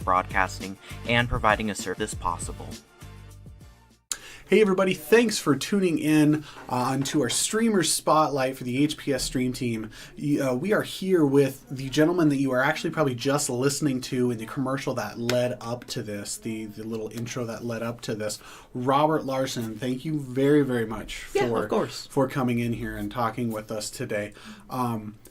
with broadcasting and providing a service possible. Hey everybody, thanks for tuning in to our Streamer Spotlight for the HPS Stream Team. We are here with the gentleman that you are actually probably just listening to in the commercial that led up to this, the little intro that led up to this. Robert Larson, thank you very, very much for coming in here and talking with us today.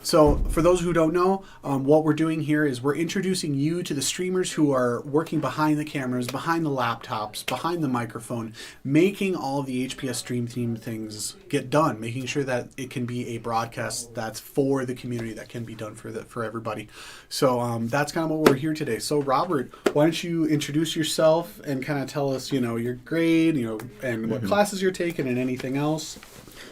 So for those who don't know, what we're doing here is we're introducing you to the streamers who are working behind the cameras, behind the laptops, behind the microphone, making all of the HPS Stream Team things get done, making sure that it can be a broadcast that's for the community, that can be done for everybody. So that's kind of what we're here today. So Robert, why don't you introduce yourself and kind of tell us, your grade, and what classes you're taking and anything else.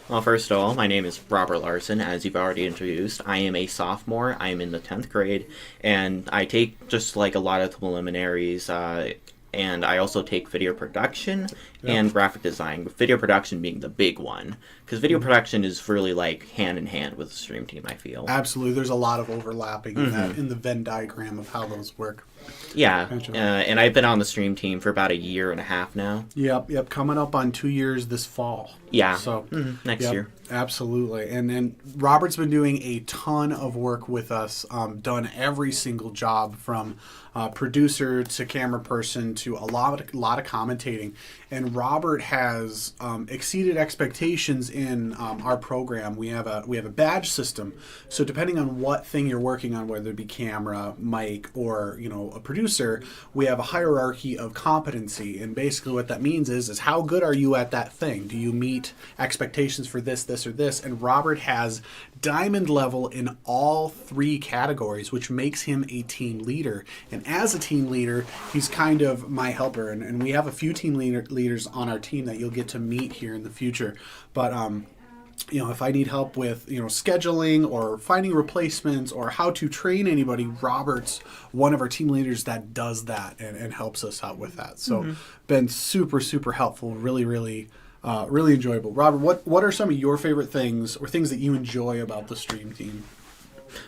Well, first of all, my name is Robert Larson, as you've already introduced. I am a sophomore. I am in the 10th grade, and I take just like a lot of preliminaries, and I also take video production and graphic design, with video production being the big one, because video production is really like hand in hand with the stream team, I feel. Absolutely. There's a lot of overlapping in the Venn diagram of how those work. Yeah, and I've been on the stream team for about a year and a half now. Yep. Coming up on 2 years this fall. Yeah, so next year. Absolutely. And then Robert's been doing a ton of work with us, done every single job from producer to camera person to a lot of commentating. And Robert has exceeded expectations in our program. We have a badge system. So depending on what thing you're working on, whether it be camera, mic, or a producer, we have a hierarchy of competency. And basically what that means is how good are you at that thing? Do you meet expectations for this, or this? And Robert has diamond level in all three categories, which makes him a team leader. And as a team leader, he's kind of my helper. And we have a few team leaders on our team that you'll get to meet here in the future. But if I need help with scheduling or finding replacements or how to train anybody, Robert's one of our team leaders that does that and helps us out with that. So been super, super helpful. Really, really enjoyable. Robert, what are some of your favorite things or things that you enjoy about the stream team?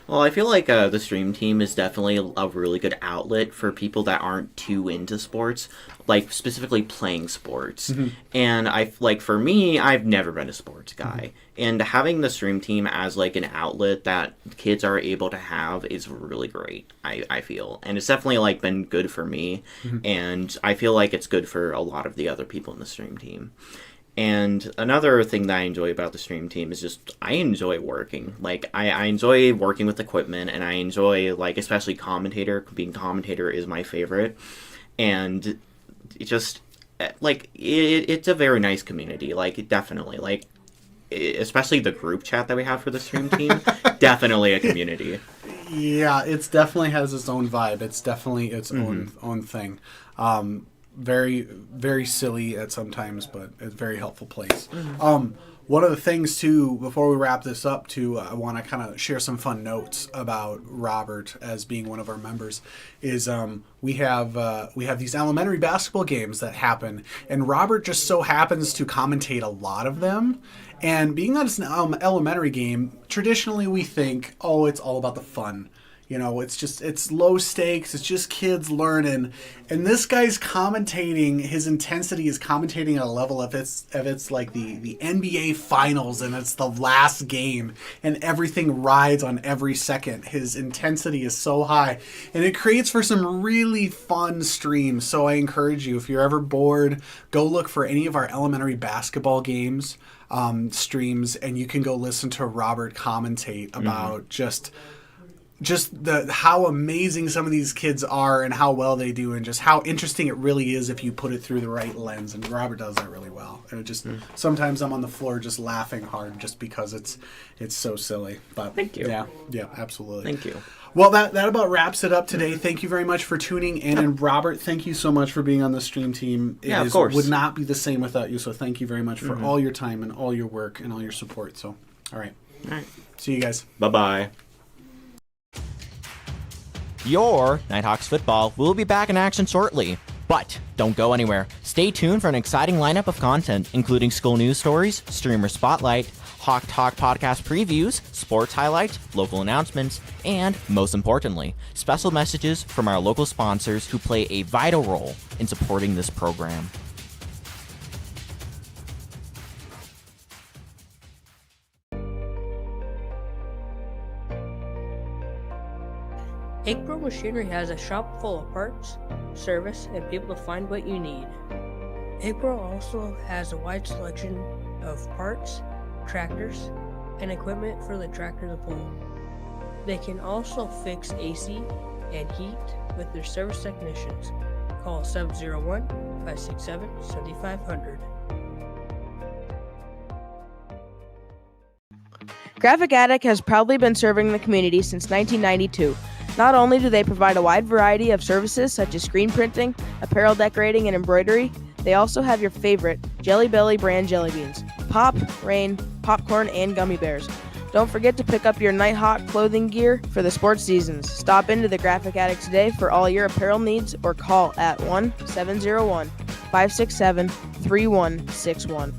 Well, I feel like the stream team is definitely a really good outlet for people that aren't too into sports, like specifically playing sports. And for me, I've never been a sports guy. And having the stream team as like an outlet that kids are able to have is really great, I feel. And it's definitely like been good for me. And I feel like it's good for a lot of the other people in the stream team. And another thing that I enjoy about the stream team is just I enjoy working. Like I enjoy working with equipment, and I enjoy especially commentator. Being commentator is my favorite, and it just it's a very nice community. Definitely especially the group chat that we have for the stream team. Definitely a community. Yeah, it definitely has its own vibe. It's definitely its own thing. Very, very silly at sometimes, but a very helpful place. One of the things too, before we wrap this up, I want to kind of share some fun notes about Robert as being one of our members. Is we have these elementary basketball games that happen, and Robert just so happens to commentate a lot of them. And being that it's an elementary game, traditionally we think, it's all about the fun. It's low stakes. It's just kids learning. And this guy's commentating, his intensity is commentating at a level if it's like the NBA finals and it's the last game and everything rides on every second. His intensity is so high. And it creates for some really fun streams. So I encourage you, if you're ever bored, go look for any of our elementary basketball games, streams, and you can go listen to Robert commentate about just how amazing some of these kids are and how well they do and just how interesting it really is if you put it through the right lens. And Robert does that really well. And it just sometimes I'm on the floor just laughing hard just because it's so silly. But thank you. Yeah, absolutely. Thank you. Well, that about wraps it up today. Thank you very much for tuning in. And Robert, thank you so much for being on the stream team. Of course. Would not be the same without you. So thank you very much for all your time and all your work and all your support. So, all right. See you guys. Bye-bye. Your Nighthawks football will be back in action shortly. But don't go anywhere. Stay tuned for an exciting lineup of content, including school news stories, streamer spotlight, Hawk Talk podcast previews, sports highlights, local announcements, and, most importantly, special messages from our local sponsors who play a vital role in supporting this program. Hagpro Machinery has a shop full of parts, service, and people to find what you need. Hagpro also has a wide selection of parts, tractors, and equipment for the tractor to pull. They can also fix AC and heat with their service technicians. Call 701-567-7500. Graphic Attic has proudly been serving the community since 1992. Not only do they provide a wide variety of services such as screen printing, apparel decorating, and embroidery, they also have your favorite Jelly Belly brand jelly beans, pop, rain, popcorn, and gummy bears. Don't forget to pick up your Nighthawk clothing gear for the sports seasons. Stop into the Graphic Attic today for all your apparel needs or call at 1-701-567-3161.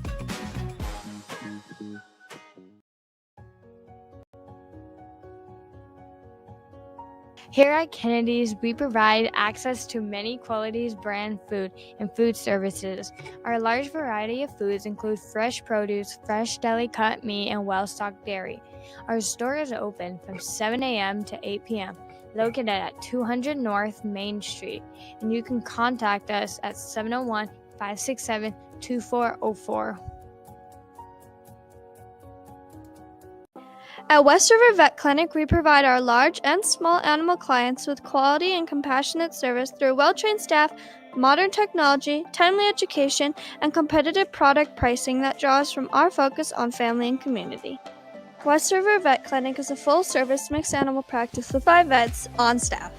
Here at Kennedy's, we provide access to many qualities brand food and food services. Our large variety of foods include fresh produce, fresh deli cut meat, and well-stocked dairy. Our store is open from 7 a.m. to 8 p.m., located at 200 North Main Street, and you can contact us at 701-567-2404. At West River Vet Clinic, we provide our large and small animal clients with quality and compassionate service through well-trained staff, modern technology, timely education, and competitive product pricing that draws from our focus on family and community. West River Vet Clinic is a full-service mixed animal practice with 5 vets on staff.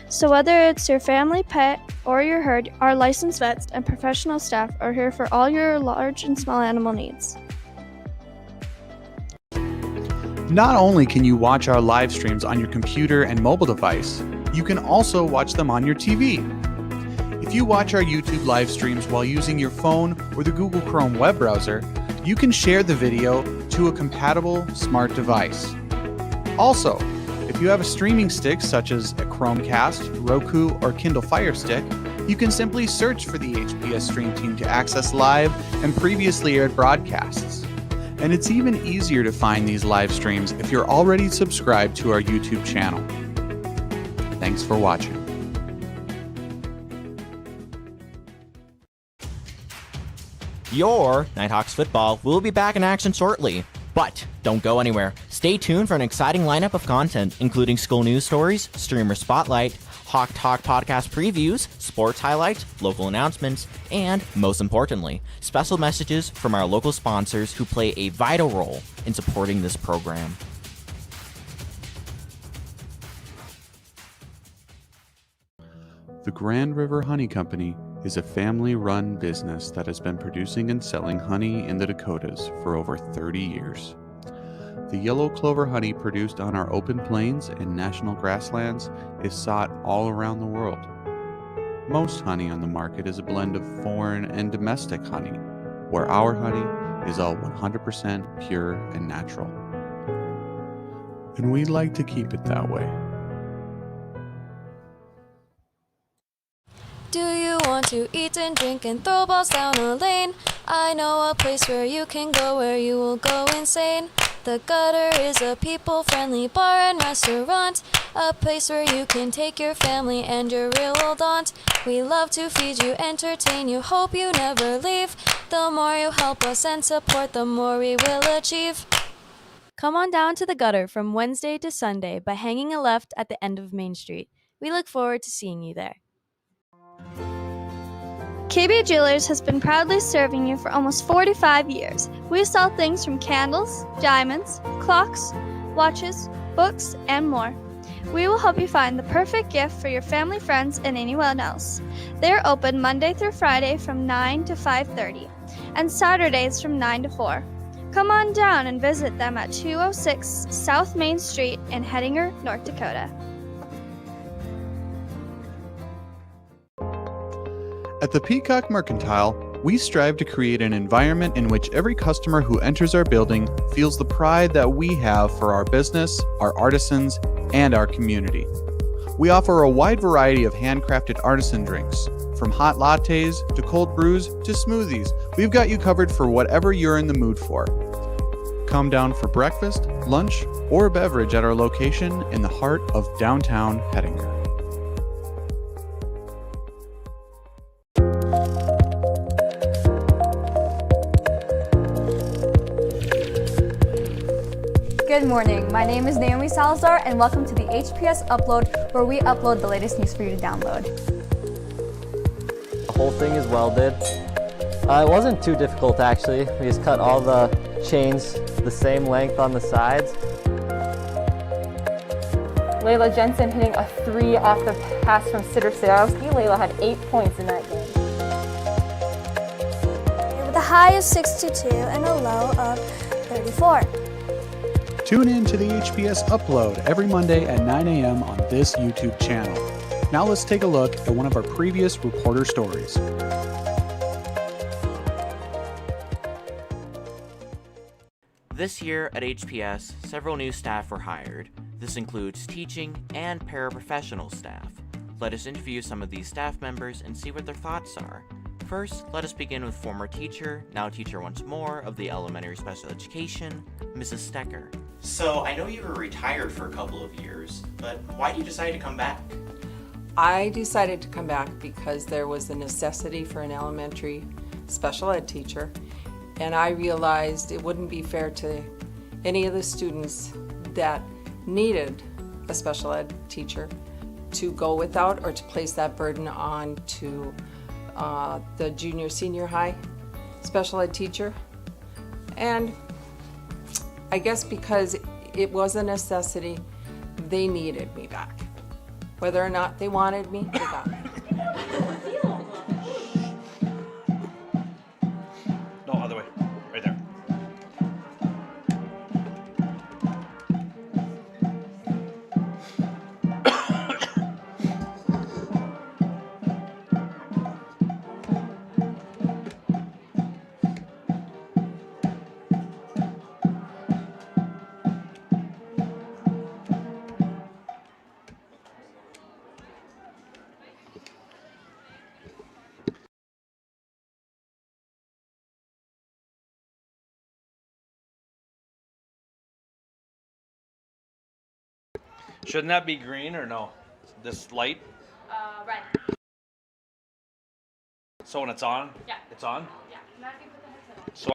So whether it's your family pet or your herd, our licensed vets and professional staff are here for all your large and small animal needs. Not only can you watch our live streams on your computer and mobile device, you can also watch them on your TV. If you watch our YouTube live streams while using your phone or the Google Chrome web browser, you can share the video to a compatible smart device. Also, if you have a streaming stick such as a Chromecast, Roku, or Kindle Fire Stick, you can simply search for the HPS Stream Team to access live and previously aired broadcasts. And it's even easier to find these live streams if you're already subscribed to our YouTube channel. Thanks for watching. Your Nighthawks football will be back in action shortly. But don't go anywhere. Stay tuned for an exciting lineup of content, including school news stories, streamer spotlight, Hawk Talk podcast previews, sports highlights, local announcements, and, most importantly, special messages from our local sponsors who play a vital role in supporting this program. The Grand River Honey Company is a family-run business that has been producing and selling honey in the Dakotas for over 30 years. The yellow clover honey produced on our open plains and national grasslands is sought all around the world. Most honey on the market is a blend of foreign and domestic honey, where our honey is all 100% pure and natural. And we'd like to keep it that way. Do you want to eat and drink and throw balls down a lane? I know a place where you can go where you will go insane. The Gutter is a people-friendly bar and restaurant, a place where you can take your family and your real old aunt. We love to feed you, entertain you, hope you never leave. The more you help us and support, the more we will achieve. Come on down to the Gutter from Wednesday to Sunday by hanging a left at the end of Main Street. We look forward to seeing you there. KB Jewelers has been proudly serving you for almost 45 years. We sell things from candles, diamonds, clocks, watches, books, and more. We will help you find the perfect gift for your family, friends, and anyone else. They are open Monday through Friday from 9 to 5:30 and Saturdays from 9 to 4. Come on down and visit them at 206 South Main Street in Hettinger, North Dakota. At the Peacock Mercantile, We strive to create an environment in which every customer who enters our building feels the pride that we have for our business, our artisans, and our community. We offer a wide variety of handcrafted artisan drinks. From hot lattes to cold brews to smoothies, we've got you covered for whatever you're in the mood for. Come down for breakfast, lunch, or beverage at our location in the heart of downtown Hettinger. Good morning, my name is Naomi Salazar and welcome to the HPS Upload, where we upload the latest news for you to download. The whole thing is welded. It wasn't too difficult actually. We just cut all the chains the same length on the sides. Layla Jensen hitting a 3 off the pass from Sidor-Sadowski. Layla had 8 points in that game. With a high of 62 and a low of 34. Tune in to the HPS Upload every Monday at 9 a.m. on this YouTube channel. Now let's take a look at one of our previous reporter stories. This year at HPS, several new staff were hired. This includes teaching and paraprofessional staff. Let us interview some of these staff members and see what their thoughts are. First, let us begin with former teacher, now teacher once more, of the elementary special education, Mrs. Stecker. So, I know you were retired for a couple of years, but why did you decide to come back? I decided to come back because there was a necessity for an elementary special ed teacher, and I realized it wouldn't be fair to any of the students that needed a special ed teacher to go without, or to place that burden on to the junior senior high special ed teacher. And I guess because it was a necessity, they needed me back. Whether or not they wanted me, they got me. No, other way. Right there. Shouldn't that be green or no? This light? Red. So when it's on? Yeah. It's on? Yeah. Not if you put the headset on. So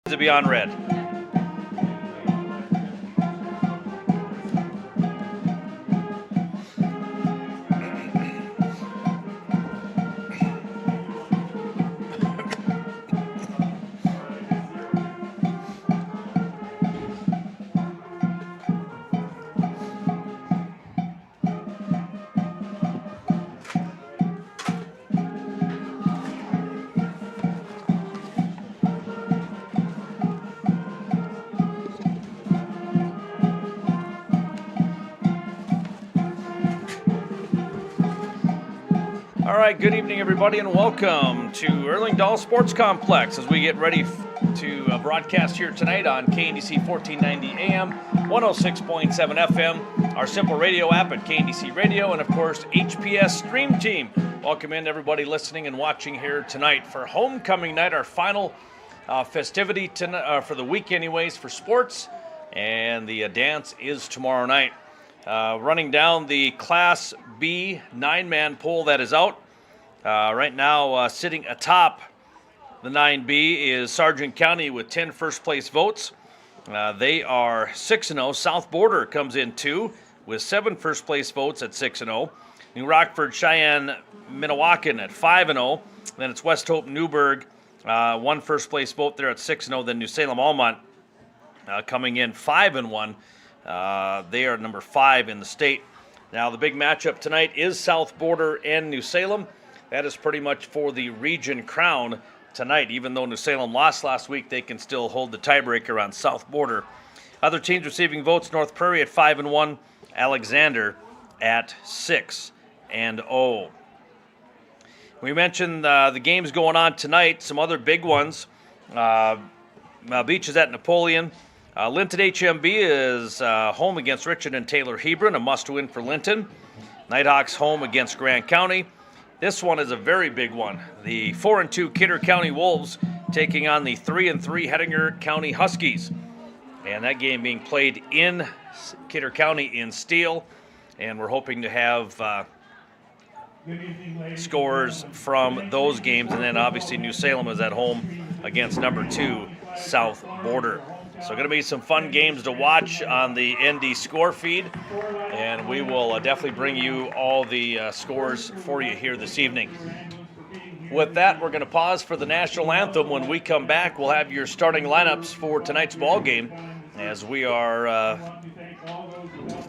to be on red. All right, good evening, everybody, and welcome to Erlingdahl Sports Complex as we get ready to broadcast here tonight on KNDC 1490 AM, 106.7 FM, our simple radio app at KNDC Radio, and of course, HPS Stream Team. Welcome in, everybody listening and watching here tonight for homecoming night, our final festivity for the week, anyways, for sports, and the dance is tomorrow night. Running down the Class B 9-man poll that is out. Right now, sitting atop the 9B is Sargent County with 10 first-place votes. They are 6-0. South Border comes in 2 with 7 first-place votes at 6-0. New Rockford, Cheyenne, Minnewacan at 5-0. Then it's West Hope, Newburgh, 1 first-place vote there at 6-0. Then New Salem, Almont coming in 5-1. They are number 5 in the state. Now, the big matchup tonight is South Border and New Salem. That is pretty much for the region crown tonight. Even though New Salem lost last week, they can still hold the tiebreaker on South Border. Other teams receiving votes, North Prairie at 5-1, Alexander at 6-0. We mentioned the games going on tonight, some other big ones. Beach is at Napoleon. Linton HMB is home against Richard and Taylor Hebron, a must-win for Linton. Nighthawks home against Grant County. This one is a very big one. The 4-2 Kidder County Wolves taking on the 3-3 Hettinger County Huskies. And that game being played in Kidder County in Steele. And we're hoping to have scores from those games. And then obviously New Salem is at home against number 2 South Border. So going to be some fun games to watch on the ND score feed, and we will definitely bring you all the scores for you here this evening. With that, we're going to pause for the national anthem. When we come back, we'll have your starting lineups for tonight's ball game, as we are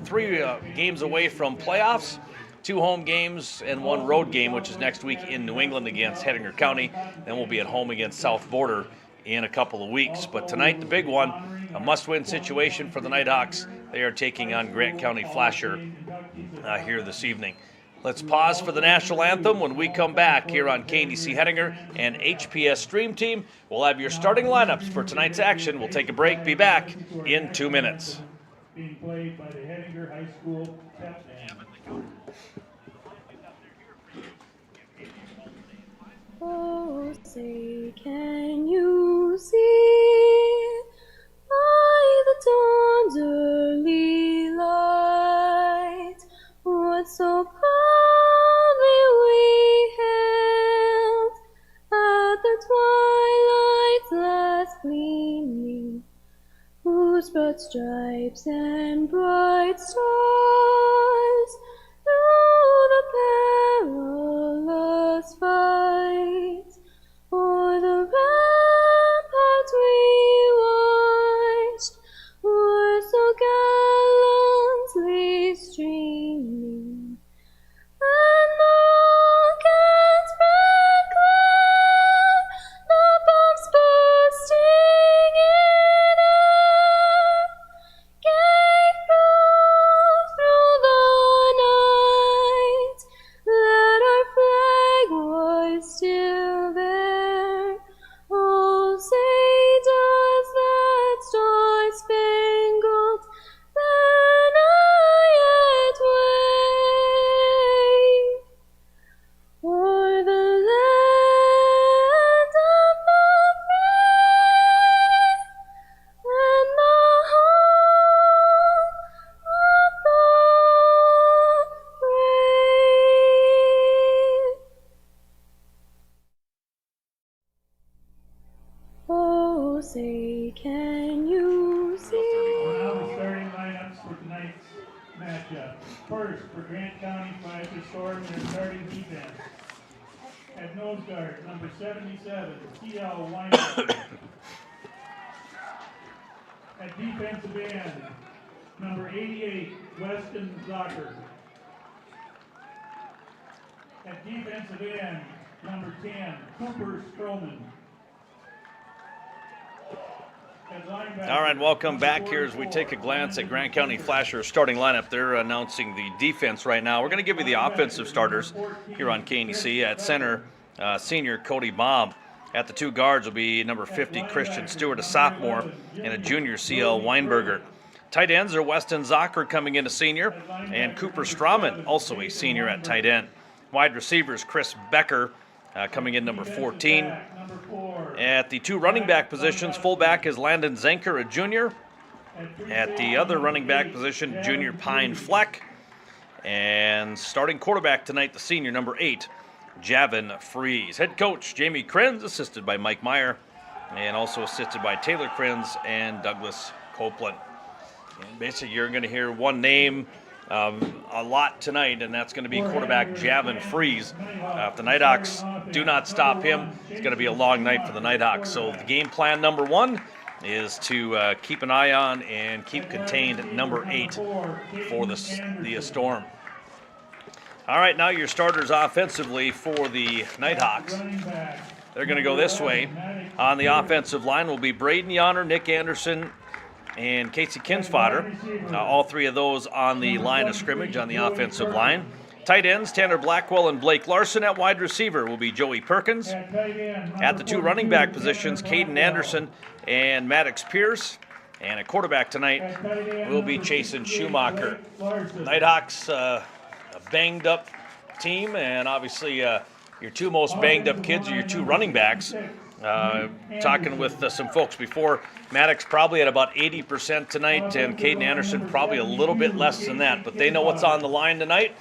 3 games away from playoffs, 2 home games and 1 road game, which is next week in New England against Hettinger County. Then we'll be at home against South Border in a couple of weeks. But tonight, the big one, a must-win situation for the Nighthawks. They are taking on Grant County Flasher here this evening. Let's pause for the national anthem. When we come back here on KNDC Hettinger and HPS Stream Team, we'll have your starting lineups for tonight's action. We'll take a break, be back in 2 minutes. Being played by the Hettinger High School Tap Band. Oh, say, can you see by the dawn's early light what so proudly we hailed at the twilight's last gleaming, whose broad stripes and bright stars through the perilous fight o'er the ramparts we watched were so gallantly streaming, and the rockets red glare, the bombs bursting in air, gave proof through the night that our flag was So say, can you see? Now the starting lineups for tonight's matchup. First, for Grant County, Flasher Storm, their starting defense. At nose guard, number 77, C.L. Weinberg. At defensive end, number 88, Weston Zocker. At defensive end, number 10, Cooper Stroman. All right, welcome back here as we take a glance at Grant County Flasher's starting lineup. They're announcing the defense right now. We're going to give you the offensive starters here on KNDC. At center, senior Cody Baum. At the two guards will be number 50, Christian Stewart, a sophomore, and a junior, C.L. Weinberger. Tight ends are Weston Zocker coming in a senior, and Cooper Strauman, also a senior at tight end. Wide receivers, Chris Becker, coming in number 14. At the two running back positions, fullback is Landon Zenker, a junior. At the other running back position, junior Pine Fleck. And starting quarterback tonight, the senior, number 8, Javin Fries. Head coach, Jamie Krenz, assisted by Mike Meyer, and also assisted by Taylor Krenz and Douglas Copeland. And basically, you're going to hear one name a lot tonight, and that's going to be quarterback Javin Fries. If the Nighthawks do not stop him, it's going to be a long night for the Nighthawks. So the game plan number 1 is to keep an eye on and keep contained number 8 for the Storm. All right, now your starters offensively for the Nighthawks. They're going to go this way. On the offensive line will be Braden Yonner, Nick Anderson, and Casey Kinsfodder. All three of those on the line of scrimmage on the offensive line. Tight ends, Tanner Blackwell and Blake Larson. At wide receiver will be Joey Perkins. At the two running back positions, Caden Anderson and Maddox Pierce. And at quarterback tonight will be Chasen Schumacher. Nighthawks, a banged up team, and obviously your two most banged up kids are your two running backs. Talking with some folks before, Maddox probably at about 80% tonight, and Caden Anderson probably a little bit less than that, but they know what's on the line tonight,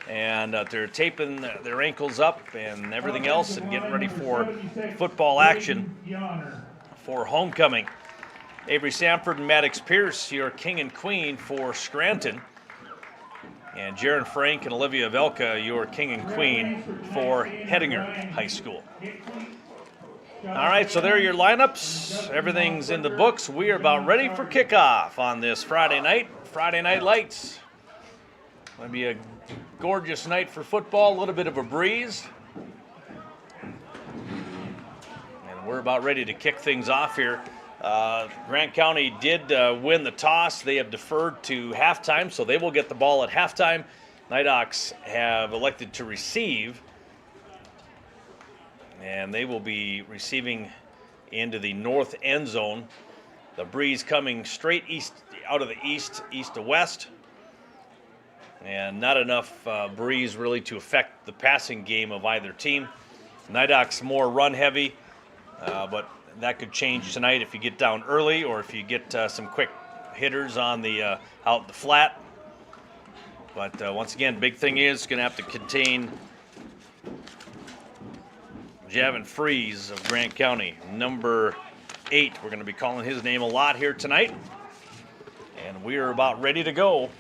and they're taping their ankles up and everything else and getting ready for football action for homecoming. Avery Sanford and Maddox Pierce, your king and queen for Scranton. And Jaron Frank and Olivia Velka, your king and queen for Hettinger High School. All right, so there are your lineups. Everything's in the books. We are about ready for kickoff on this Friday night. Friday Night Lights. Going to be a gorgeous night for football, a little bit of a breeze. And we're about ready to kick things off here. Grant County did win the toss. They have deferred to halftime, so they will get the ball at halftime. Nighthawks have elected to receive, and they will be receiving into the north end zone. The breeze coming straight east, out of the east to west, and not enough breeze really to affect the passing game of either team. Nighthawks more run heavy, but that could change tonight if you get down early or if you get some quick hitters on the out the flat. But once again, big thing is going to have to contain Javin Fries of Grant County, number 8. We're going to be calling his name a lot here tonight. And we are about ready to go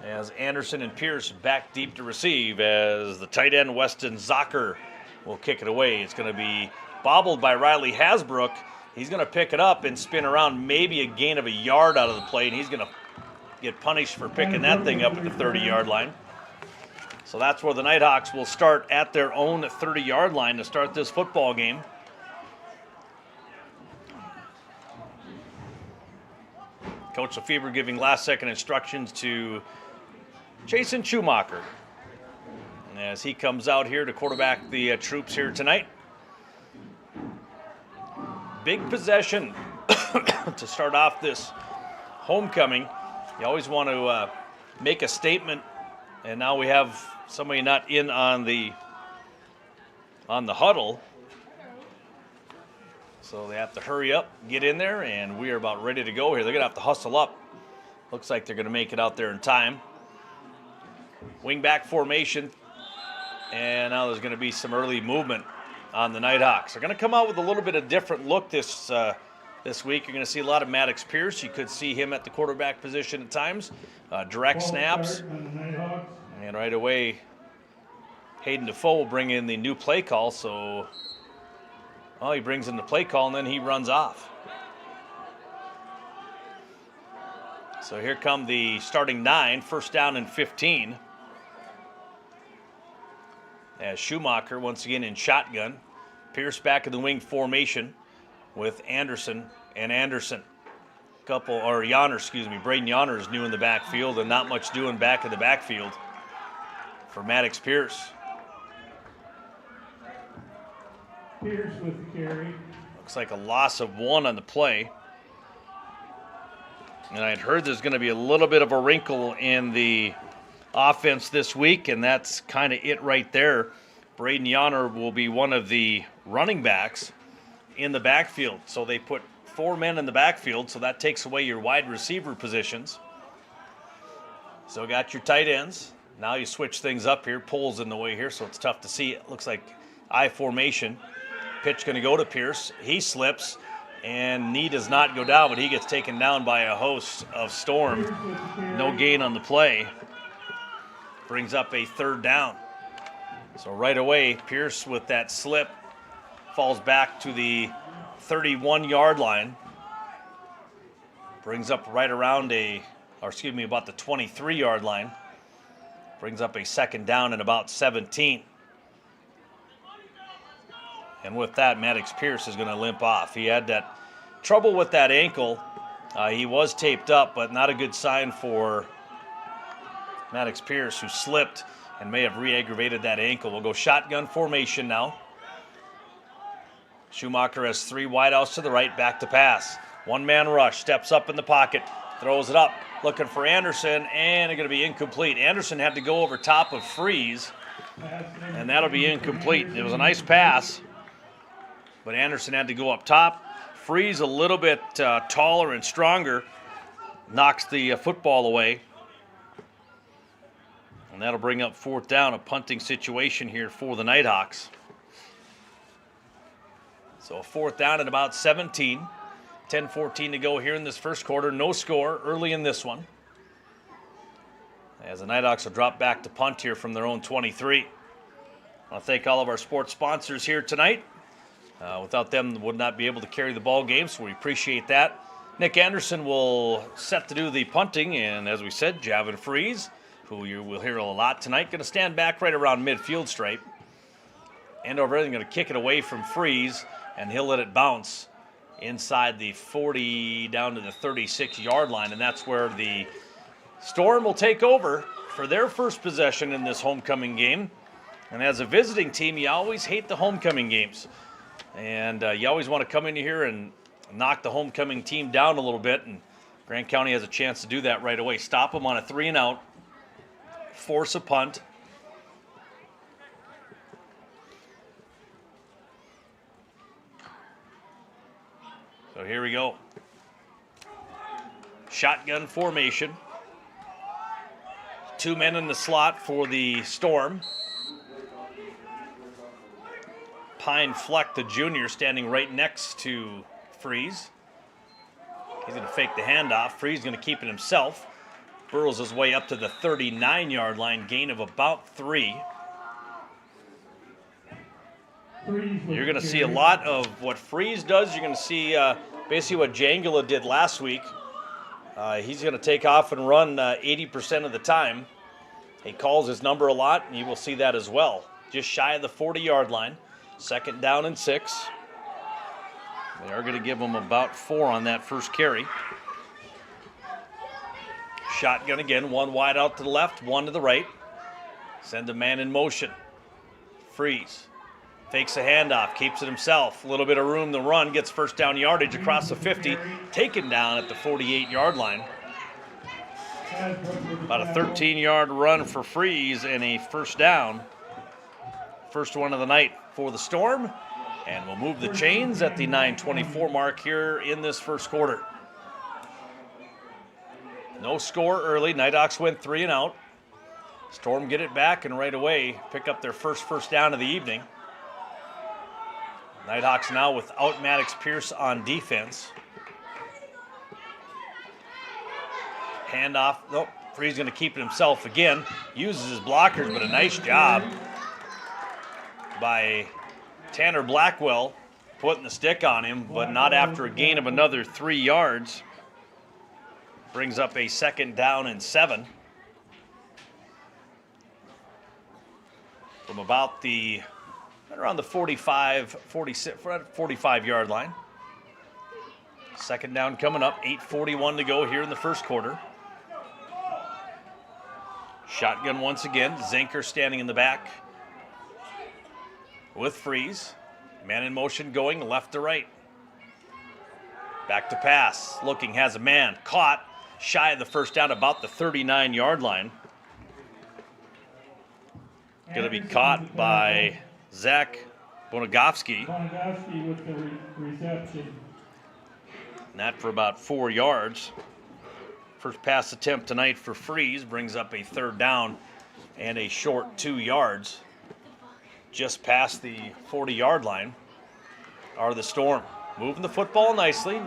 as Anderson and Pierce back deep to receive, as the tight end Weston Zocker will kick it away. It's going to be bobbled by Riley Hasbrook. He's going to pick it up and spin around, maybe a gain of a yard out of the play, and he's going to get punished for picking that thing up at the 30-yard line. So that's where the Nighthawks will start at their own 30-yard line to start this football game. Coach Lefebvre giving last-second instructions to Chasen Schumacher as he comes out here to quarterback the troops here tonight. Big possession to start off this homecoming. You always want to make a statement, and now we have somebody not in on the huddle. So they have to hurry up, get in there, and we are about ready to go here. They're going to have to hustle up. Looks like they're going to make it out there in time. Wing back formation, and now there's going to be some early movement on the Nighthawks. They're going to come out with a little bit of different look this week. You're going to see a lot of Maddox Pierce. You could see him at the quarterback position at times. Direct snaps. And right away, Hayden Defoe will bring in the new play call. So, well, he brings in the play call and then he runs off. So here come the starting 9, first down and 15. As Schumacher once again in shotgun. Pierce back in the wing formation with Anderson and Anderson. Braden Yonner is new in the backfield and not much doing back in the backfield for Maddox Pierce. Pierce with the carry. Looks like a loss of 1 on the play. And I'd heard there's going to be a little bit of a wrinkle in the offense this week, and that's kind of it right there. Braden Yonner will be one of the running backs in the backfield. So they put 4 men in the backfield, so that takes away your wide receiver positions. So got your tight ends. Now you switch things up here. Pole's in the way here, so it's tough to see. It looks like I formation. Pitch going to go to Pierce. He slips, and knee does not go down, but he gets taken down by a host of Storm. No gain on the play. Brings up a 3rd down. So right away, Pierce with that slip falls back to the 31-yard line. Brings up right around about the 23-yard line. Brings up a 2nd down and about 17. And with that, Maddox Pierce is going to limp off. He had that trouble with that ankle. He was taped up, but not a good sign for Maddox Pierce, who slipped and may have re-aggravated that ankle. We'll go shotgun formation now. Schumacher has 3 wideouts to the right, back to pass. 1-man rush, steps up in the pocket, throws it up, looking for Anderson, and it's going to be incomplete. Anderson had to go over top of Freeze, and that'll be incomplete. It was a nice pass, but Anderson had to go up top. Freeze, a little bit taller and stronger, knocks the football away. And that'll bring up 4th down, a punting situation here for the Nighthawks. So 4th down at about 17. 10-14 to go here in this first quarter. No score early in this one, as the Nighthawks will drop back to punt here from their own 23. I want to thank all of our sports sponsors here tonight. Without them, would not be able to carry the ball game, so we appreciate that. Nick Anderson will set to do the punting, and as we said, Javin Freeze, who you will hear a lot tonight, going to stand back right around midfield stripe. Andover is going to kick it away from Freeze, and he'll let it bounce inside the 40 down to the 36-yard line, and that's where the Storm will take over for their first possession in this homecoming game. And as a visiting team, you always hate the homecoming games. And you always want to come in here and knock the homecoming team down a little bit, and Grant County has a chance to do that right away. Stop them on a 3-and-out, force a punt. So here we go. Shotgun formation. 2 men in the slot for the Storm. Pine Fleck, the junior, standing right next to Freeze. He's going to fake the handoff. Freeze is going to keep it himself. Burrows his way up to the 39-yard line, gain of about 3. You're going to see a lot of what Freeze does. You're going to see basically what Jangula did last week. He's going to take off and run 80% of the time. He calls his number a lot, and you will see that as well. Just shy of the 40-yard line. 2nd down and 6. They are going to give him about 4 on that first carry. Shotgun again, 1 wide out to the left, 1 to the right. Send a man in motion. Freeze. Fakes a handoff, keeps it himself. A little bit of room to run, gets first down yardage across the 50. Taken down at the 48-yard line. About a 13-yard run for Freeze and a first down. First one of the night for the Storm. And we'll move the chains at the 9:24 mark here in this first quarter. No score early. Nighthawks went 3-and-out. Storm get it back and right away pick up their first down of the evening. Nighthawks now without Maddox Pierce on defense. Handoff. Nope. Freeze going to keep it himself again. Uses his blockers, but a nice job by Tanner Blackwell putting the stick on him, but not after a gain of another 3 yards. Brings up a 2nd down and 7. From about the, right around the 45 yard line. 2nd down coming up, 8:41 to go here in the first quarter. Shotgun once again, Zinker standing in the back with Freeze. Man in motion going left to right. Back to pass, looking, has a man, caught, shy of the first down, about the 39 yard line. Going to be caught by Zach Bonagowski. Bonagowski with the reception. And that for about 4 yards. First pass attempt tonight for Freeze brings up a 3rd down and a short 2 yards. Just past the 40-yard line are the Storm. Moving the football nicely.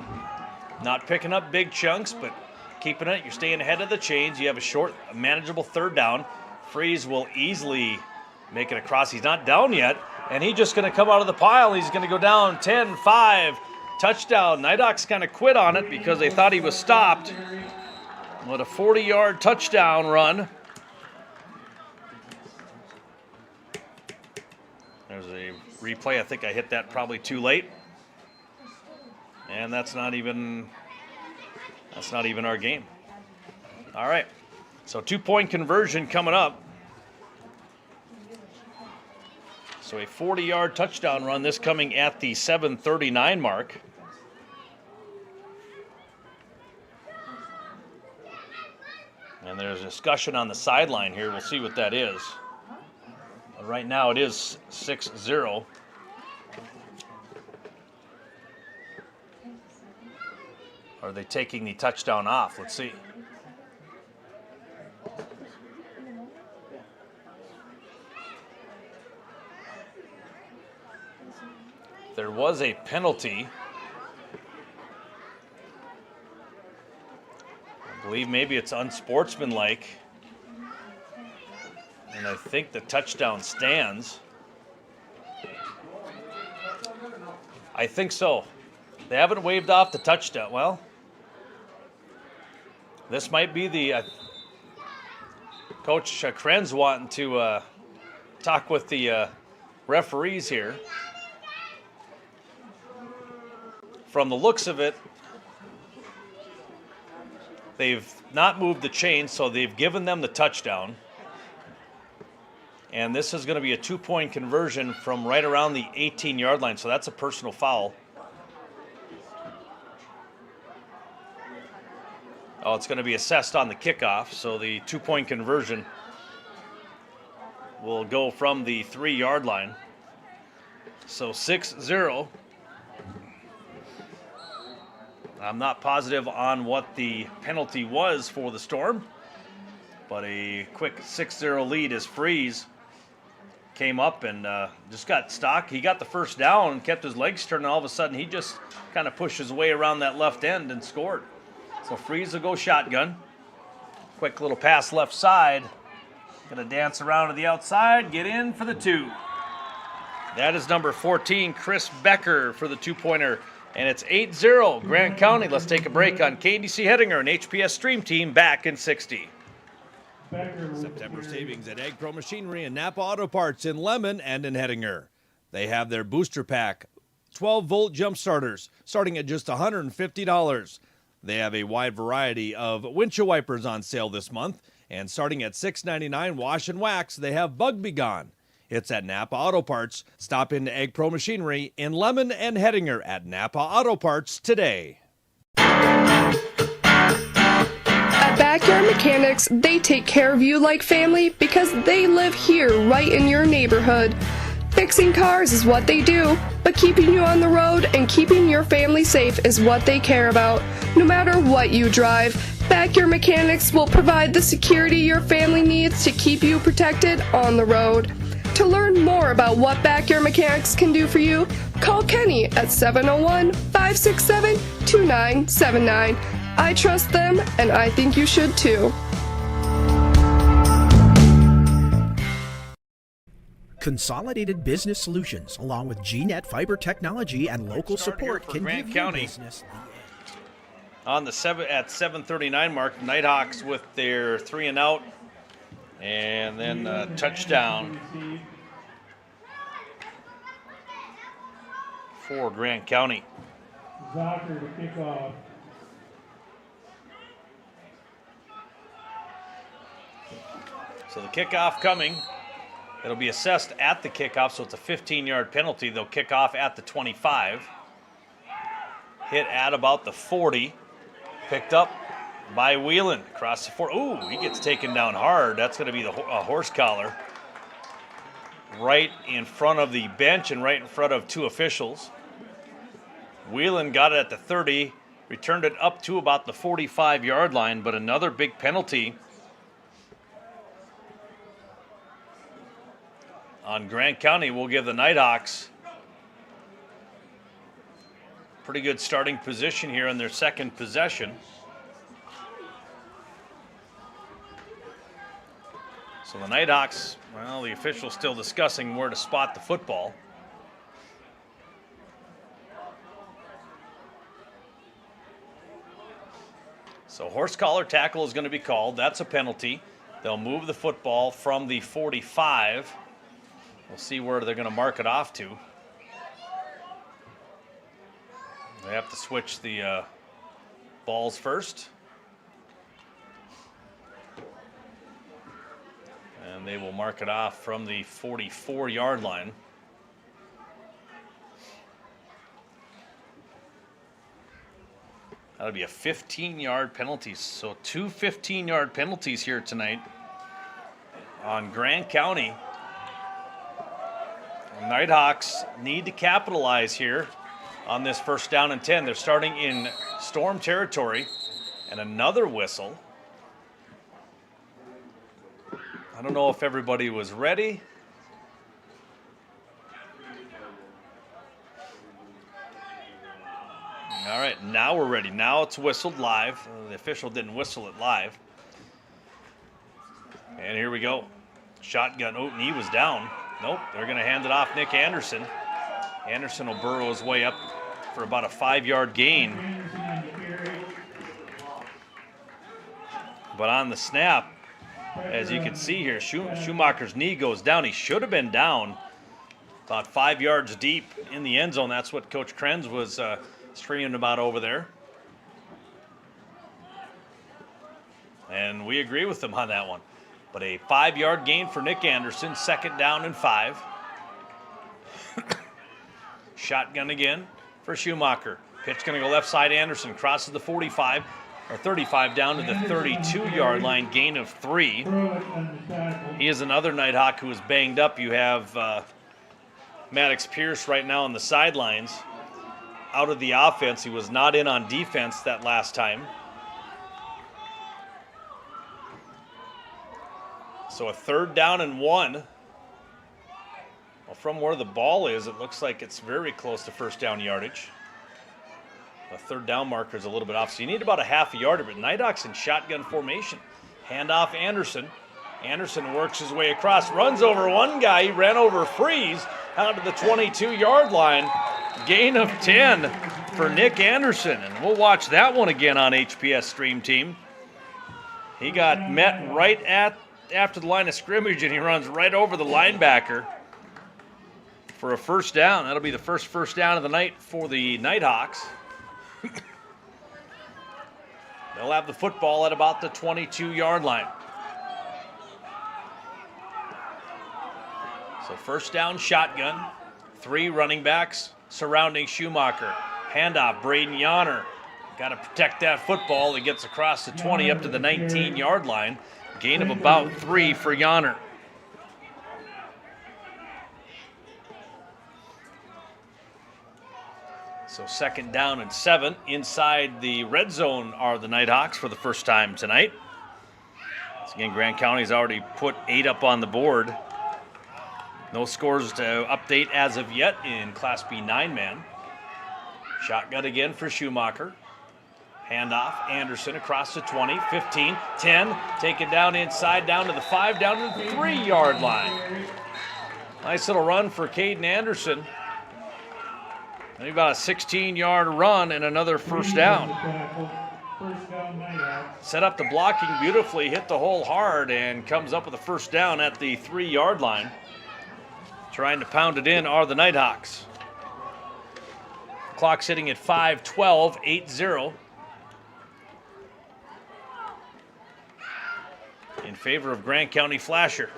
Not picking up big chunks, but keeping it. You're staying ahead of the chains. You have a short, manageable 3rd down. Freeze will easily make it across. He's not down yet, and he's just going to come out of the pile. He's going to go down 10-5. Touchdown. Nighthawks kind of quit on it because they thought he was stopped. With a 40-yard touchdown run. There's a replay. I think I hit that probably too late. And that's not even our game. All right. So 2-point conversion coming up. So a 40-yard touchdown run, this coming at the 7:39 mark. And there's a discussion on the sideline here. We'll see what that is. But right now it is 6-0. Are they taking the touchdown off? Let's see. There was a penalty. I believe maybe it's unsportsmanlike. And I think the touchdown stands. I think so. They haven't waved off the touchdown. Well, this might be the Coach Krenz wanting to talk with the referees here. From the looks of it, they've not moved the chain, so they've given them the touchdown. And this is going to be a 2-point conversion from right around the 18-yard line, so that's a personal foul. Oh, it's going to be assessed on the kickoff, so the 2-point conversion will go from the 3-yard line. So 6-0. I'm not positive on what the penalty was for the Storm, but a quick 6-0 lead as Freeze came up and just got stock. He got the first down and kept his legs turned, and all of a sudden he just kind of pushed his way around that left end and scored. So Freeze will go shotgun. Quick little pass left side. Gonna dance around to the outside, get in for the 2. That is number 14, Chris Becker, for the 2-pointer. And it's 8-0, Grant County. Let's take a break on KDC Hettinger and HPS Stream Team back in 60. September savings at Ag Pro Machinery and Napa Auto Parts in Lemon and in Hettinger. They have their booster pack, 12-volt jump starters, starting at just $150. They have a wide variety of windshield wipers on sale this month, and starting at $6.99 wash and wax, they have Bug Be Gone. It's at Napa Auto Parts. Stop into Ag Pro Machinery in Lemon and Hettinger at Napa Auto Parts today. At Backyard Mechanics, they take care of you like family because they live here right in your neighborhood. Fixing cars is what they do, but keeping you on the road and keeping your family safe is what they care about. No matter what you drive, Backyard Mechanics will provide the security your family needs to keep you protected on the road. To learn more about what Backyard Mechanics can do for you, call Kenny at 701-567-2979. I trust them, and I think you should too. Consolidated Business Solutions, along with GNet Fiber Technology and local support, can Grant give County. your business On the 7:39 mark, Nighthawks with their 3 and out, and then touchdown for Grant County. Zocker to kick off. So the kickoff coming. It'll be assessed at the kickoff, so it's a 15-yard penalty. They'll kick off at the 25. Hit at about the 40. Picked up by Whelan across the 4. Ooh, he gets taken down hard. That's going to be a horse collar. Right in front of the bench and right in front of 2 officials. Whelan got it at the 30, returned it up to about the 45-yard line, but another big penalty on Grant County will give the Nighthawks pretty good starting position here in their second possession. So the Nighthawks, well, the official's still discussing where to spot the football. So horse collar tackle is going to be called. That's a penalty. They'll move the football from the 45. We'll see where they're going to mark it off to. They have to switch the balls first. And they will mark it off from the 44-yard line. That'll be a 15-yard penalty. So 2 15-yard penalties here tonight on Grant County. Nighthawks need to capitalize here on this 1st down and 10. They're starting in storm territory, and another whistle. I don't know if everybody was ready. All right, now we're ready. Now it's whistled live. The official didn't whistle it live. And here we go. Shotgun. Oh, and he was down. Nope, they're going to hand it off Nick Anderson. Anderson will burrow his way up for about a 5-yard gain. But on the snap, as you can see here, Schumacher's knee goes down. He should have been down about 5 yards deep in the end zone. That's what Coach Krenz was screaming about over there. And we agree with him on that one. But a 5-yard gain for Nick Anderson, 2nd down and 5. Shotgun again for Schumacher. Pitch going to go left side. Anderson crosses the 45 or 35 down to the 32-yard line, gain of 3. He is another Nighthawk who is banged up. You have Maddox Pierce right now on the sidelines, out of the offense. He was not in on defense that last time. So a 3rd down and 1. Well, from where the ball is, it looks like it's very close to 1st down yardage. The 3rd down marker is a little bit off, so you need about a half a yard, but Nighthawks in shotgun formation. Handoff Anderson. Anderson works his way across, runs over one guy. He ran over Freeze out to the 22-yard line. Gain of 10 for Nick Anderson, and we'll watch that one again on HPS Stream Team. He got met right after the line of scrimmage, and he runs right over the linebacker for a 1st down. That'll be the first 1st down of the night for the Nighthawks. They'll have the football at about the 22-yard line. So 1st down, shotgun. 3 running backs surrounding Schumacher. Handoff, Braden Yonner. Got to protect that football. He gets across the 20 up to the 19-yard line. Gain of about 3 for Yonner. So 2nd down and 7. Inside the red zone are the Nighthawks for the first time tonight. So again, Grant County's already put 8 up on the board No scores to update as of yet in Class B 9-man. Shotgun again for Schumacher. Handoff, Anderson across the 20, 15, 10. Take it down inside, down to the 5, down to the 3-yard line. Nice little run for Caden Anderson. I think about a 16-yard run and another first down. Set up the blocking beautifully, hit the hole hard, and comes up with a first down at the 3-yard line. Trying to pound it in are the Nighthawks. Clock sitting at 5:12, 8-0. In favor of Grant County Flasher.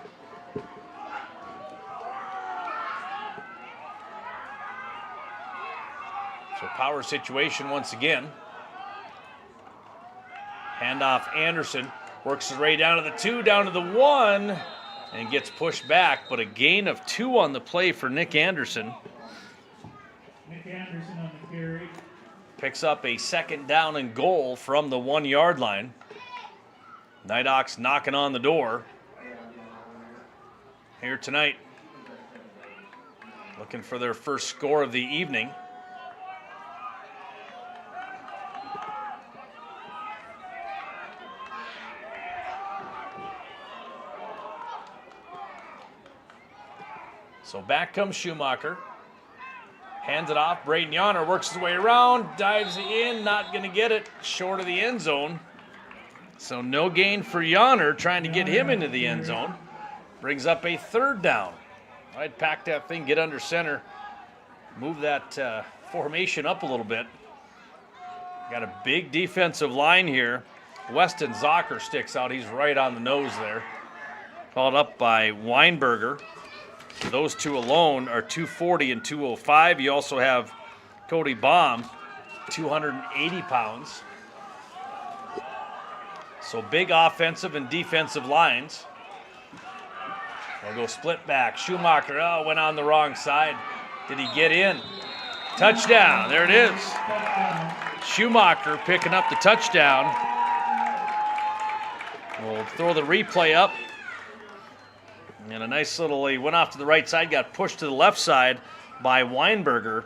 So power situation once again. Handoff Anderson, works his way down to the 2, down to the 1, and gets pushed back, but a gain of 2 on the play for Nick Anderson. Nick Anderson on the carry. Picks up a 2nd down and goal from the 1-yard line. Nighthawks knocking on the door here tonight. Looking for their first score of the evening. So back comes Schumacher. Hands it off. Braden Yonner works his way around, dives in, not going to get it, short of the end zone. So no gain for Yonner, trying to get him into the end zone. Brings up a 3rd down. I'd pack that thing, get under center, move that formation up a little bit. Got a big defensive line here. Weston Zocker sticks out. He's right on the nose there. Followed up by Weinberger. Those two alone are 240 and 205. You also have Cody Baum, 280 pounds. So big offensive and defensive lines. We'll go split back. Schumacher, went on the wrong side. Did he get in? Touchdown, there it is. Schumacher picking up the touchdown. We'll throw the replay up. And a nice little, he went off to the right side, got pushed to the left side by Weinberger,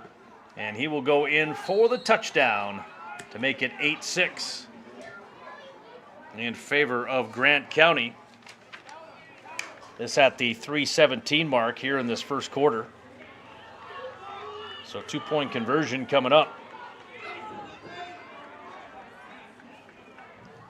and he will go in for the touchdown to make it 8-6 in favor of Grant County. This at the 3:17 mark here in this first quarter. So 2-point conversion coming up.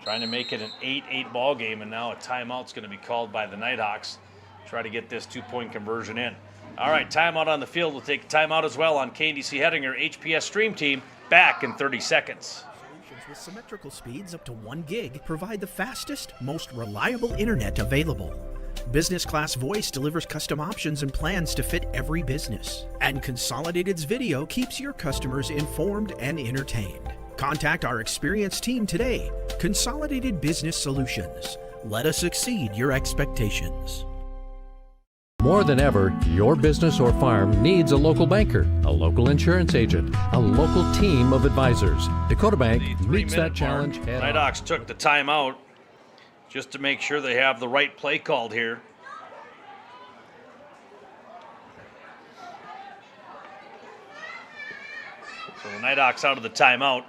Trying to make it an 8-8 ball game, and now a timeout's going to be called by the Nighthawks. Try to get this 2-point conversion in. All right, timeout on the field. We'll take a timeout as well on KDC Hettinger HPS Stream Team. Back in 30 seconds. Solutions with symmetrical speeds up to 1 gig provide the fastest, most reliable internet available. Business Class Voice delivers custom options and plans to fit every business. And Consolidated's video keeps your customers informed and entertained. Contact our experienced team today. Consolidated Business Solutions. Let us exceed your expectations. More than ever, your business or farm needs a local banker, a local insurance agent, a local team of advisors. Dakota Bank meets that challenge head on. Nighthawks took the timeout just to make sure they have the right play called here. So the Nighthawks out of the timeout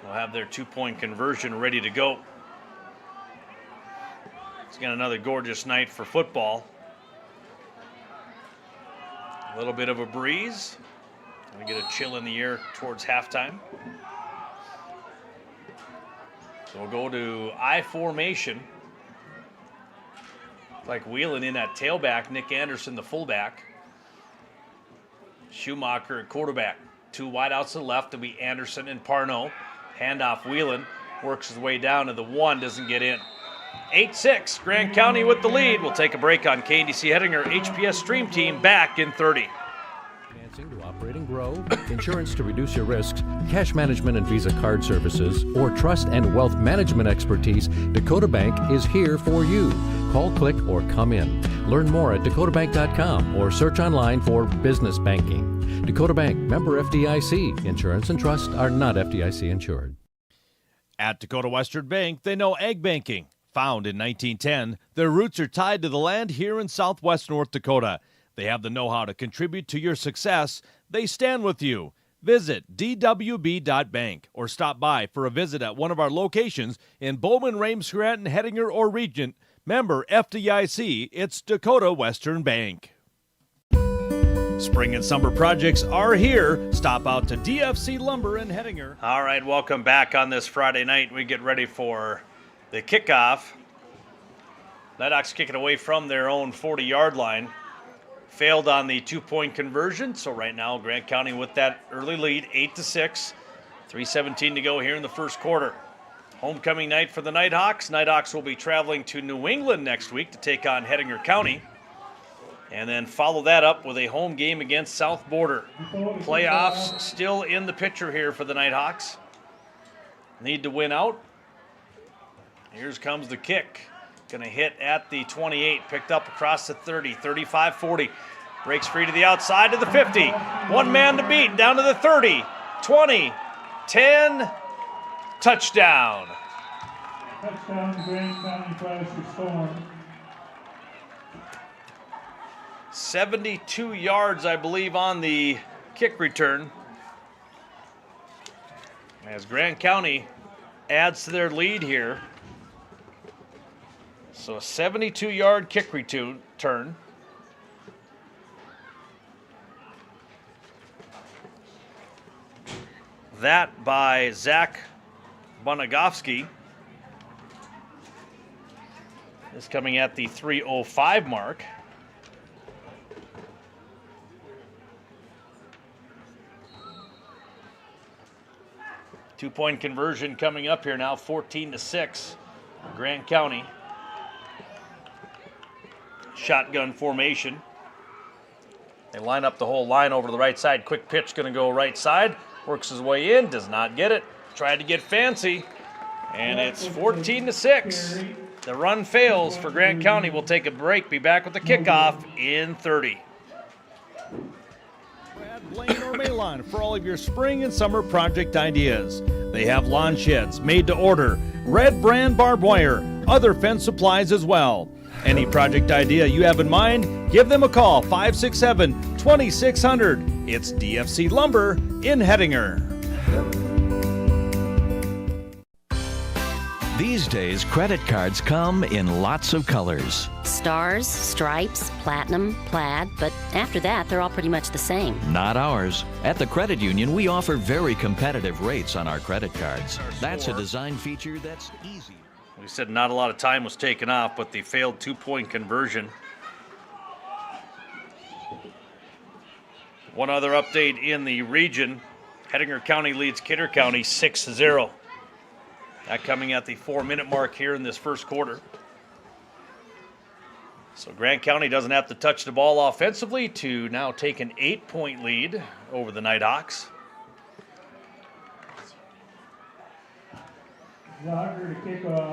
will have their 2-point conversion ready to go. It's got another gorgeous night for football. A little bit of a breeze. We get a chill in the air towards halftime. So we'll go to I formation. Like Whelan in at tailback, Nick Anderson the fullback. Schumacher at quarterback. 2 wideouts to the left, it'll be Anderson and Parnell. Handoff Whelan, works his way down to the 1, doesn't get in. 8-6, Grant County with the lead. We'll take a break on KDC Hettinger HPS Stream Team, back in 30. Financing to operate and grow, insurance to reduce your risks, cash management and Visa card services, or trust and wealth management expertise, Dakota Bank is here for you. Call, click, or come in. Learn more at dakotabank.com or search online for business banking. Dakota Bank, member FDIC. Insurance and trust are not FDIC insured. At Dakota Western Bank, they know ag banking. Found in 1910, their roots are tied to the land here in southwest North Dakota. They have the know-how to contribute to your success. They stand with you. Visit dwb.bank or stop by for a visit at one of our locations in Bowman, Rames, Scranton, Hettinger, or Regent. Member FDIC, it's Dakota Western Bank. Spring and summer projects are here. Stop out to DFC Lumber in Hettinger. All right, welcome back on this Friday night. We get ready for the kickoff. Nighthawks kicking away from their own 40-yard line. Failed on the 2-point conversion, so right now Grant County with that early lead, 8-6. 3:17 to go here in the first quarter. Homecoming night for the Nighthawks. Nighthawks will be traveling to New England next week to take on Hettinger County. And then follow that up with a home game against South Border. Playoffs still in the picture here for the Nighthawks. Need to win out. Here comes the kick. Going to hit at the 28, picked up across the 30, 35, 40. Breaks free to the outside to the 50. One man to beat, down to the 30, 20, 10. Touchdown. Touchdown, Grant County Plaster Storm. 72 yards, I believe, on the kick return. As Grant County adds to their lead here. So a 72-yard kick return. That by Zach Bonagovsky is coming at the 3:05 mark. Two-point conversion coming up here now, 14-6. Grant County. Shotgun formation. They line up the whole line over to the right side. Quick pitch going to go right side. Works his way in, does not get it. Tried to get fancy, and it's 14-6. The run fails for Grant County. We'll take a break. Be back with the kickoff in 30. Lane or Maylon for all of your spring and summer project ideas. They have lawn sheds made to order, Red Brand barbed wire, other fence supplies as well. Any project idea you have in mind, give them a call, 567-2600. It's DFC Lumber in Hettinger. These days, credit cards come in lots of colors. Stars, stripes, platinum, plaid, but after that, they're all pretty much the same. Not ours. At the Credit Union, we offer very competitive rates on our credit cards. That's a design feature that's easy. We said not a lot of time was taken off, but the failed two-point conversion. One other update in the region. Hettinger County leads Kidder County 6-0. That coming at the 4-minute mark here in this first quarter. So Grant County doesn't have to touch the ball offensively to now take an 8-point lead over the Nighthawks.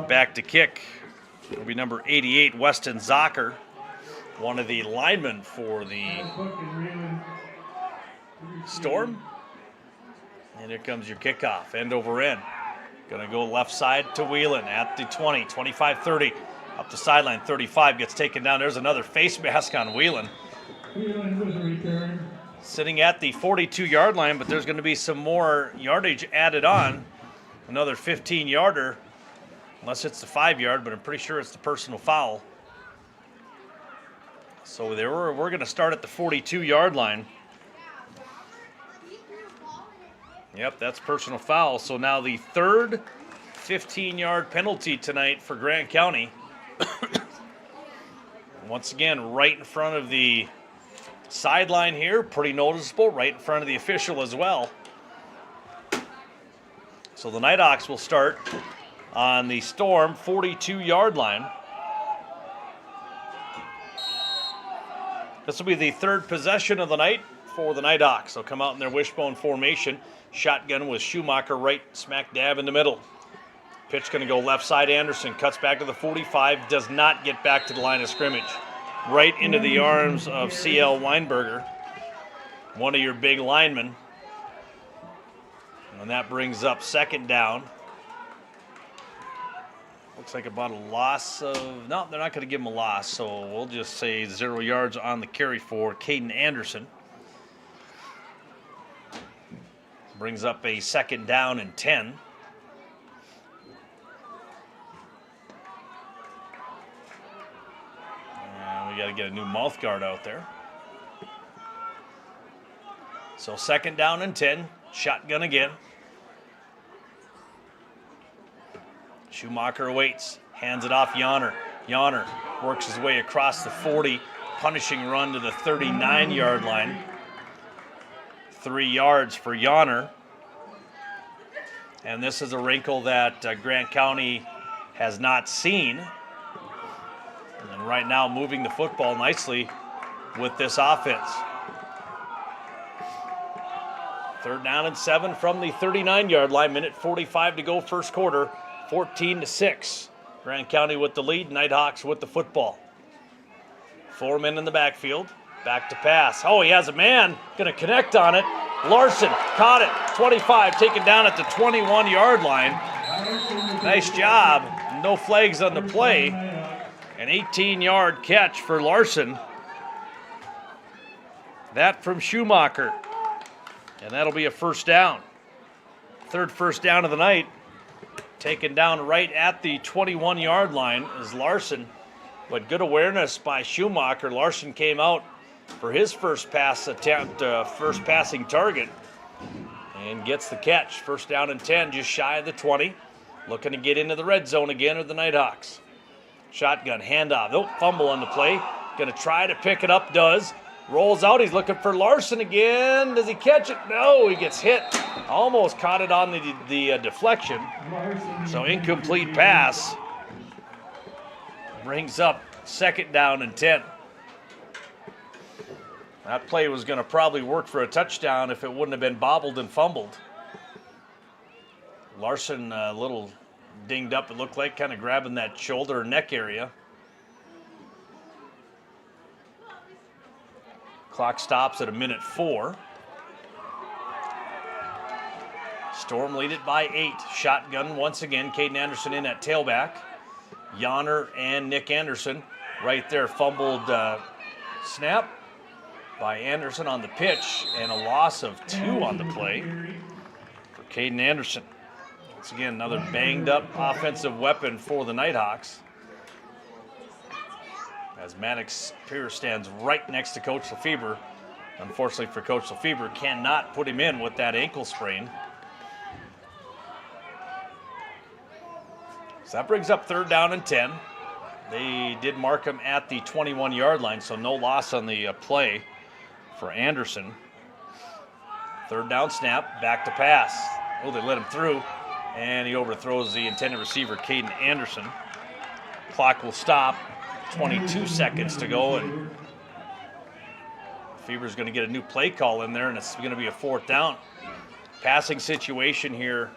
Back to kick. It'll be number 88, Weston Zocker, one of the linemen for the Storm. And here comes your kickoff, end over end. Going to go left side to Whelan at the 20, 25, 30. Up the sideline, 35 gets taken down. There's another face mask on Whelan. Whelan with a return. Sitting at the 42-yard line, but there's going to be some more yardage added on. Another 15-yarder, unless it's the 5-yard, but I'm pretty sure it's the personal foul. So we're going to start at the 42-yard line. Yep, that's personal foul. So now the third 15-yard penalty tonight for Grant County. Once again, right in front of the sideline here. Pretty noticeable, right in front of the official as well. So the Nighthawks will start on the Storm 42-yard line. This will be the third possession of the night for the Nighthawks. They'll come out in their wishbone formation. Shotgun with Schumacher right smack dab in the middle. Pitch going to go left side. Anderson cuts back to the 45. Does not get back to the line of scrimmage. Right into the arms of C.L. Weinberger, one of your big linemen. And that brings up second down. Looks like about a loss of, no, they're not going to give him a loss, so we'll just say 0 yards on the carry for Caden Anderson. Brings up a 2nd down and 10. And we got to get a new mouth guard out there. So 2nd down and 10, shotgun again. Schumacher waits, hands it off Yonner. Yonner works his way across the 40, punishing run to the 39-yard line. 3 yards for Yonner. And this is a wrinkle that Grant County has not seen. And right now moving the football nicely with this offense. 3rd down and 7 from the 39-yard line. Minute 45 to go, first quarter. 14-6. Grant County with the lead. Nighthawks with the football. 4 men in the backfield. Back to pass. Oh, he has a man. Going to connect on it. Larson caught it. 25, taken down at the 21-yard line. Nice job. No flags on the play. An 18-yard catch for Larson. That from Schumacher. And that'll be a 1st down. 3rd first down of the night. Taken down right at the 21-yard line is Larson. But good awareness by Schumacher. Larson came out for his first pass attempt, first passing target, and gets the catch. 1st down and 10, just shy of the 20. Looking to get into the red zone again are the Nighthawks. Shotgun, handoff. Oh, fumble on the play. Going to try to pick it up, does. Rolls out, he's looking for Larson again. Does he catch it? No, he gets hit. Almost caught it on the deflection. So incomplete pass. Brings up 2nd down and 10. That play was going to probably work for a touchdown if it wouldn't have been bobbled and fumbled. Larson a little dinged up, it looked like, kind of grabbing that shoulder or neck area. Clock stops at a minute 4. Storm lead it by 8. Shotgun once again. Caden Anderson in at tailback. Yonner and Nick Anderson right there. Fumbled snap by Anderson on the pitch, and a loss of 2 on the play for Caden Anderson. Once again, another banged up offensive weapon for the Nighthawks. As Maddox Pierce stands right next to Coach Lefebvre. Unfortunately for Coach Lefebvre, cannot put him in with that ankle sprain. So that brings up 3rd down and 10. They did mark him at the 21-yard line, so no loss on the play for Anderson. 3rd down snap, back to pass. Oh, they let him through, and he overthrows the intended receiver, Caden Anderson. Clock will stop. 22 seconds to go, and Fever's going to get a new play call in there, and it's going to be a 4th down. Passing situation here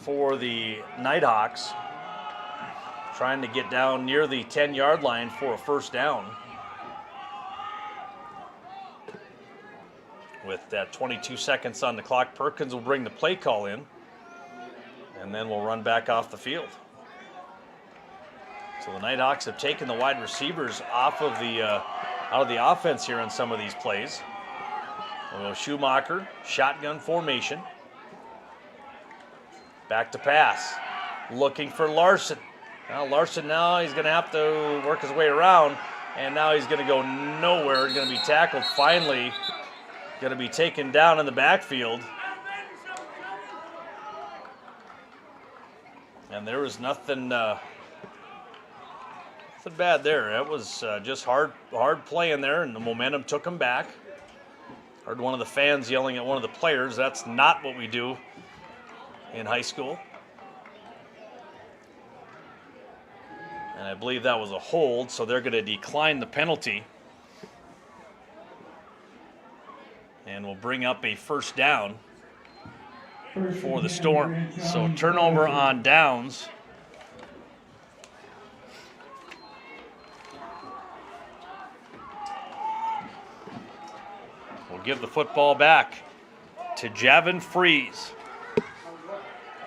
for the Nighthawks. Trying to get down near the 10-yard line for a 1st down. With that 22 seconds on the clock, Perkins will bring the play call in, and then we'll run back off the field. So the Nighthawks have taken the wide receivers off of the out of the offense here on some of these plays. We'll go Schumacher, shotgun formation. Back to pass. Looking for Larson. Now Larson he's going to have to work his way around, and now he's going to go nowhere. He's going to be tackled finally. Going to be taken down in the backfield. And there was nothing bad there. That was just hard playing there, and the momentum took him back. Heard one of the fans yelling at one of the players. That's not what we do in high school. And I believe that was a hold, so they're going to decline the penalty. And we'll bring up a 1st down for the Storm. So turnover on downs. We'll give the football back to Javin Freeze.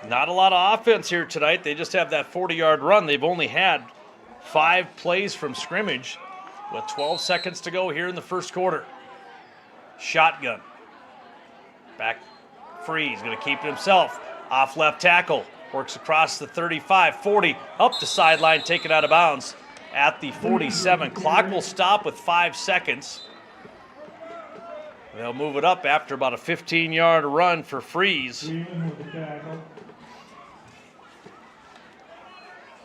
Not a lot of offense here tonight. They just have that 40-yard run. They've only had 5 plays from scrimmage with 12 seconds to go here in the first quarter. Shotgun. Back free. He's going to keep it himself. Off left tackle. Works across the 35, 40, up the sideline, taken out of bounds at the 47. Clock will stop with 5 seconds. They'll move it up after about a 15-yard run for Freeze.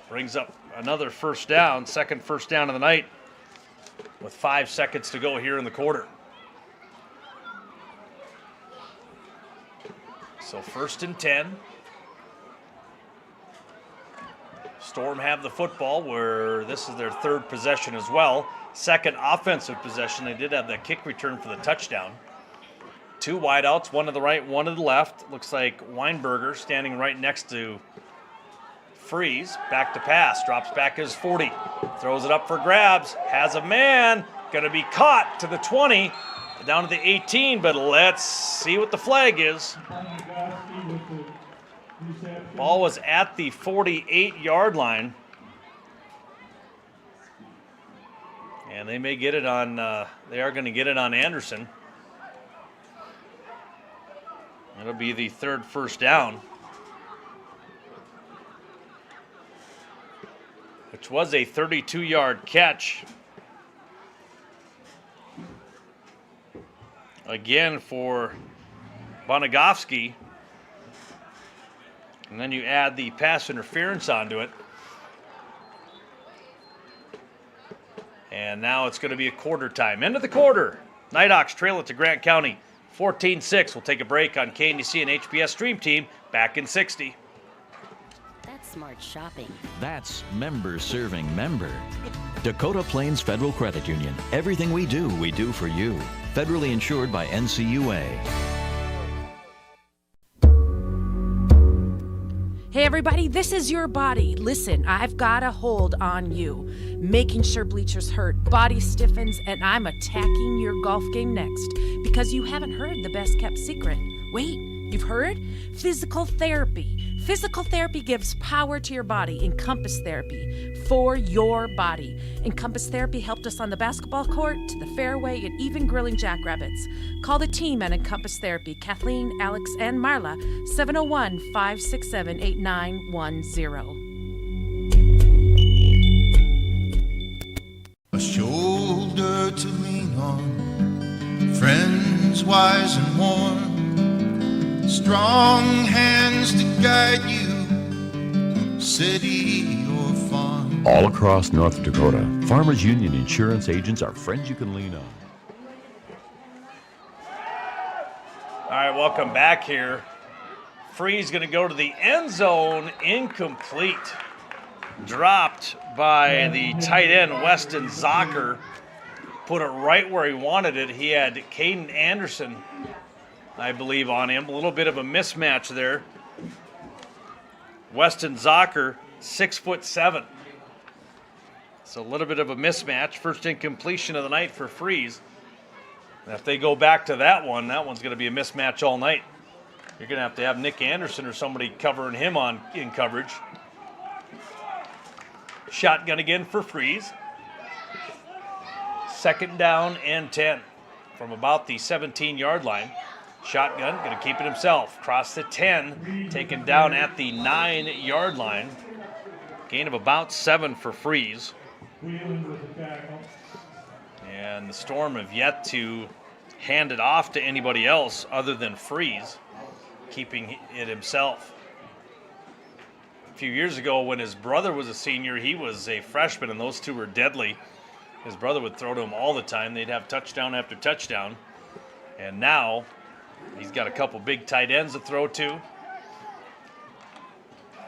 Brings up another first down, second first down of the night with 5 seconds to go here in the quarter. So 1st and 10. Storm have the football where this is their 3rd possession as well. 2nd offensive possession. They did have that kick return for the touchdown. 2 wideouts, one to the right, one to the left. Looks like Weinberger standing right next to Freeze. Back to pass, drops back his 40. Throws it up for grabs, has a man. Going to be caught to the 20, down to the 18, but let's see what the flag is. Ball was at the 48-yard line. And they may get it on, they are going to get it on Anderson. It'll be the 3rd first down, which was a 32-yard catch. Again for Bonagovsky. And then you add the pass interference onto it. And now it's going to be a quarter time. End of the quarter. Nighthawks trail it to Grant County. 14-6. We'll take a break on KNDC and HPS Stream Team. Back in 60. That's smart shopping. That's member serving member. Dakota Plains Federal Credit Union. Everything we do for you. Federally insured by NCUA. Hey everybody, this is your body. Listen, I've got a hold on you. Making sure bleachers hurt, body stiffens, and I'm attacking your golf game next. Because you haven't heard the best kept secret. Wait, you've heard? Physical therapy. Physical therapy gives power to your body. Encompass therapy for your body. Encompass therapy helped us on the basketball court, to the fairway, and even grilling jackrabbits. Call the team at Encompass Therapy, Kathleen, Alex, and Marla, 701-567-8910. A shoulder to lean on, friends wise and warm, strong hands to guide you, city or farm. All across North Dakota, Farmers Union insurance agents are friends you can lean on. All right, welcome back here. Freeze going to go to the end zone, incomplete. Dropped by the tight end, Weston Zocker. Put it right where he wanted it. He had Caden Anderson, I believe, on him. A little bit of a mismatch there. Weston Zocker, 6'7". So a little bit of a mismatch. First incompletion of the night for Freeze. And if they go back to that one's going to be a mismatch all night. You're going to have Nick Anderson or somebody covering him in coverage. Shotgun again for Freeze. 2nd down and 10 from about the 17-yard line. Shotgun going to keep it himself. Cross the 10, taken down at the 9-yard line. Gain of about 7 for Freeze. And the Storm have yet to hand it off to anybody else other than Freeze, keeping it himself. A few years ago when his brother was a senior, he was a freshman, and those two were deadly. His brother would throw to him all the time. They'd have touchdown after touchdown. And now he's got a couple big tight ends to throw to.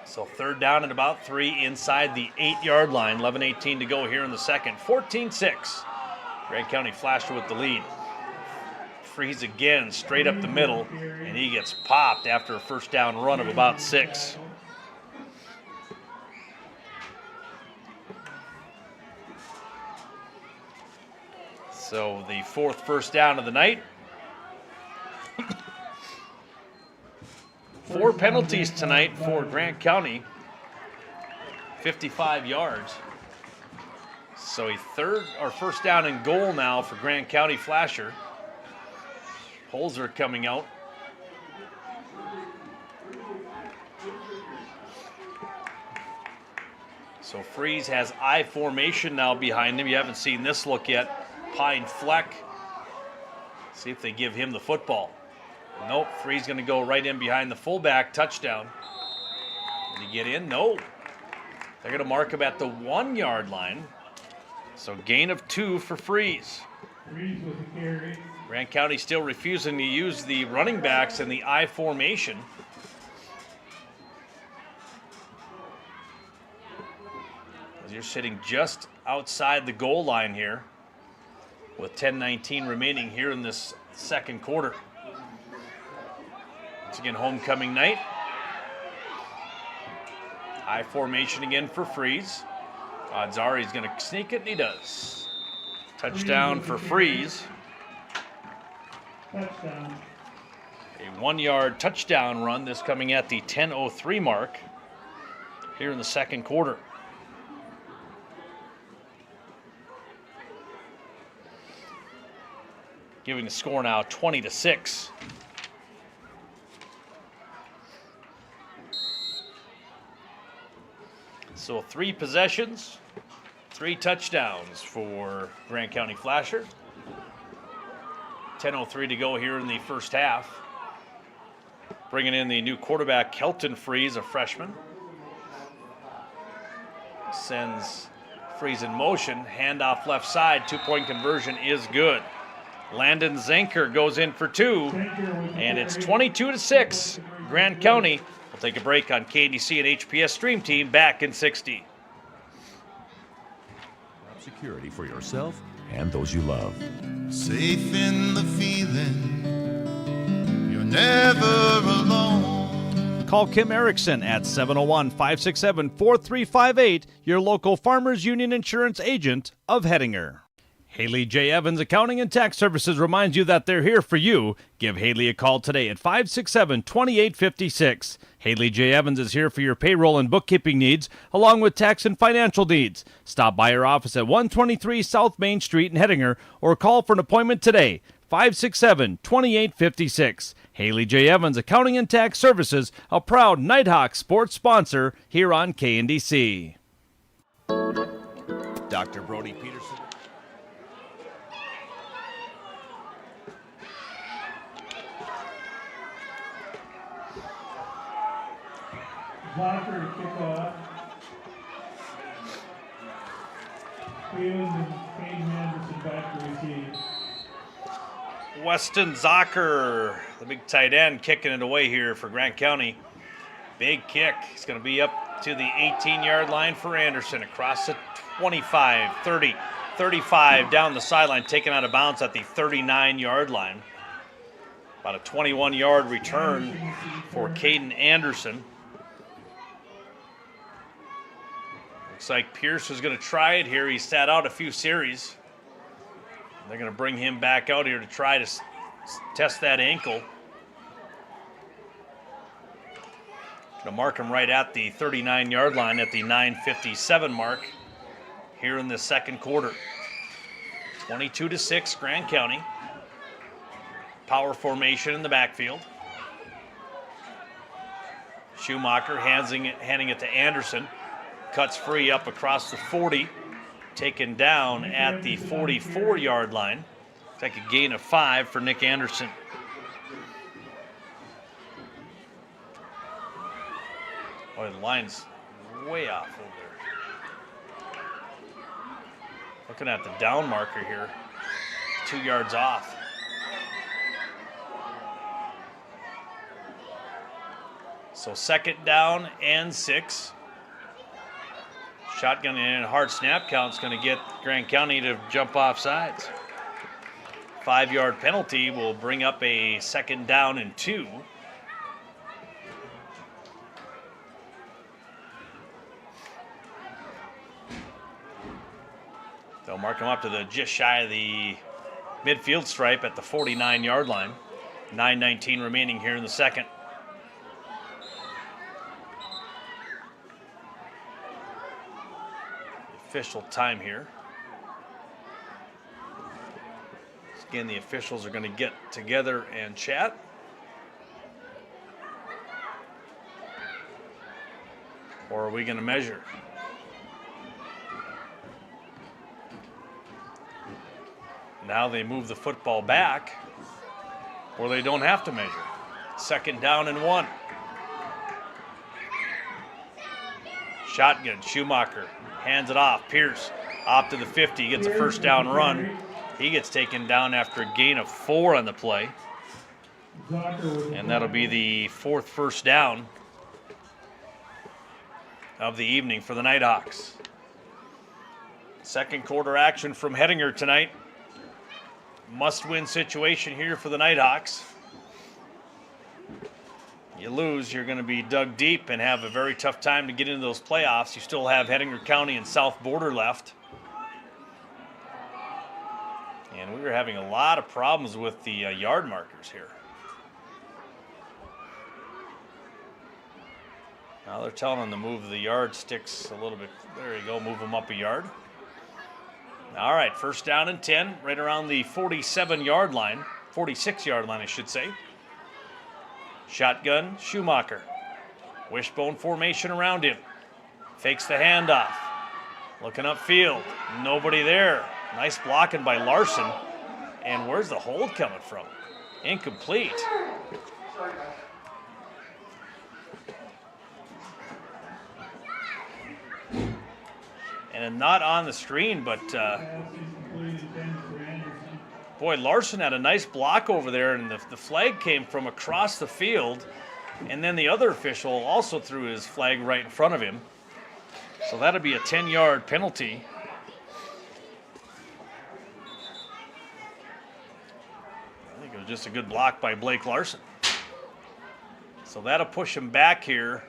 So 3rd down and about 3 inside the 8-yard line. 11:18 to go here in the second. 14-6. Grant County flashed with the lead. Freeze again, straight up the middle, and he gets popped after a first down run of about 6. So the 4th first down of the night. 4 penalties tonight for Grant County. 55 yards. So a first down and goal now for Grant County Flasher. Holzer coming out. So Freeze has I formation now behind him. You haven't seen this look yet. Pine Fleck. See if they give him the football. Nope, Freeze going to go right in behind the fullback. Touchdown. Did he get in? No. They're going to mark him at the 1 yard line. So gain of 2 for Freeze. Freeze with the carry. Grant County still refusing to use the running backs in the I formation. You're sitting just outside the goal line here with 10:19 remaining here in this second quarter. Once again, homecoming night. I formation again for Freeze. Odds are he's going to sneak it, and he does. Touchdown for Freeze. Touchdown. A 1 yard touchdown run, this coming at the 10:03 mark here in the second quarter. Giving the score now 20-6. So 3 possessions, 3 touchdowns for Grant County Flasher. 10:03 to go here in the first half. Bringing in the new quarterback, Kelton Freeze, a freshman. Sends Freeze in motion, handoff left side, 2-point conversion is good. Landon Zenker goes in for 2, and it's 22-6. Grant County will take a break on KDC and HPS Stream Team back in 60. Security for yourself and those you love. Safe in the feeling you're never alone. Call Kim Erickson at 701-567-4358, your local Farmers Union Insurance agent of Hettinger. Haley J. Evans Accounting and Tax Services reminds you that they're here for you. Give Haley a call today at 567-2856. Haley J. Evans is here for your payroll and bookkeeping needs, along with tax and financial needs. Stop by her office at 123 South Main Street in Hettinger or call for an appointment today, 567-2856. Haley J. Evans Accounting and Tax Services, a proud Nighthawks sports sponsor here on KNDC. Dr. Brody Peterson. Blocker to kick off. Fields and Caden Anderson back to receive. Weston Zocker, the big tight end, kicking it away here for Grant County. Big kick. It's going to be up to the 18-yard line for Anderson. Across the 25, 30, 35, down the sideline, taken out of bounds at the 39-yard line. About a 21-yard return for Caden Anderson. Looks like Pierce is going to try it here. He sat out a few series. They're going to bring him back out here to try to test that ankle. Going to mark him right at the 39-yard line at the 9:57 mark here in the second quarter. 22-6, Grant County. Power formation in the backfield. Schumacher handing it to Anderson. Cuts free up across the 40. Taken down at the 44-yard line. It's like a gain of 5 for Nick Anderson. Oh, the line's way off over there. Looking at the down marker here. 2 yards off. So second down and 6. Shotgun and hard snap count's going to get Grant County to jump off sides. 5-yard penalty will bring up a second down and 2. They'll mark him up to the just shy of the midfield stripe at the 49-yard line. 9:19 remaining here in the second. official time here. Again, the officials are going to get together and chat. Or are we going to measure? Now they move the football back, or they don't have to measure. 2nd down and 1. Shotgun, Schumacher hands it off. Pierce off to the 50, gets a 1st down run. He gets taken down after a gain of 4 on the play. And that'll be the 4th 1st down of the evening for the Nighthawks. 2nd quarter action from Hettinger tonight. Must-win situation here for the Nighthawks. You lose, you're going to be dug deep and have a very tough time to get into those playoffs. You still have Hettinger County and South Border left. And we were having a lot of problems with the yard markers here. Now they're telling them to move the yardsticks a little bit. There you go, move them up a yard. All right, 1st down and 10, right around the 47-yard line, 46-yard line, I should say. Shotgun, Schumacher. Wishbone formation around him. Fakes the handoff. Looking upfield, nobody there. Nice blocking by Larson. And where's the hold coming from? Incomplete. And not on the screen, but boy, Larson had a nice block over there, and the flag came from across the field, and then the other official also threw his flag right in front of him. So that'll be a 10-yard penalty. I think it was just a good block by Blake Larson. So that'll push him back here.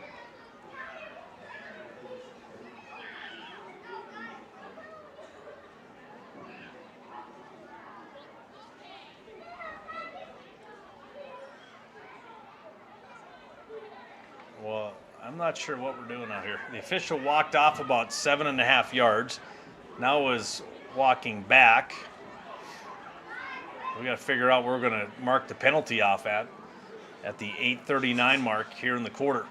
Well, I'm not sure what we're doing out here. The official walked off about 7.5 yards. Now is walking back. We got to figure out where we're going to mark the penalty off at the 8:39 mark here in the quarter.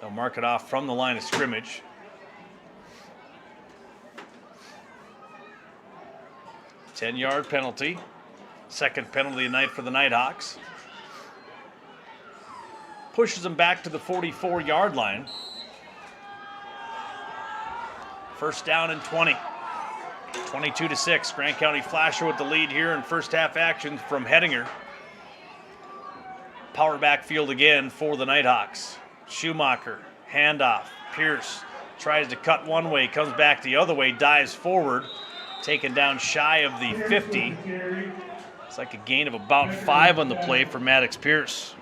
They'll mark it off from the line of scrimmage. Ten-yard penalty. 2nd penalty of the night for the Nighthawks. Pushes them back to the 44-yard line. 1st down and 20. 22-6. Grant County Flasher with the lead here in first half action from Hettinger. Power backfield again for the Nighthawks. Schumacher, handoff. Pierce tries to cut one way, comes back the other way, dives forward, taken down shy of the 50. It's like a gain of about 5 on the play for Maddox Pierce.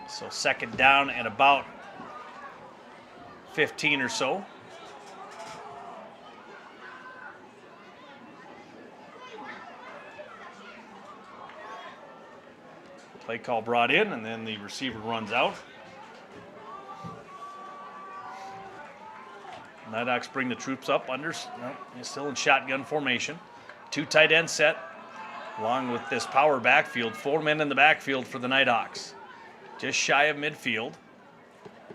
So 2nd down and about 15 or so. Play call brought in, and then the receiver runs out. Nighthawks bring the troops up under, still in shotgun formation. 2 tight end set, along with this power backfield. 4 men in the backfield for the Nighthawks. Just shy of midfield.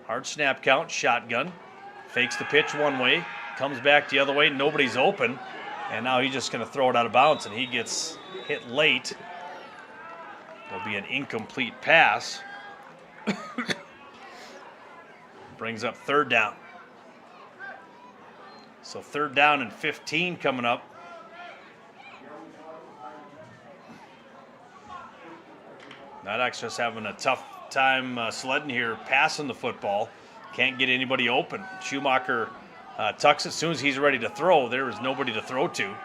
Hard snap count, shotgun. Fakes the pitch one way, comes back the other way, nobody's open. And now he's just going to throw it out of bounds, and he gets hit late. There'll be an incomplete pass. Brings up 3rd down. So 3rd down and 15 coming up. Nighthawks just having a tough time sledding here, passing the football. Can't get anybody open. Schumacher tucks as soon as he's ready to throw. There is nobody to throw to.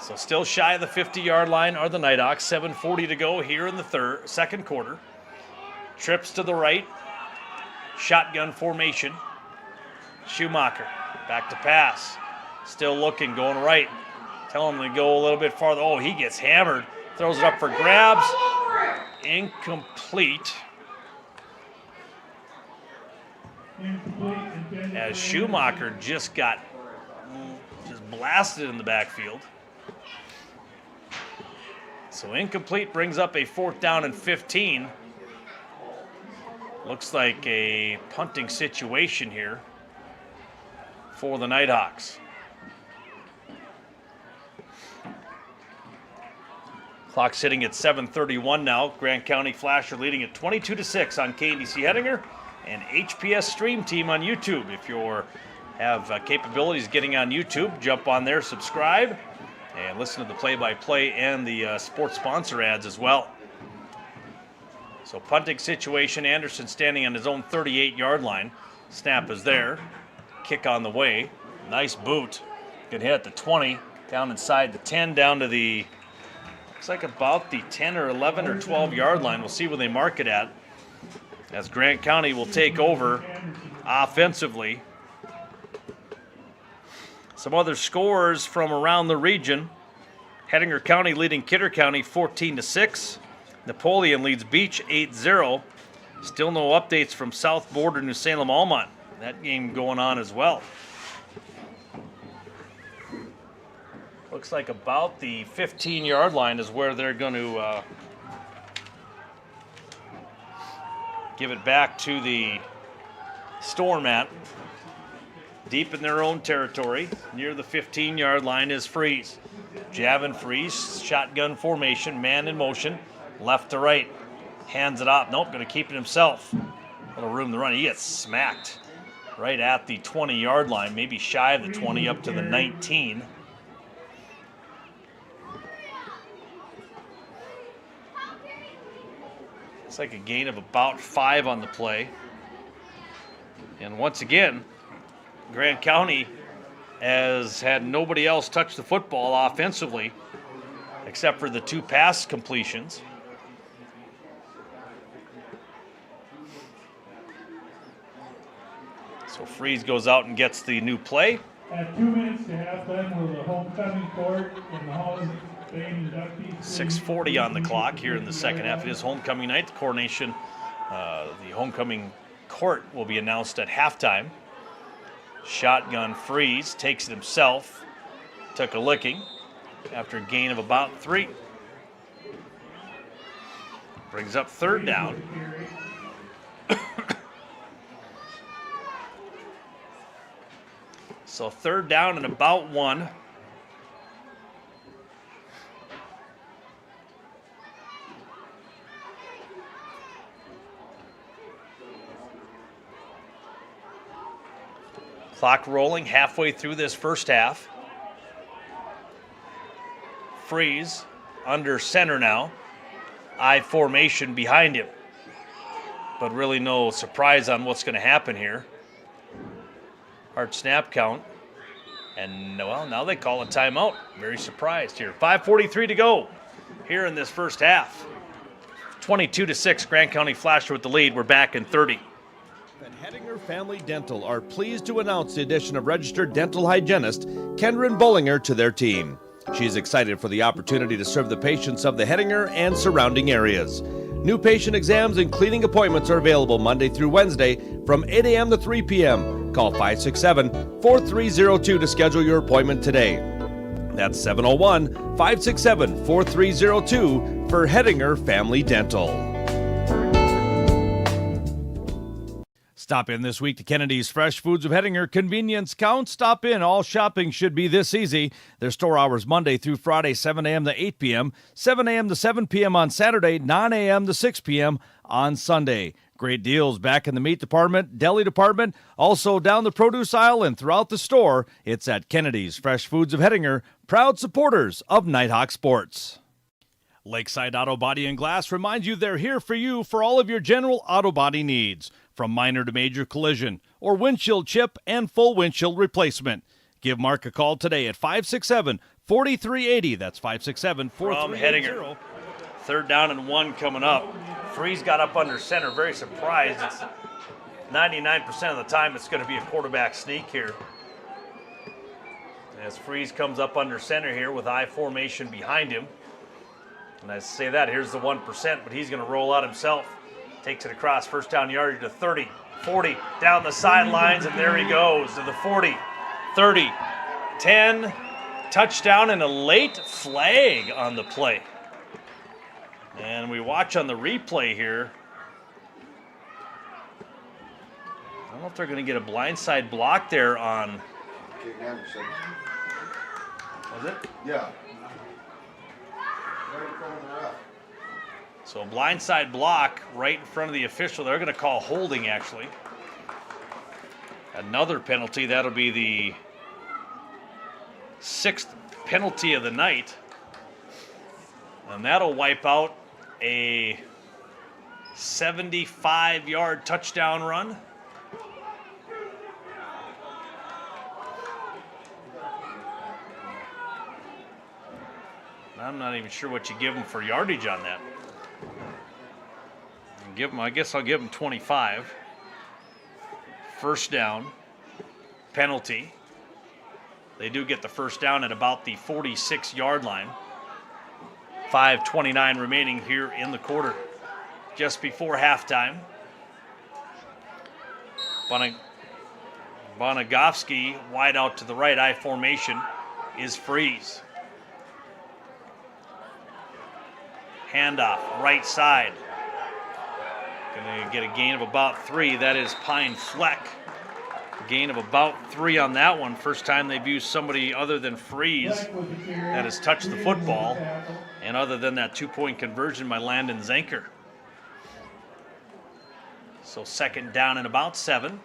So still shy of the 50-yard line are the Nighthawks. 7:40 to go here in the 2nd quarter. Trips to the right. Shotgun formation. Schumacher, back to pass. Still looking, going right. Tell him to go a little bit farther. Oh, he gets hammered. Throws it up for grabs. Incomplete. As Schumacher just got blasted in the backfield. So incomplete brings up a 4th down and 15. Looks like a punting situation here for the Nighthawks. Clock sitting at 7:31 now. Grant County Flash are leading at 22-6 on KNDC Hettinger and HPS Stream Team on YouTube. If you have capabilities getting on YouTube, jump on there, subscribe, and listen to the play-by-play and the sports sponsor ads as well. So punting situation, Anderson standing on his own 38-yard line. Snap is there. Kick on the way. Nice boot. Good hit at the 20, down inside the 10, down to the, looks like about the 10 or 11 or 12-yard line. We'll see where they mark it at, as Grant County will take over offensively. Some other scores from around the region. Hettinger County leading Kidder County 14-6. Napoleon leads Beach 8-0. Still no updates from South Border New Salem Almont. That game going on as well. Looks like about the 15-yard line is where they're going to give it back to the Storm at. Deep in their own territory, near the 15-yard line is Freeze. Javin Freeze, shotgun formation, man in motion, left to right. Hands it off. Nope, going to keep it himself. A little room to run. He gets smacked right at the 20-yard line, maybe shy of the 20, up to the 19. It's like a gain of about 5 on the play. And once again, Grant County has had nobody else touch the football offensively except for the 2 pass completions. So Freeze goes out and gets the new play. At 2 minutes to halftime, will the homecoming court and the Hall of Fame inductees. 6:40 on the clock here in the second half. It is homecoming night. The coronation, the homecoming court will be announced at halftime. Shotgun Freeze takes it himself. Took a licking after a gain of about 3. Brings up 3rd down. So 3rd down and about 1. Clock rolling halfway through this first half. Freeze under center now. I formation behind him. But really no surprise on what's going to happen here. Hard snap count. And, well, now they call a timeout. Very surprised here. 5:43 to go here in this first half. 22-6, Grant County Flash with the lead. We're back in 30. At Hettinger Family Dental are pleased to announce the addition of registered dental hygienist Kendrin Bollinger to their team. She is excited for the opportunity to serve the patients of the Hettinger and surrounding areas. New patient exams and cleaning appointments are available Monday through Wednesday from 8 a.m. to 3 p.m. Call 567-4302 to schedule your appointment today. That's 701-567-4302 for Hettinger Family Dental. Stop in this week to Kennedy's Fresh Foods of Hettinger. Convenience counts. Stop in. All shopping should be this easy. Their store hours Monday through Friday, 7 a.m. to 8 p.m., 7 a.m. to 7 p.m. on Saturday, 9 a.m. to 6 p.m. on Sunday. Great deals back in the meat department, deli department, also down the produce aisle and throughout the store. It's at Kennedy's Fresh Foods of Hettinger, proud supporters of Nighthawks Sports. Lakeside Auto Body and Glass reminds you they're here for you for all of your general auto body needs, from minor to major collision or windshield chip and full windshield replacement. Give Mark a call today at 567-4380. That's 567-4380. From Hettinger. 3rd down and 1 coming up. Freeze got up under center. Very surprised. It's 99% of the time it's going to be a quarterback sneak here. As Freeze comes up under center here with I formation behind him. And I say that, here's the 1%, but he's going to roll out himself. Takes it across, first down yardage to 30, 40, down the sidelines, and there he goes to the 40, 30, 10, touchdown, and a late flag on the play. And we watch on the replay here. I don't know if they're going to get a blindside block there on. Was it? Yeah. So a blindside block right in front of the official. They're going to call holding, actually. Another penalty. That'll be the 6th penalty of the night. And that'll wipe out a 75-yard touchdown run. I'm not even sure what you give them for yardage on that. I guess I'll give them 25. First down, penalty. They do get the first down at about the 46-yard line. 5:29 remaining here in the quarter. Just before halftime. Bonagowski wide out to the right, I formation, is Freeze. Handoff, right side. Going to get a gain of about 3. That is Pine Fleck. Gain of about 3 on that one. First time they've used somebody other than Freeze that has touched the football. And other than that 2-point conversion by Landon Zanker. So second down and about 7.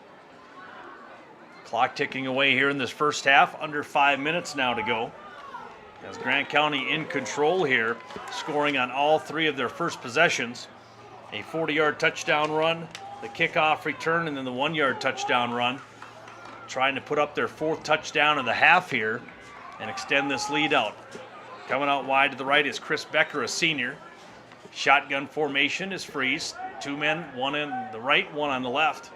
Clock ticking away here in this first half. Under 5 minutes now to go. As Grant County in control here, scoring on all 3 of their first possessions. A 40-yard touchdown run, the kickoff return, and then the 1-yard touchdown run. Trying to put up their 4th touchdown of the half here and extend this lead out. Coming out wide to the right is Chris Becker, a senior. Shotgun formation is Freeze. 2 men, one on the right, one on the left.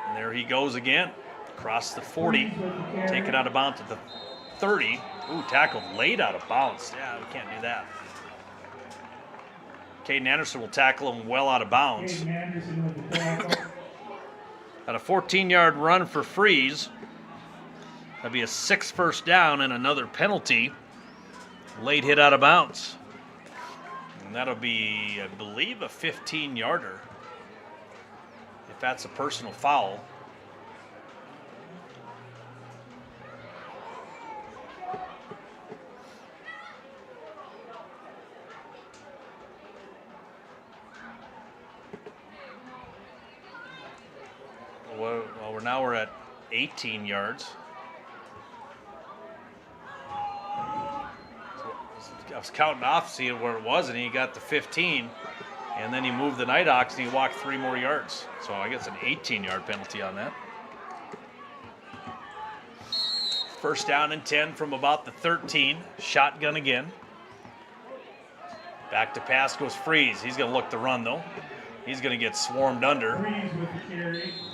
And there he goes again. Across the 40, taken out of bounds at the 30. Ooh, tackled late out of bounds. Yeah, we can't do that. Caden Anderson will tackle him well out of bounds. At a 14-yard run for Freeze. That'll be a 6th first down and another penalty. Late hit out of bounds. And that'll be, I believe, a 15-yarder. If that's a personal foul. Well, we're at 18 yards. I was counting off, seeing where it was, and he got the 15. And then he moved the Nighthawks, and he walked 3 more yards. So I guess an 18-yard penalty on that. First down and 10 from about the 13. Shotgun again. Back to pass goes Freeze. He's going to look to run, though. He's going to get swarmed under.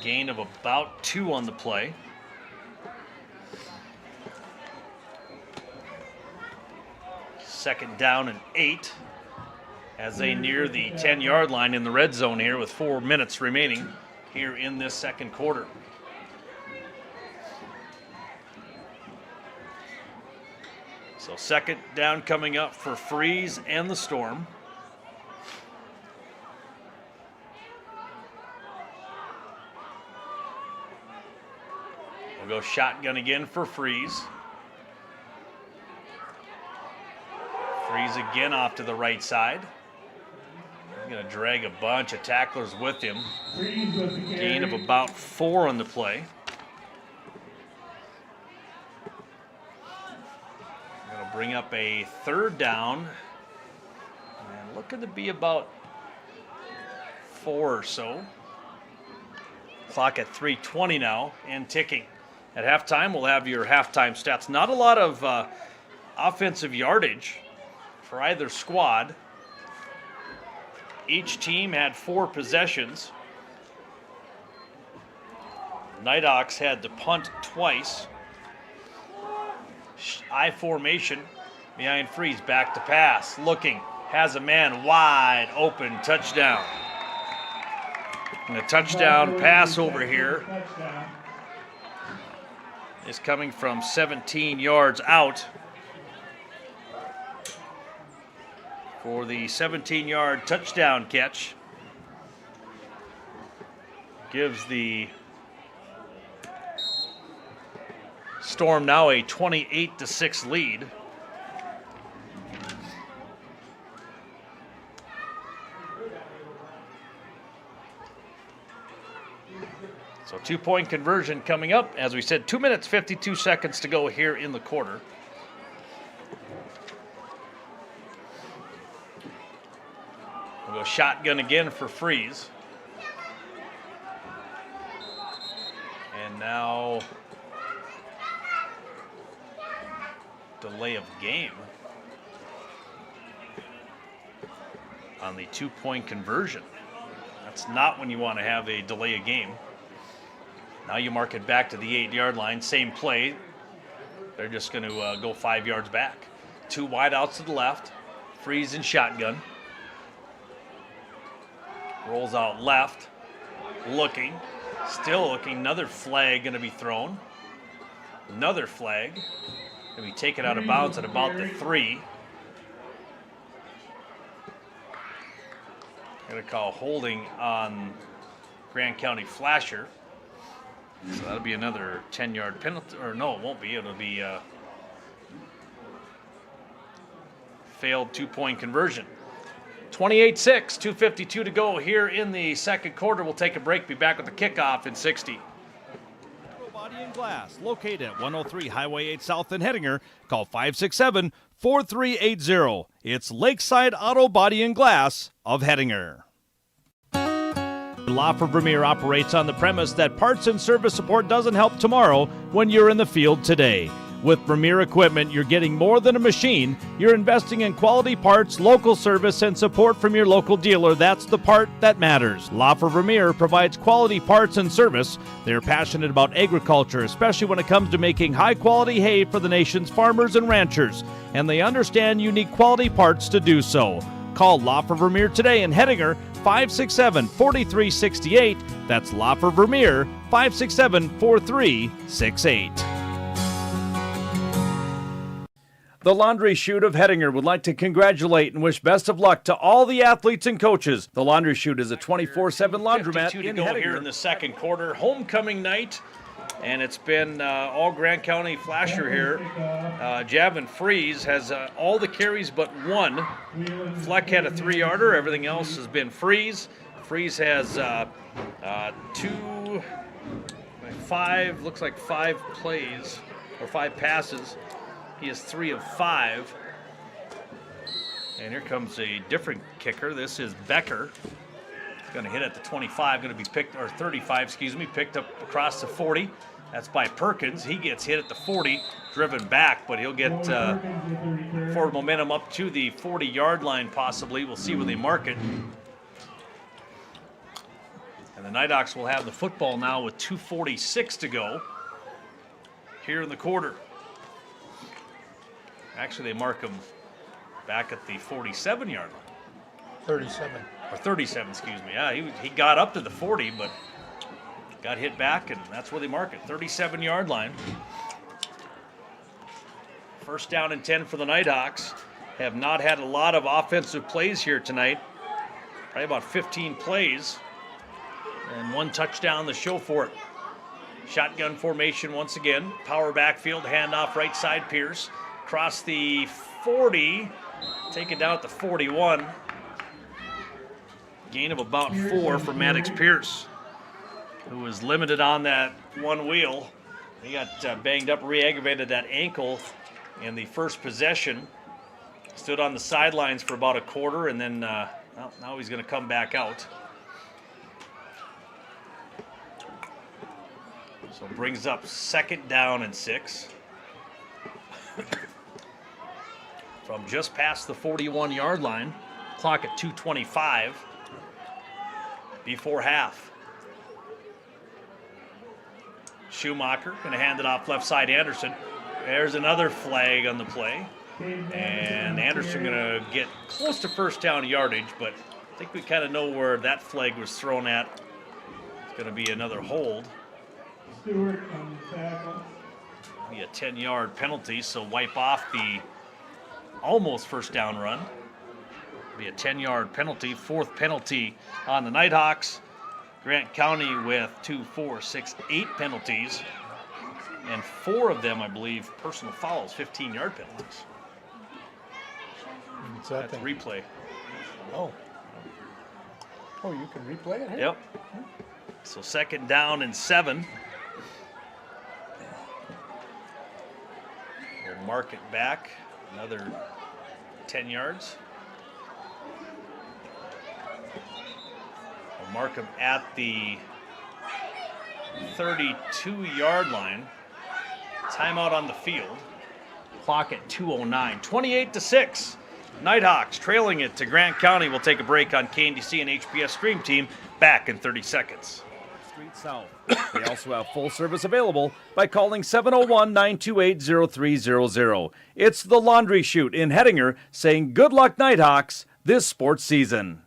Gain of about 2 on the play. Second down and 8 as they near the 10-yard line in the red zone here with 4 minutes remaining here in this second quarter. So second down coming up for Freeze and the Storm. We'll go shotgun again for Freeze. Freeze again off to the right side. He's going to drag a bunch of tacklers with him. Gain of about 4 on the play. Going to bring up a third down. And looking to be about 4 or so. Clock at 3:20 now and ticking. At halftime, we'll have your halftime stats. Not a lot of offensive yardage for either squad. Each team had 4 possessions. Nighthawks had to punt twice. I formation Behind Freeze, back to pass, looking, has a man wide open, touchdown. And the touchdown pass over here is coming from 17 yards out for the 17-yard touchdown catch. Gives the Storm now a 28-6 lead. So 2-point conversion coming up. As we said, 2 minutes, 52 seconds to go here in the quarter. We'll go shotgun again for Freeze. And now delay of game on the 2-point conversion. That's not when you want to have a delay of game. Now you mark it back to the 8-yard line, same play. They're just going to go 5 yards back. 2 wide outs to the left, Freeze and shotgun. Rolls out left, looking, still looking, another flag going to be thrown. Another flag. Going to be taken out of bounds at about the 3. Going to call holding on Grant County Flasher. So that'll be another 10-yard penalty. Or no, it won't be. It'll be failed 2-point conversion. 28-6, 2:52 to go here in the second quarter. We'll take a break. Be back with the kickoff in 60. Body and Glass, located at 103 Highway 8 South in Hettinger. Call 567-4380. It's Lakeside Auto Body and Glass of Hettinger. Law for Vermeer operates on the premise that parts and service support doesn't help tomorrow when you're in the field today. With Vermeer equipment, you're getting more than a machine. You're investing in quality parts, local service, and support from your local dealer. That's the part that matters. La for Vermeer provides quality parts and service. They're passionate about agriculture, especially when it comes to making high-quality hay for the nation's farmers and ranchers. And they understand you need quality parts to do so. Call La for Vermeer today in Hettinger, 567-4368. That's La for Vermeer, 567-4368. The Laundry Chute of Hettinger would like to congratulate and wish best of luck to all the athletes and coaches. The Laundry Chute is a 24/7 laundromat in go Hettinger. Here in the second quarter, homecoming night, and it's been all Grant County Flasher here. Javin Freeze has all the carries but 1. Fleck had a 3-yarder. Everything else has been Freeze. Freeze has 5 plays or 5 passes. He has 3 of 5. And here comes a different kicker. This is Becker. He's going to hit at the 25, going to be picked, or 35, excuse me, picked up across the 40. That's by Perkins. He gets hit at the 40, driven back, but he'll get forward momentum up to the 40-yard line possibly. We'll see where they mark it. And the Nighthawks will have the football now with 2:46 to go here in the quarter. Actually, they mark him back at the 47-yard line. 37. Or 37, excuse me. Yeah, he got up to the 40, but got hit back, and that's where they mark it, 37-yard line. First down and 10 for the Nighthawks. Have not had a lot of offensive plays here tonight. Probably about 15 plays. And 1 touchdown to show for it. Shotgun formation once again. Power backfield, handoff right side, Pierce. Across the 40, take it down at the 41. Gain of about 4 for Maddox Pierce, who was limited on that one wheel. He got banged up, re-aggravated that ankle in the first possession. Stood on the sidelines for about a quarter, and then now he's going to come back out. So brings up 2nd down and 6. From just past the 41-yard line, clock at 2:25 before half. Schumacher going to hand it off left side Anderson. There's another flag on the play. And Anderson going to get close to first down yardage, but I think we kind of know where that flag was thrown at. It's going to be another hold. Stewart on the tackle. Be a 10-yard penalty, so wipe off the almost first down run. Be a 10-yard penalty, fourth penalty on the Nighthawks. Grant County with 2, 4, 6, 8 penalties, and 4 of them, I believe, personal fouls, 15-yard penalties. What's that That's thing? replay. Oh. Oh, you can replay it? Hey? Yep. So second down and 7. We'll mark it back, another 10 yards. We'll mark them at the 32-yard line. Timeout on the field. Clock at 2:09. 28-6. Nighthawks trailing it to Grant County. We'll take a break on KNDC and HPS Stream Team. Back in 30 seconds. Street South. They also have full service available by calling 701-928-0300. It's the Laundry Chute in Hettinger saying good luck Nighthawks this sports season.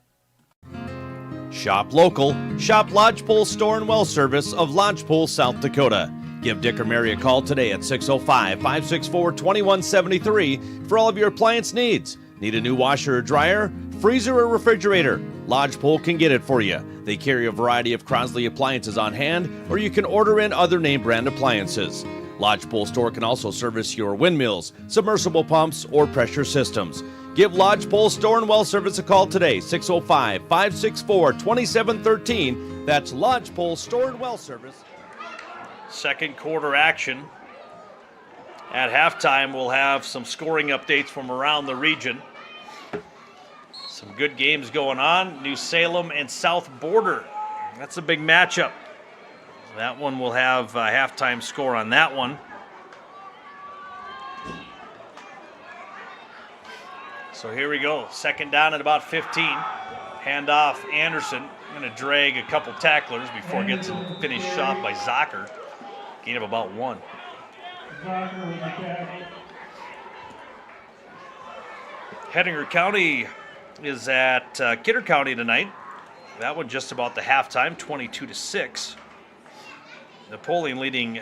Shop local. Shop Lodgepole Store and Well Service of Lodgepole, South Dakota. Give Dick or Mary a call today at 605-564-2173 for all of your appliance needs. Need a new washer or dryer, freezer or refrigerator? Lodgepole can get it for you. They carry a variety of Crosley appliances on hand, or you can order in other name brand appliances. Lodgepole Store can also service your windmills, submersible pumps, or pressure systems. Give Lodgepole Store and Well Service a call today, 605-564-2713. That's Lodgepole Store and Well Service. Second quarter action. At halftime, we'll have some scoring updates from around the region. Some good games going on. New Salem and South Border. That's a big matchup. That one will have a halftime score on that one. So here we go. Second down at about 15. Handoff Anderson. Going to drag a couple tacklers before it gets finished off by Zocker. Gain of about 1. Hettinger County is at Kidder County tonight. That one just about the halftime, 22-6. Napoleon leading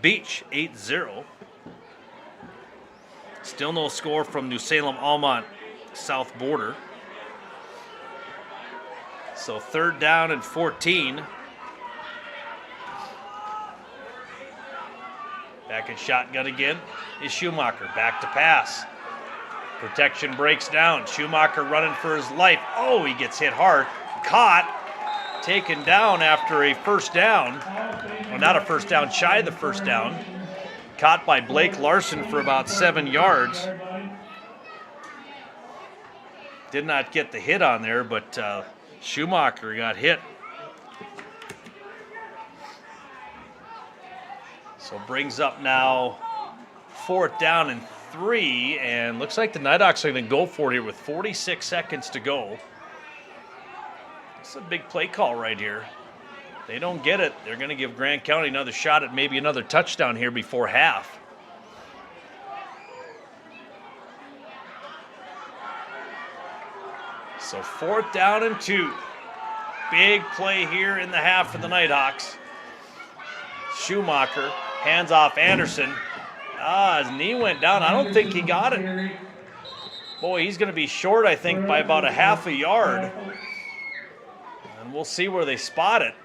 Beach 8-0. Still no score from New Salem Almont South Border. So third down and 14. Back in shotgun again is Schumacher. Back to pass. Protection breaks down. Schumacher running for his life. Oh, he gets hit hard. Caught. Taken down after a first down. Well, not a first down, shy of the first down. Caught by Blake Larson for about 7 yards. Did not get the hit on there, but Schumacher got hit. So brings up now fourth down and 3, and looks like the Nighthawks are going to go for it here with 46 seconds to go. It's a big play call right here. They don't get it. They're going to give Grant County another shot at maybe another touchdown here before half. So fourth down and 2. Big play here in the half for the Nighthawks. Schumacher hands off Anderson. His knee went down. I don't think he got it. Boy, he's going to be short, I think, by about a half a yard. And we'll see where they spot it.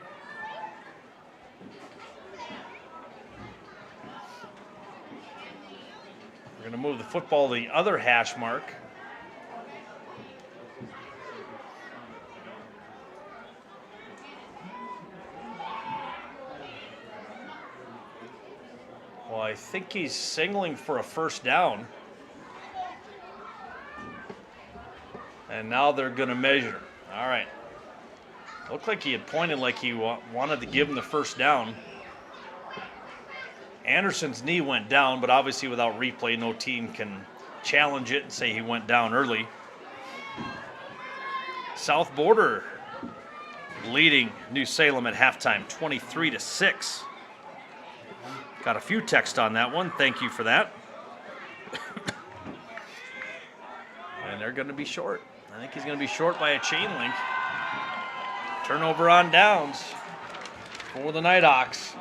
We're going to move the football to the other hash mark. Well, I think he's signaling for a first down. And now they're going to measure. All right. Looked like he had pointed like he wanted to give him the first down. Anderson's knee went down, but obviously without replay, no team can challenge it and say he went down early. South Border leading New Salem at halftime, 23-6. Got a few texts on that one. Thank you for that. and they're going to be short. I think he's going to be short by a chain link. Turnover on downs for the Nighthawks.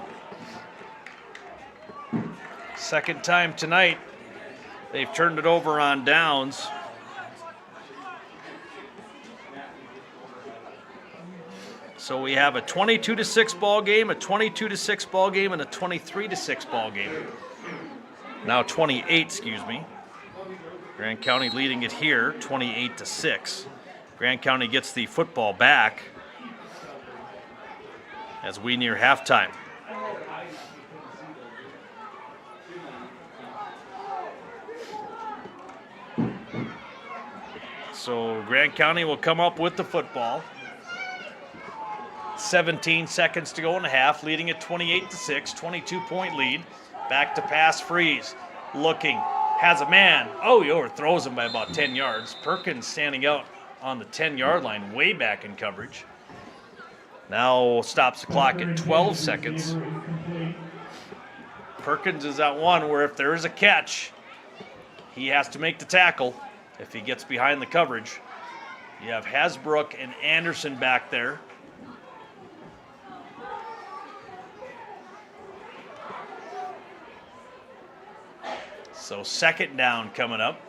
Second time tonight they've turned it over on downs. So we have a 22-6 ball game, a 22-6 ball game, and a 23-6 ball game. Now 28, excuse me. Grand County leading it here, 28-6. Grand County gets the football back as we near halftime. So Grand County will come up with the football. 17 seconds to go in the half, leading at 28-6, 22-point lead. Back to pass, Freeze, looking, has a man. Oh, he overthrows him by about 10 yards. Perkins standing out on the 10-yard line, way back in coverage. Now stops the clock at 12 seconds. Perkins is at one where if there is a catch, he has to make the tackle if he gets behind the coverage. You have Hasbrook and Anderson back there. So second down coming up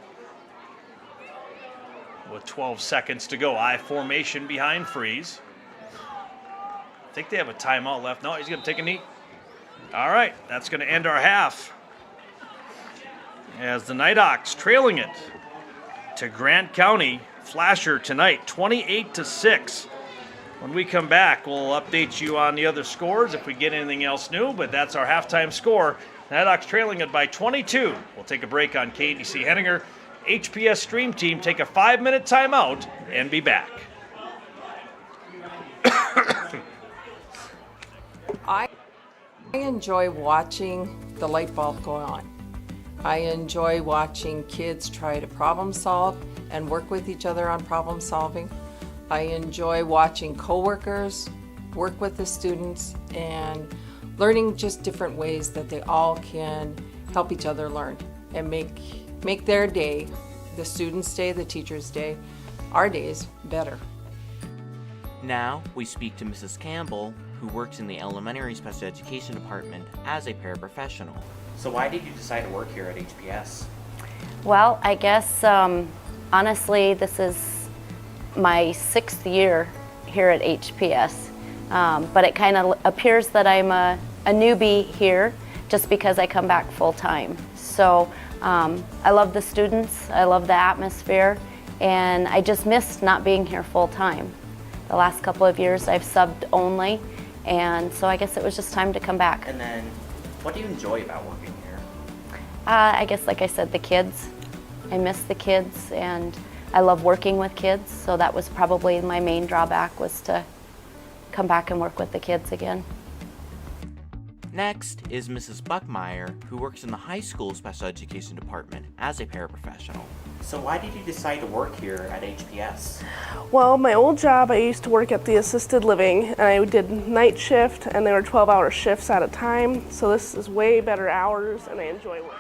with 12 seconds to go. I formation behind Freeze. I think they have a timeout left. No, he's going to take a knee. All right, that's going to end our half. As the Nighthawks trailing it to Grant County Flasher tonight, 28-6. When we come back, we'll update you on the other scores if we get anything else new, but that's our halftime score. Nighthawks trailing it by 22. We'll take a break on KDC Hettinger. HPS Stream Team take a 5-minute timeout and be back. I enjoy watching the light bulb go on. I enjoy watching kids try to problem solve and work with each other on problem solving. I enjoy watching coworkers work with the students and learning just different ways that they all can help each other learn and make their day, the students' day, the teachers' day, our days better. Now we speak to Mrs. Campbell, who works in the elementary special education department as a paraprofessional. So why did you decide to work here at HPS? Well, I guess honestly, this is my 6th year here at HPS, but it kind of appears that I'm a newbie here just because I come back full time. So I love the students, I love the atmosphere, and I just missed not being here full time. The last couple of years I've subbed only, and so I guess it was just time to come back. And then, what do you enjoy about working here? I guess, like I said, the kids. I miss the kids, and I love working with kids, so that was probably my main drawback, was to come back and work with the kids again. Next is Mrs. Buckmeyer, who works in the high school special education department as a paraprofessional. So why did you decide to work here at HPS? Well, my old job, I used to work at the assisted living, and I did night shift, and they were 12-hour shifts at a time, so this is way better hours, and I enjoy working.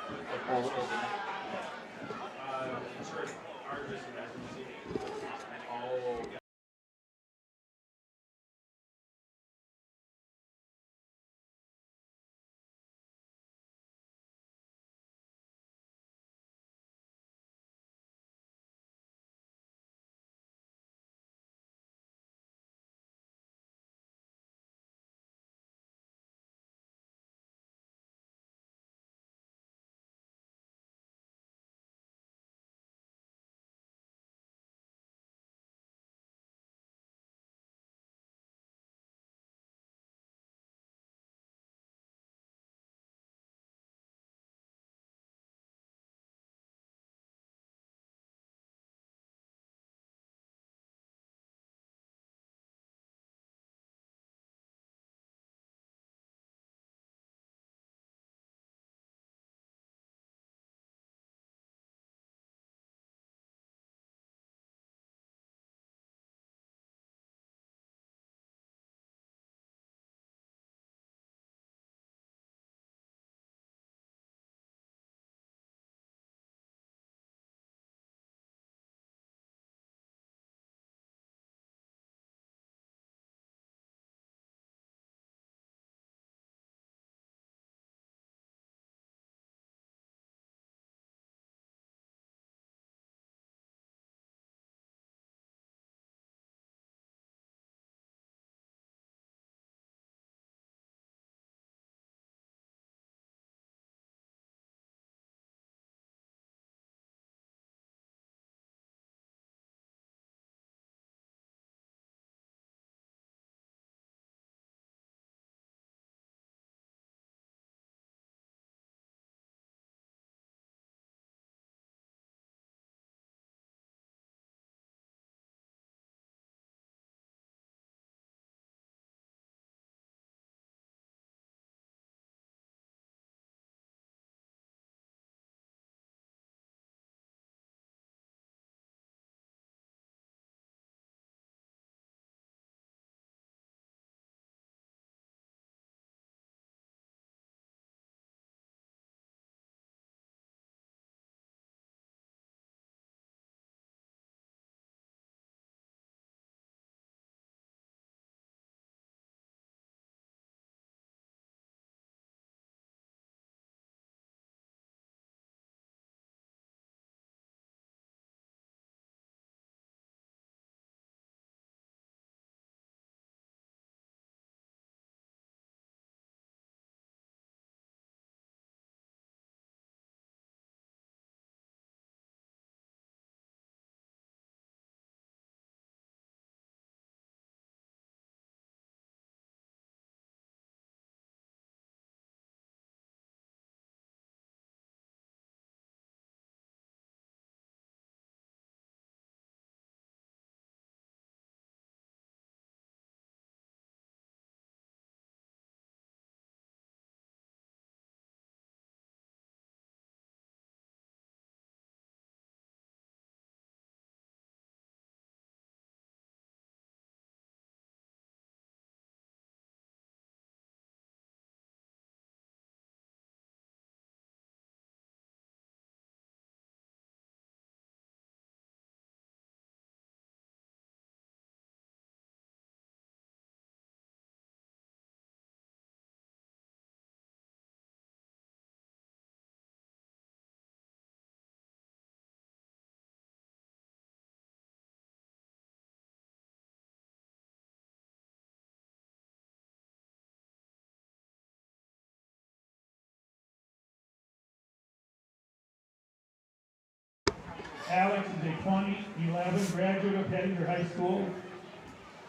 Alex is a 2011 graduate of Hettinger High School.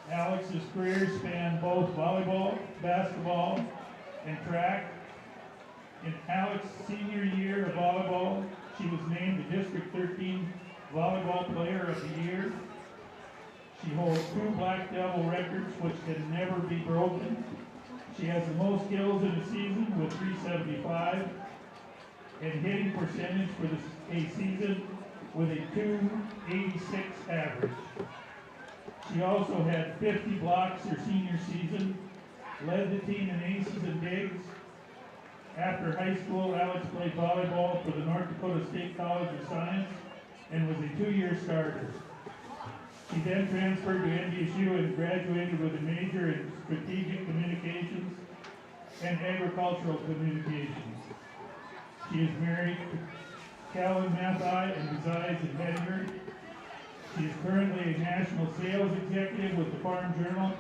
Alex's career spanned both volleyball, basketball, and track. In Alex's senior year of volleyball, she was named the District 13 Volleyball Player of the Year. She holds 2 Black Devil records which can never be broken. She has the most kills in a season with 375 and hitting percentage for a season with a 286 average. She also had 50 blocks her senior season, led the team in aces and digs. After high school, Alex played volleyball for the North Dakota State College of Science and was a 2-year starter. She then transferred to NDSU and graduated with a major in strategic communications and agricultural communications. She is married to Calvin Mathai and resides in Hettinger. She is currently a national sales executive with the Farm Journal.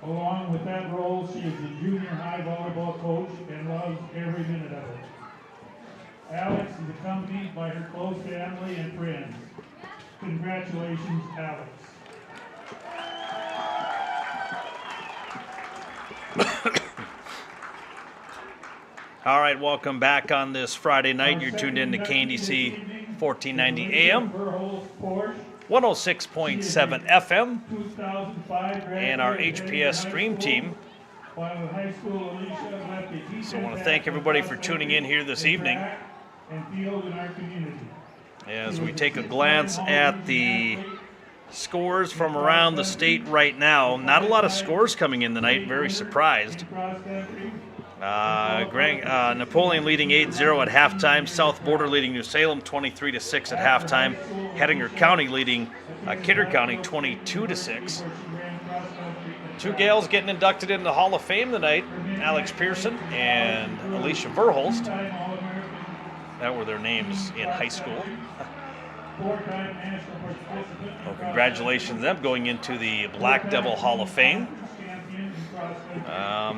Along with that role, she is the junior high volleyball coach and loves every minute of it. Alex is accompanied by her close family and friends. Congratulations, Alex. All right, welcome back on this Friday night. You're tuned in to KNDC 1490 AM, 106.7 FM, and our HPS stream team. So I want to thank everybody for tuning in here this evening. As we take a glance at the scores from around the state right now, not a lot of scores coming in tonight, very surprised. Napoleon leading 8-0 at halftime. South Border leading New Salem 23-6 at halftime. Hettinger County leading Kidder County 22-6. 2 gals getting inducted into the Hall of Fame tonight. Alex Pearson and Alicia Verholst. That were their names in high school. Well, congratulations to them going into the Black Devil Hall of Fame.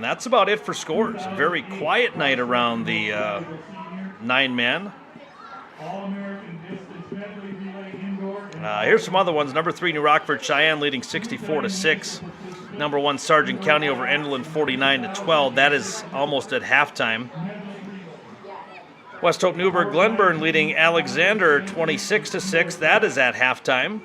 That's about it for scores. A very quiet night around the 9-man. Here's some other ones. Number 3, New Rockford Cheyenne leading 64-6. Number 1, Sargent County over Enderlin 49-12. That is almost at halftime. West Hope Newburgh Glenburn leading Alexander 26-6. That is at halftime.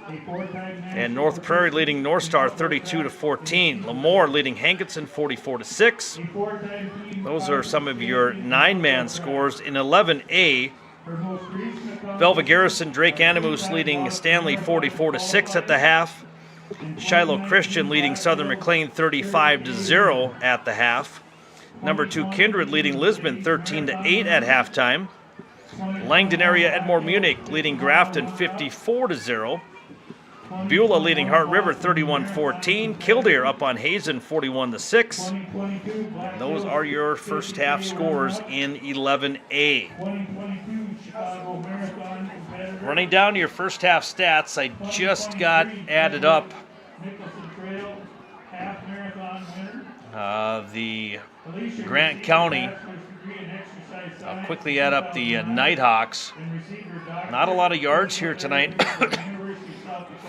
And North Prairie leading North Star 32-14. Lemoore leading Hankinson 44-6. Those are some of your 9-man scores. In 11A, Velva Garrison Drake Animus leading Stanley 44-6 at the half. Shiloh Christian leading Southern McLean 35-0 at the half. Number 2, Kindred leading Lisbon 13-8 at halftime. Langdon area Edmore Munich leading Grafton 54-0. Beulah leading Heart River 31-14. Kildare up on Hazen 41-6. Those are your first half scores in 11A. Running down your first half stats, I just got added up the Grant County. I'll quickly add up the Nighthawks. Not a lot of yards here tonight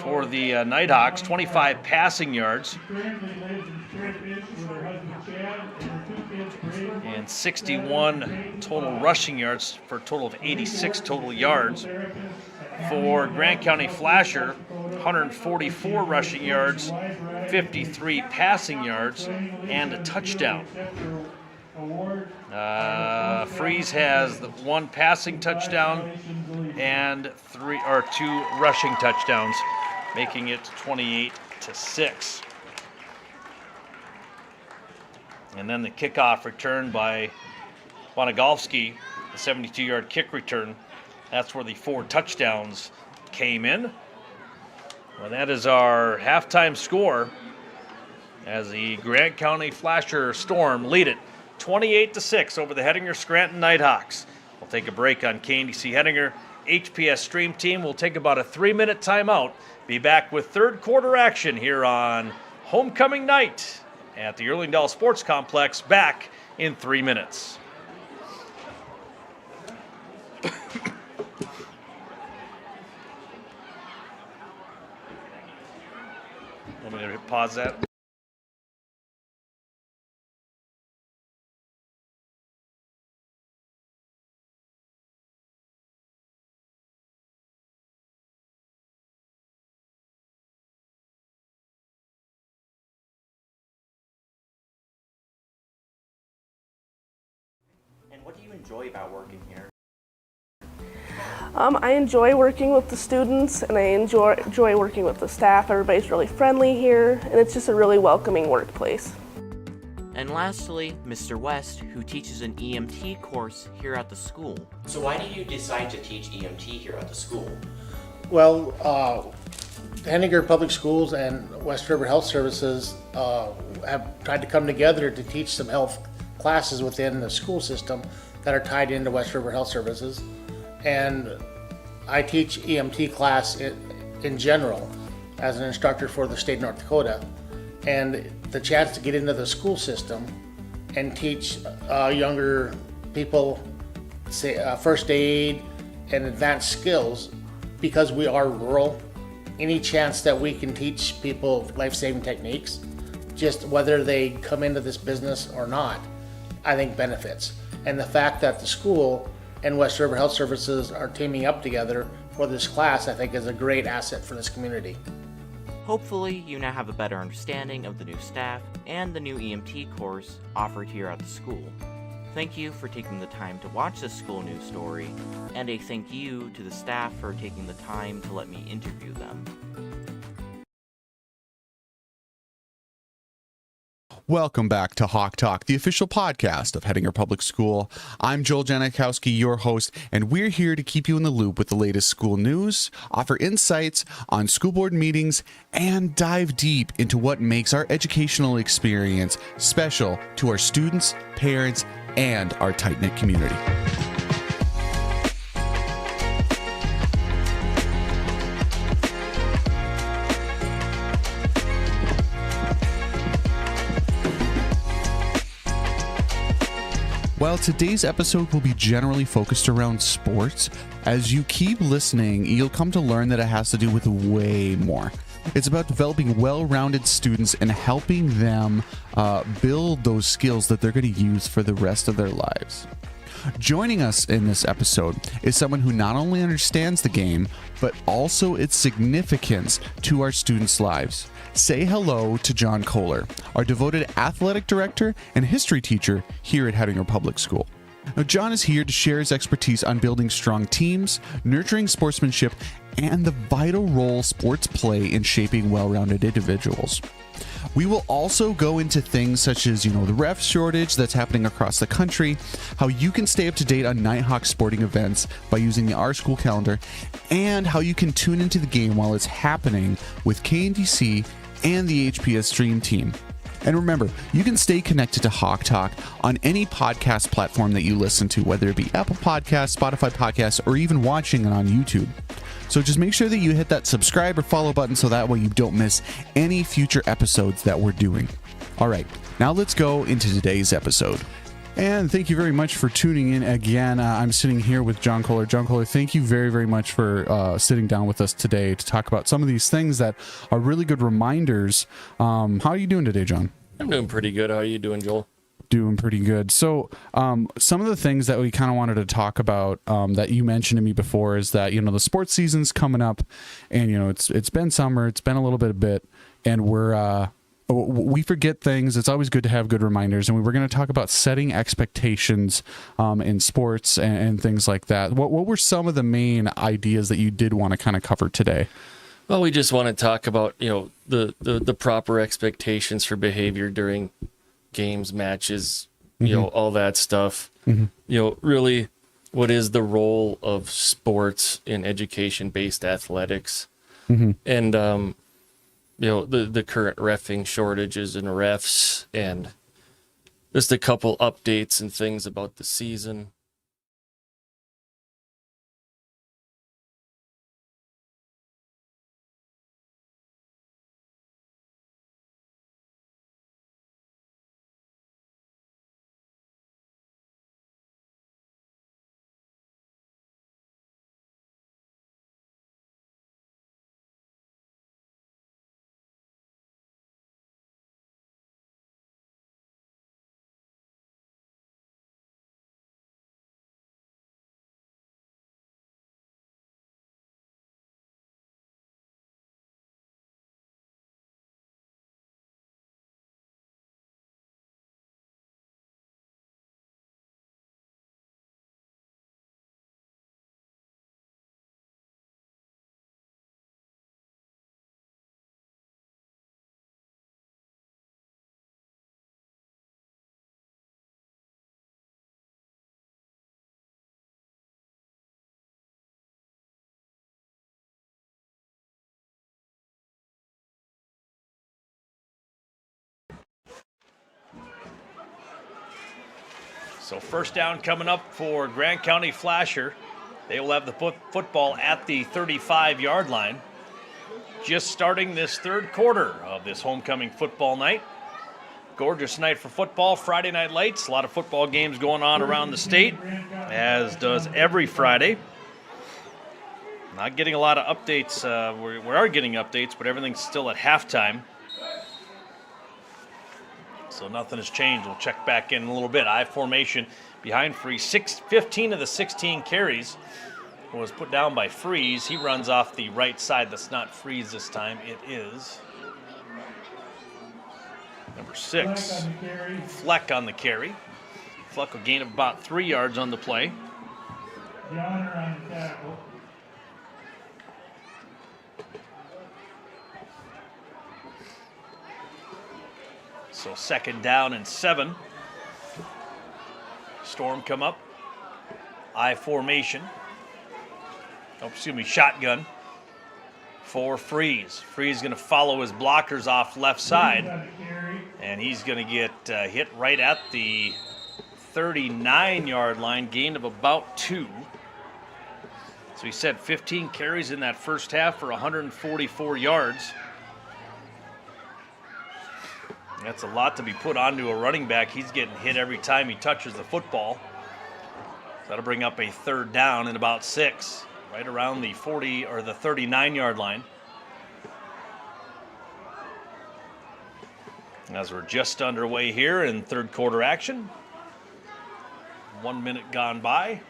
for the Nighthawks. 25 passing yards and 61 total rushing yards for a total of 86 total yards. For Grant County Flasher, 144 rushing yards, 53 passing yards, and a touchdown. Freeze has the 1 passing touchdown and 2 rushing touchdowns, making it 28-6. And then the kickoff return by Bonagolski, the 72-yard kick return. That's where the 4 touchdowns came in. Well, that is our halftime score as the Grant County Flasher Storm lead it 28-6 over the Hettinger Scranton Nighthawks. We'll take a break on KNDC Hettinger. HPS Stream Team will take about a 3-minute timeout. Be back with third quarter action here on Homecoming Night at the Erlingdale Sports Complex, back in 3 minutes. pause that. And what do you enjoy about working here? I enjoy working with the students, and I enjoy working with the staff. Everybody's really friendly here, and it's just a really welcoming workplace. And lastly, Mr. West, who teaches an EMT course here at the school. So why did you decide to teach EMT here at the school? Well, Hettinger Public Schools and West River Health Services have tried to come together to teach some health classes within the school system that are tied into West River Health Services. And I teach EMT class in general as an instructor for the state of North Dakota. And the chance to get into the school system and teach younger people first aid and advanced skills, because we are rural, any chance that we can teach people life-saving techniques, just whether they come into this business or not, I think benefits. And the fact that the school and West River Health Services are teaming up together for this class, I think is a great asset for this community. Hopefully, you now have a better understanding of the new staff and the new EMT course offered here at the school. Thank you for taking the time to watch this school news story, and a thank you to the staff for taking the time to let me interview them. Welcome back to Hawk Talk, the official podcast of Hettinger Public School. I'm Joel Janikowski, your host, and we're here to keep you in the loop with the latest school news, offer insights on school board meetings, and dive deep into what makes our educational experience special to our students, parents, and our tight-knit community. While today's episode will be generally focused around sports, as you keep listening, you'll come to learn that it has to do with way more. It's about developing well-rounded students and helping them build those skills that they're going to use for the rest of their lives. Joining us in this episode is someone who not only understands the game, but also its significance to our students' lives. Say hello to John Kohler, our devoted athletic director and history teacher here at Hettinger Public School. Now, John is here to share his expertise on building strong teams, nurturing sportsmanship, and the vital role sports play in shaping well-rounded individuals. We will also go into things such as, the ref shortage that's happening across the country, how you can stay up to date on Nighthawks sporting events by using the Our School calendar, and how you can tune into the game while it's happening with KNDC and the HPS Stream team. And remember, you can stay connected to Hawk Talk on any podcast platform that you listen to, whether it be Apple Podcasts, Spotify Podcasts, or even watching it on YouTube. So just make sure that you hit that subscribe or follow button so that way you don't miss any future episodes that we're doing. All right, now let's go into today's episode. And thank you very much for tuning in again. I'm sitting here with John Kohler. John Kohler, thank you very, very much for sitting down with us today to talk about some of these things that are really good reminders. How are you doing today, John? I'm doing pretty good. How are you doing, Joel? Doing pretty good. So some of the things that we kind of wanted to talk about that you mentioned to me before is that, the sports season's coming up and, it's been summer, it's been a little bit, and we forget things. It's always good to have good reminders. And we were going to talk about setting expectations in sports and things like that. What were some of the main ideas that you did want to kind of cover today? Well, we just want to talk about, the proper expectations for behavior during games, matches, all that stuff. Really, what is the role of sports in education-based athletics? And, the current reffing shortages and refs, and just a couple updates and things about the season. So first down coming up for Grant County Flasher. They will have the football at the 35-yard line. Just starting this third quarter of this homecoming football night. Gorgeous night for football, Friday night lights. A lot of football games going on around the state, as does every Friday. Not getting a lot of updates. We are getting updates, but everything's still at halftime. So nothing has changed. We'll check back in a little bit. I formation behind Freeze. 15 of the 16 carries was put down by Freeze. He runs off the right side. That's not Freeze this time. It is number 6. Fleck on the carry. Fleck will gain about 3 yards on the play. Yonder on the tackle. So second down and 7. Storm come up. I formation. Shotgun for Freeze. Freeze going to follow his blockers off left side. And he's going to get hit right at the 39-yard line, gain of about 2. So he said 15 carries in that first half for 144 yards. That's a lot to be put onto a running back. He's getting hit every time he touches the football. So that'll bring up a third down and about 6, right around the 40 or the 39-yard line. As we're just underway here in third quarter action. 1 minute gone by.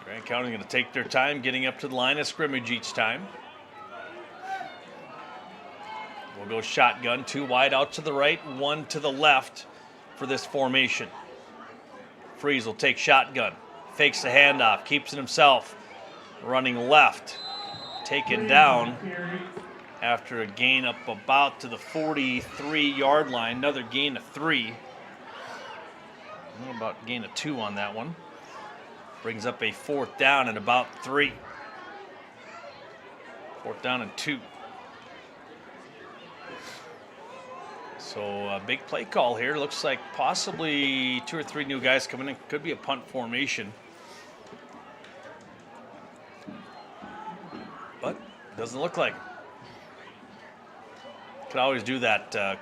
Grant County going to take their time getting up to the line of scrimmage each time. We'll go shotgun, 2 wide out to the right, 1 to the left for this formation. Freeze will take shotgun, fakes the handoff, keeps it himself, running left, taken down after a gain up about to the 43-yard line, another gain of 3. I don't know about gain of 2 on that one. Brings up a fourth down and about 3. Fourth down and 2. So a big play call here. Looks like possibly 2 or 3 new guys coming in. Could be a punt formation. But doesn't look like it. Could always do that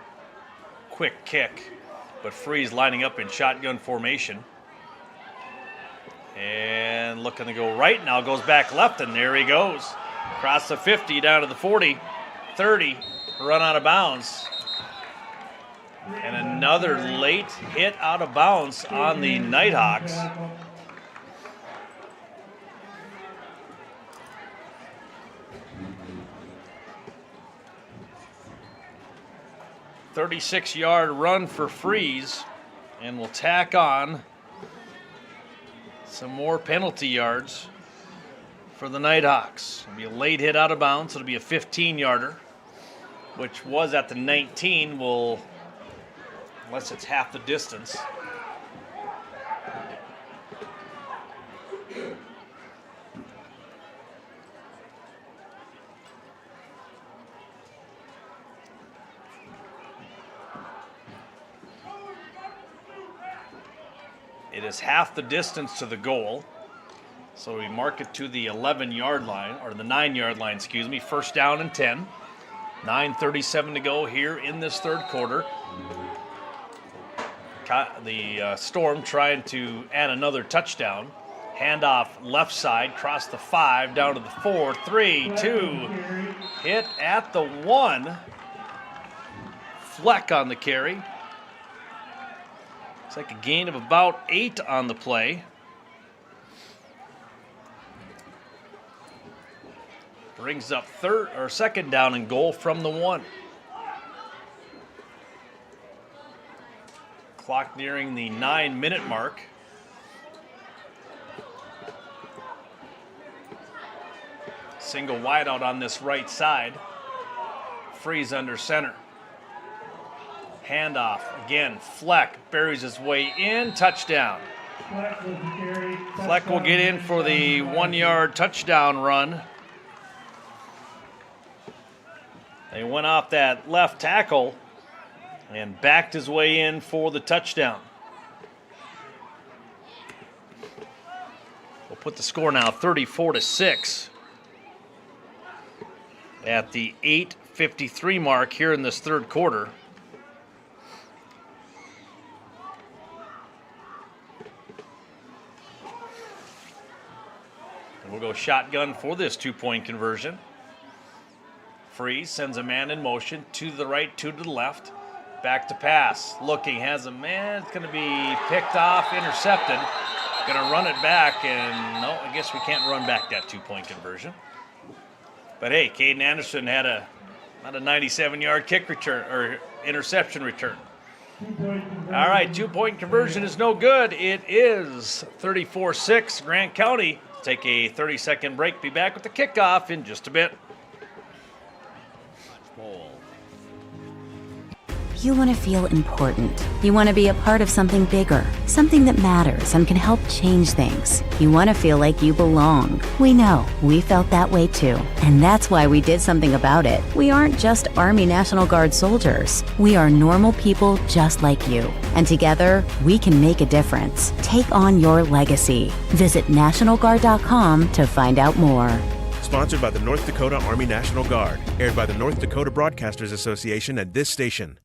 quick kick. But Freeze lining up in shotgun formation. And looking to go right now, goes back left, and there he goes. Across the 50, down to the 40, 30, run out of bounds. And another late hit out of bounds on the Nighthawks. "36-yard run for Freeze, and we'll tack on some more penalty yards for the Nighthawks. It'll be a late hit out of bounds. It'll be a 15-yarder, which was at the 19. Will, unless it's half the distance. It is half the distance to the goal. So we mark it to the 11-yard line, or the 9-yard line, excuse me. First down and 10. 9:37 to go here in this third quarter. The Storm trying to add another touchdown. Handoff left side, cross the 5, down to the 4, 3, 2. Hit at the 1. Fleck on the carry. It's like a gain of about 8 on the play. Brings up second down and goal from the 1. Clock nearing the 9-minute mark. Single wide out on this right side. Freeze under center. Handoff again. Fleck buries his way in. Touchdown. Fleck will get in for the 1-yard touchdown run. He went off that left tackle and backed his way in for the touchdown. put the score now 34-6 at the 8:53 mark here in this third quarter. And we'll go shotgun for this two-point conversion. Freeze sends a man in motion, two to the right, two to the left. Back to pass, looking, has a man, it's going to be picked off, intercepted. Going to run it back, and no, I guess we can't run back that two-point conversion. But hey, Caden Anderson had a 97-yard kick return, or interception return. All right, two-point conversion is no good. It is 34-6. Grant County take a 30-second break. Be back with the kickoff in just a bit. You want to feel important. You want to be a part of something bigger, something that matters and can help change things. You want to feel like you belong. We know. We felt that way too. And that's why we did something about it. We aren't just Army National Guard soldiers. We are normal people just like you. And together, we can make a difference. Take on your legacy. Visit NationalGuard.com to find out more. Sponsored by the North Dakota Army National Guard. Aired by the North Dakota Broadcasters Association and this station.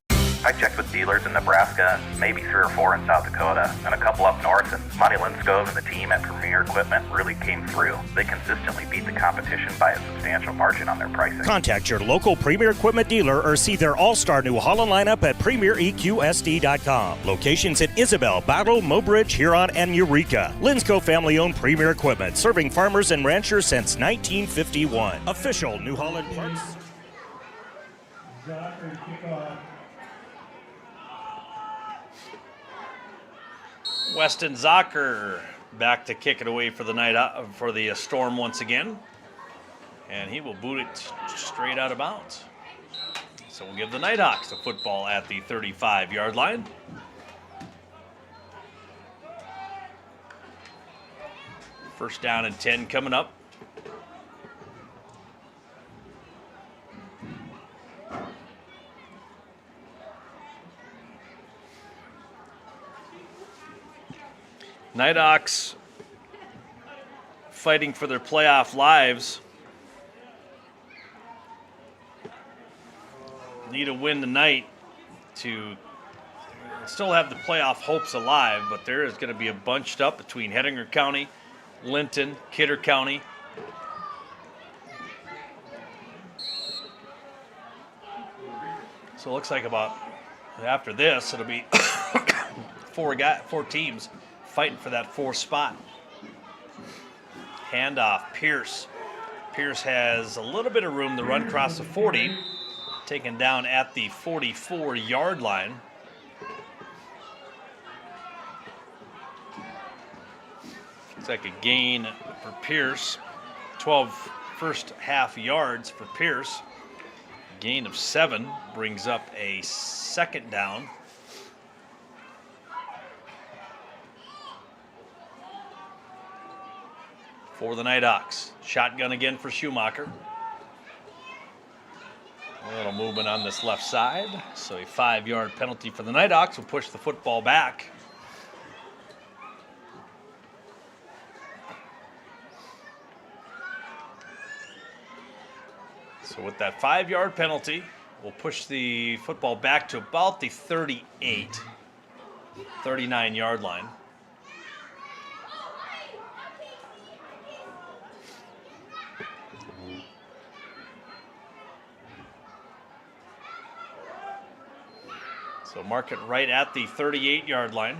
I checked with dealers in Nebraska, maybe 3 or 4 in South Dakota, and a couple up north, and Monty Linskov and the team at Premier Equipment really came through. They consistently beat the competition by a substantial margin on their pricing. Contact your local Premier Equipment dealer or see their all-star New Holland lineup at PremierEQSD.com. Locations in Isabel, Battle, Mobridge, Huron, and Eureka. Linskov family-owned Premier Equipment, serving farmers and ranchers since 1951. Official New Holland parts. Weston Zocker back to kick it away for the Storm once again. And he will boot it straight out of bounds. So we'll give the Nighthawks the football at the 35-yard line. First down and 10 coming up. Nighthawks fighting for their playoff lives. Need a win tonight to still have the playoff hopes alive, but there is going to be a bunched up between Hettinger County, Linton, Kidder County. So it looks like about after this, it'll be four teams fighting for that 4th spot. Handoff, Pierce. Pierce has a little bit of room to run across the 40, taken down at the 44-yard line. Looks like a gain for Pierce. 12 first half yards for Pierce. Gain of 7 brings up a second down. A for the Nighthawks. Shotgun again for Schumacher. A little movement on this left side. So a 5-yard penalty for the Nighthawks will push the football back. So with that 5-yard penalty, we'll push the football back to about the 39-yard line. So mark it right at the 38-yard line.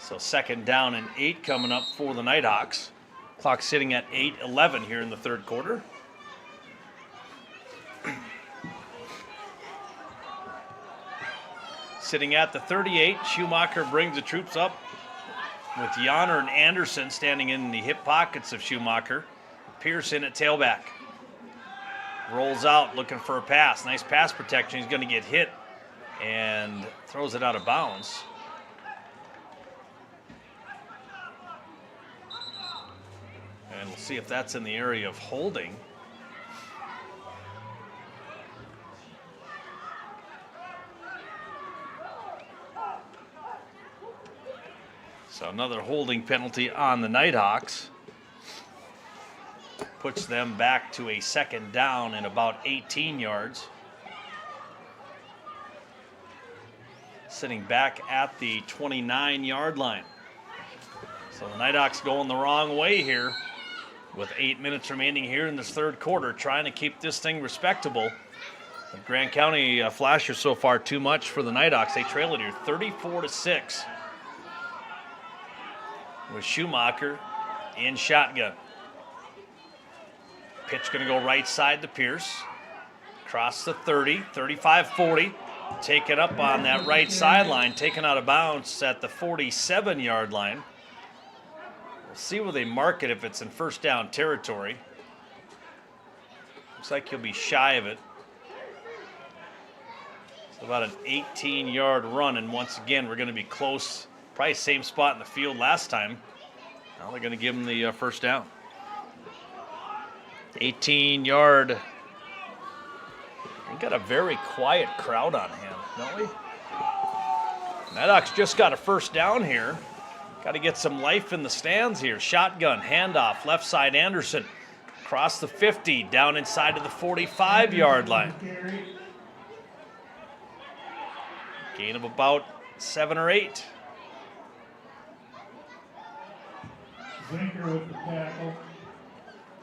So second down and 8 coming up for the Nighthawks. Clock sitting at 8:11 here in the third quarter. Sitting at the 38, Schumacher brings the troops up with Yonner and Anderson standing in the hip pockets of Schumacher. Pearson at tailback. Rolls out looking for a pass. Nice pass protection. He's going to get hit and throws it out of bounds. And we'll see if that's in the area of holding. So another holding penalty on the Nighthawks. Puts them back to a second down and about 18 yards. Sitting back at the 29-yard line. So the Nighthawks going the wrong way here with 8 minutes remaining here in this third quarter, trying to keep this thing respectable. But Grant County Flashers so far too much for the Nighthawks. They trail it here 34-6 with Schumacher in shotgun. Pitch going to go right side to Pierce. Across the 30, 35-40. Taken up on that right sideline, taken out of bounds at the 47-yard line. We'll see where they mark it if it's in first down territory. Looks like he'll be shy of it. It's about an 18-yard run, and once again, we're going to be close. Probably same spot in the field last time. Now they're going to give him the first down. 18-yard. We've got a very quiet crowd on hand, don't we? Nighthawks just got a first down here. Got to get some life in the stands here. Shotgun, handoff, left side Anderson. Across the 50, down inside of the 45-yard line. Gain of about 7 or 8. Zenker with the tackle.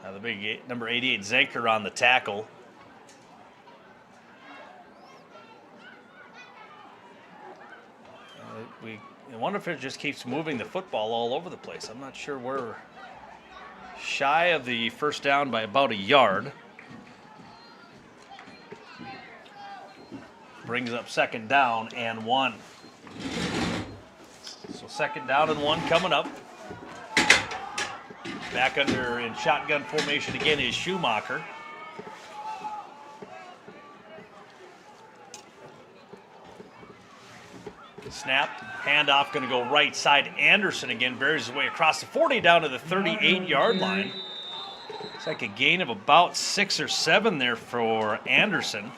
Now the big number 88, Zenker on the tackle. I wonder if it just keeps moving the football all over the place. I'm not sure we're shy of the first down by about a yard. Brings up second down and 1. So second down and 1 coming up. Back under in shotgun formation again is Schumacher. Snap, handoff, going to go right side. Anderson again buries his way across the 40 down to the 38-yard line. It's like a gain of about 6 or 7 there for Anderson.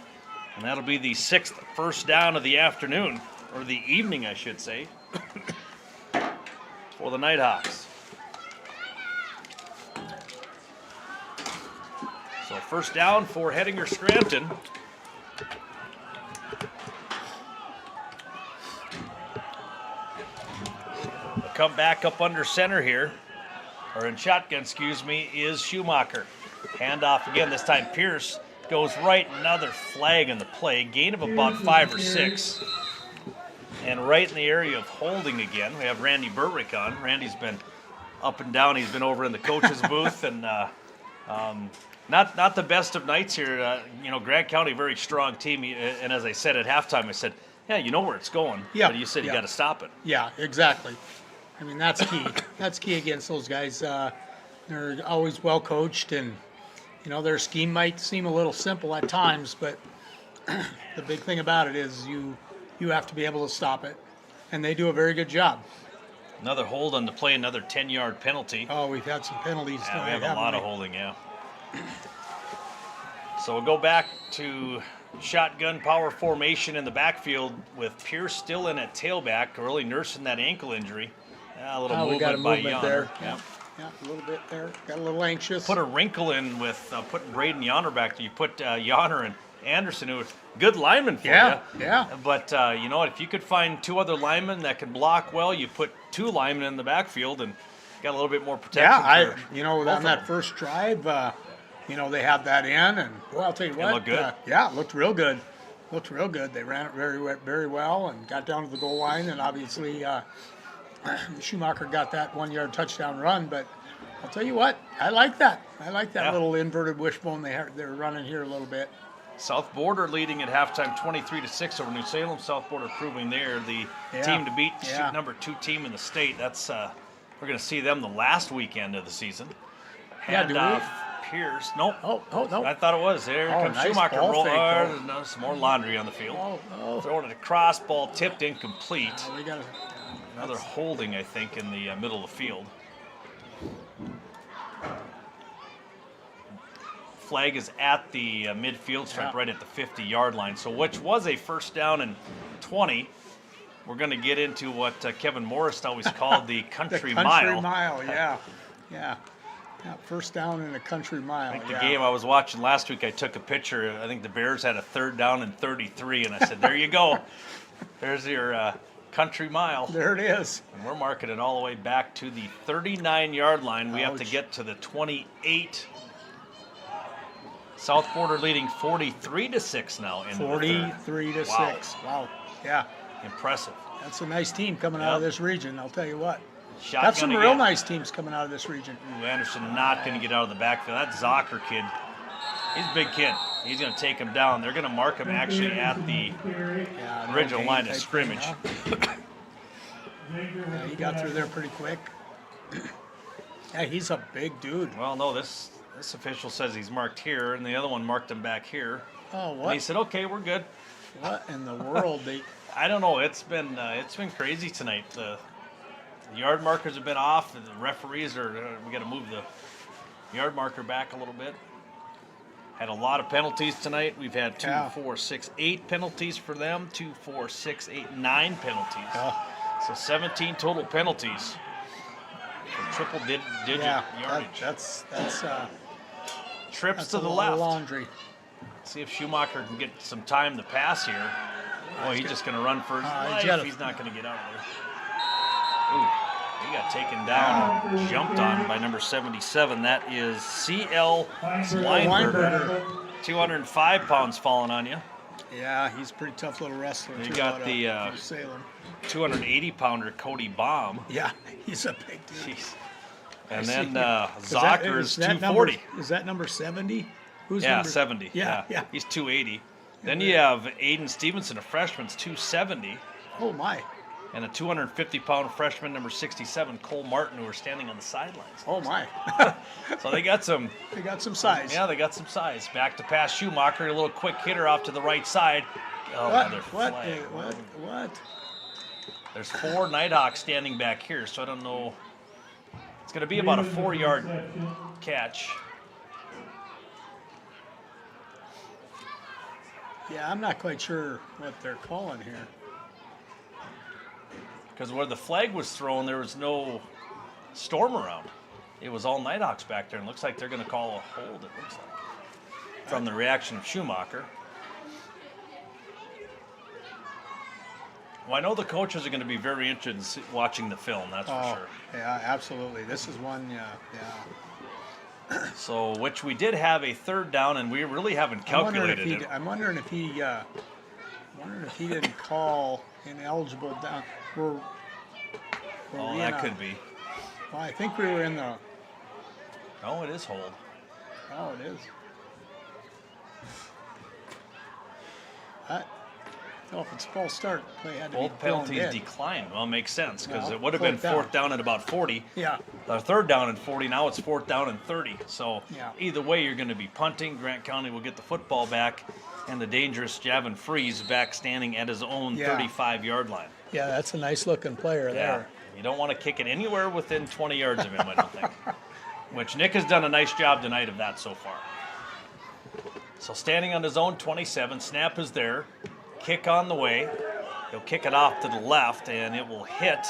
And that'll be the 6th first down of the afternoon, or the evening, I should say, for the Nighthawks. So first down for Hettinger Scranton. Come back up under center here, or in shotgun, excuse me, is Schumacher. Handoff again, this time Pierce goes right, another flag in the play, gain of about 5 or 6. And right in the area of holding again, we have Randy Burrick on. Randy's been up and down, he's been over in the coach's booth, and not the best of nights here. Grant County, very strong team, and as I said at halftime, I said, yeah, you know where it's going, but you said you got to stop it. Yeah, exactly. I mean, that's key. That's key against those guys. They're always well coached, and their scheme might seem a little simple at times, but the big thing about it is you have to be able to stop it, and they do a very good job. Another hold on the play, another 10-yard penalty. Oh, we've had some penalties. Yeah, we have a lot of holding, yeah. So we'll go back to shotgun power formation in the backfield with Pierce still in at tailback, early nursing that ankle injury. A little movement, we got a movement by Yonner. there. Yeah, a little bit there. Got a little anxious. Put a wrinkle in with putting Braden Yonner back. You put Yonner and Anderson, who are good linemen for you. Yeah. But you know what? If you could find 2 other linemen that can block well, you put 2 linemen in the backfield and got a little bit more protection. Yeah, on that first drive, they had that in, and I'll tell you what. It looked good. It looked real good. Looked real good. They ran it very well and got down to the goal line, and obviously Schumacher got that 1-yard touchdown run. But I'll tell you what, I like that. I like that little inverted wishbone they're running here a little bit. South Border leading at halftime 23-6 over New Salem. South Border proving they're the team to beat, number 2 team in the state. That's we're going to see them the last weekend of the season. Handoff, Pierce. Nope. Oh, no. I thought it was. There comes nice Schumacher. ball fake, No, some more laundry on the field. Oh. Throwing it across, ball tipped, incomplete. We got another holding, I think, in the middle of the field. Flag is at the midfield stripe, right at the 50-yard line. So which was a first down and 20. we're going to get into what Kevin Morris always called the country the mile. country mile, yeah. Yeah, first down in a country mile. I think the game I was watching last week, I took a picture. I think the Bears had a 3rd down and 33, and I said, there you go. There's your country mile. There it is. And we're marking it all the way back to the 39-yard line. We have to get to the 28. South Border leading 43-6 now. 43-6. Wow. Yeah. Impressive. That's a nice team coming out of this region, I'll tell you what. Shotgun That's some again. real nice teams coming out of this region. Ooh, Anderson not going to get out of the backfield. That Zocker kid, he's a big kid. He's going to take him down. They're going to mark him actually at the original line of scrimmage. Yeah, he got through there pretty quick. Yeah, he's a big dude. Well, no, this official says he's marked here, and the other one marked him back here. Oh, what? And he said, "Okay, we're good." What in the world? I don't know. It's been crazy tonight. The yard markers have been off. And the referees are. We got to move the yard marker back a little bit. Had a lot of penalties tonight. We've had 2, 4, 6, 8 penalties for them. 2, 4, 6, 8, 9 penalties. So 17 total penalties for triple-digit yardage. That's trips to a the lot left. of laundry. See if Schumacher can get some time to pass here. Oh, he's just going to run for his life. He's not going to get out of there. Ooh, he got taken down, jumped on by number 77. That is C.L. Weinberger. 205 pounds falling on you. Yeah, he's a pretty tough little wrestler. You too, got the Salem. 280-pounder Cody Baum. Yeah, he's a big dude. Jeez. And then Zocker's 240. Is that number 70? Who's yeah, number 70. Yeah. He's 280. Then you have Aiden Stevenson, a freshman's 270. Oh, my. And a 250-pound freshman, number 67, Cole Martin, who are standing on the sidelines. Oh, my. So they got some... They got some size. Yeah, they got some size. Back to pass Schumacher, a little quick hitter off to the right side. Oh, another flag. What? There's 4 Nighthawks standing back here, so I don't know. It's going to be about a 4-yard catch. Yeah, I'm not quite sure what they're calling here. Because where the flag was thrown, there was no storm around. It was all Nighthawks back there, and it looks like they're going to call a hold, it looks like, from the reaction of Schumacher. Well, I know the coaches are going to be very interested in watching the film, that's for sure. Yeah, absolutely. This is one, yeah. So, which we did have a 3rd down, and we really haven't calculated it. I'm wondering if he didn't call ineligible down. That could be. Well, I think we were in the. Oh, it is hold. Oh, it is. If it's false start, play had to Both be thrown penalties dead. declined. Well, it makes sense because Well, it would have been 4th down. 4th down at about 40. Yeah. The 3rd down and 40. Now it's 4th down and 30. So Yeah. either way, you're going to be punting. Grant County will get the football back, and the dangerous Javin Freeze back standing at his own 35-yard line. Yeah, that's a nice looking player there. You don't want to kick it anywhere within 20 yards of him, I don't think. Which Nick has done a nice job tonight of that so far. So standing on his own 27, snap is there, kick on the way. He'll kick it off to the left, and it will hit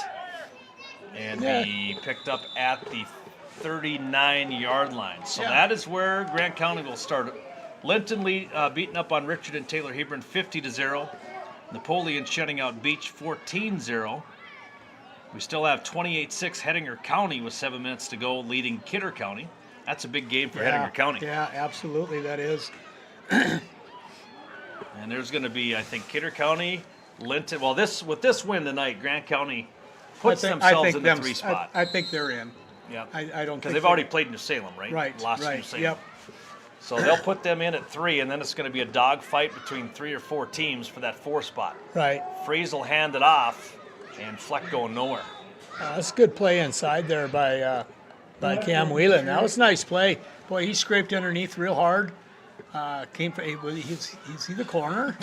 and be picked up at the 39-yard line. So that is where Grant County will start. Linton beating up on Richard and Taylor Hebron 50-0. Napoleon shutting out Beach 14-0. We still have 28-6 Hettinger County with 7 minutes to go, leading Kidder County. That's a big game for Hettinger County. Yeah, absolutely, that is. And there's going to be, I think, Kidder County, Linton. Well, with this win tonight, Grant County puts themselves in the 3 spot. I think they're in. Yeah, I don't because they've already played New Salem, right? Right. Lost right. New Salem. Yep. So they'll put them in at 3, and then it's going to be a dogfight between 3 or 4 teams for that 4 spot. Right. Freeze will hand it off, and Fleck going nowhere. That's a good play inside there by Cam Whelan. That was a nice play. Boy, he scraped underneath real hard. Is he the corner?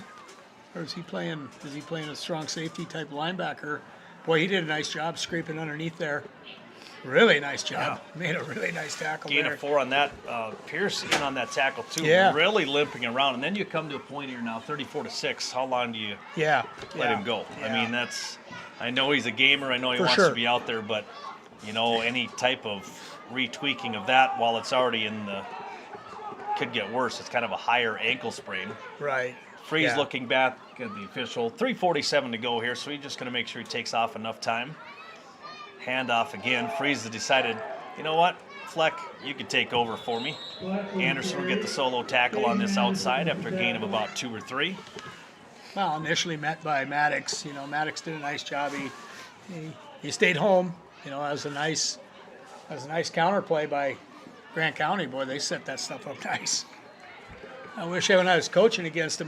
Or is he playing a strong safety type linebacker? Boy, he did a nice job scraping underneath there. Really nice job. Made a really nice tackle Gain there. of 4 on that. Pierce in on that tackle too. Yeah. Really limping around, and then you come to a point here now, 34-6. How long do you let him go? I mean, I know he's a gamer. I know he wants to be out there, but any type of retweaking of that while it's already could get worse. It's kind of a higher ankle sprain. Right. Freeze looking back at the official. 3:47 to go here, so he's just going to make sure he takes off enough time. Handoff again. Freeze has decided, you know what, Fleck, you can take over for me. Anderson will get the solo tackle on this outside after a gain of about 2 or 3. Well, initially met by Maddox. Maddox did a nice job. He stayed home. That was a nice counterplay by Grant County. Boy, they set that stuff up nice. I wish when I was coaching against him,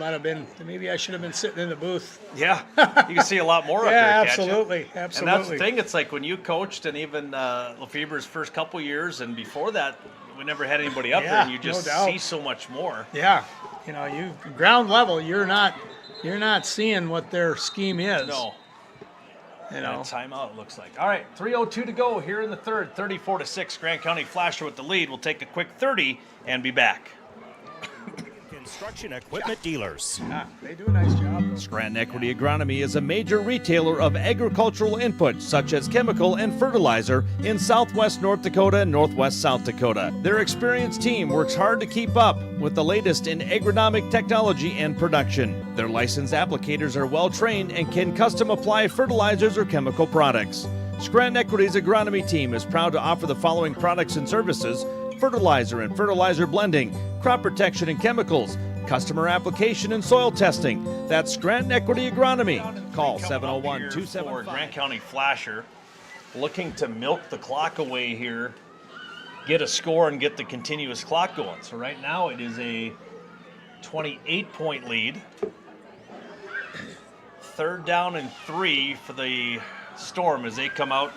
maybe I should have been sitting in the booth. Yeah, you can see a lot more up there. Absolutely. And that's the thing. It's like when you coached, and even Lefebvre's first couple years, and before that, we never had anybody up there, and you just see so much more. Yeah, you ground level, you're not seeing what their scheme is. No. Timeout, it looks like. All right, 3:02 to go here in the third. 34-6. Grant County Flasher with the lead. We'll take a quick 30 and be back. Construction equipment dealers. They do a nice job. Scranton Equity Agronomy is a major retailer of agricultural inputs such as chemical and fertilizer in southwest North Dakota and northwest South Dakota. Their experienced team works hard to keep up with the latest in agronomic technology and production. Their licensed applicators are well trained and can custom apply fertilizers or chemical products. Scranton Equity's agronomy team is proud to offer the following products and services: fertilizer and fertilizer blending, crop protection and chemicals, customer application and soil testing. That's Scranton Equity Agronomy. Call 701-274. Grant County Flasher looking to milk the clock away here, get a score and get the continuous clock going. So right now it is a 28-point lead. 3rd down and 3 for the Storm as they come out.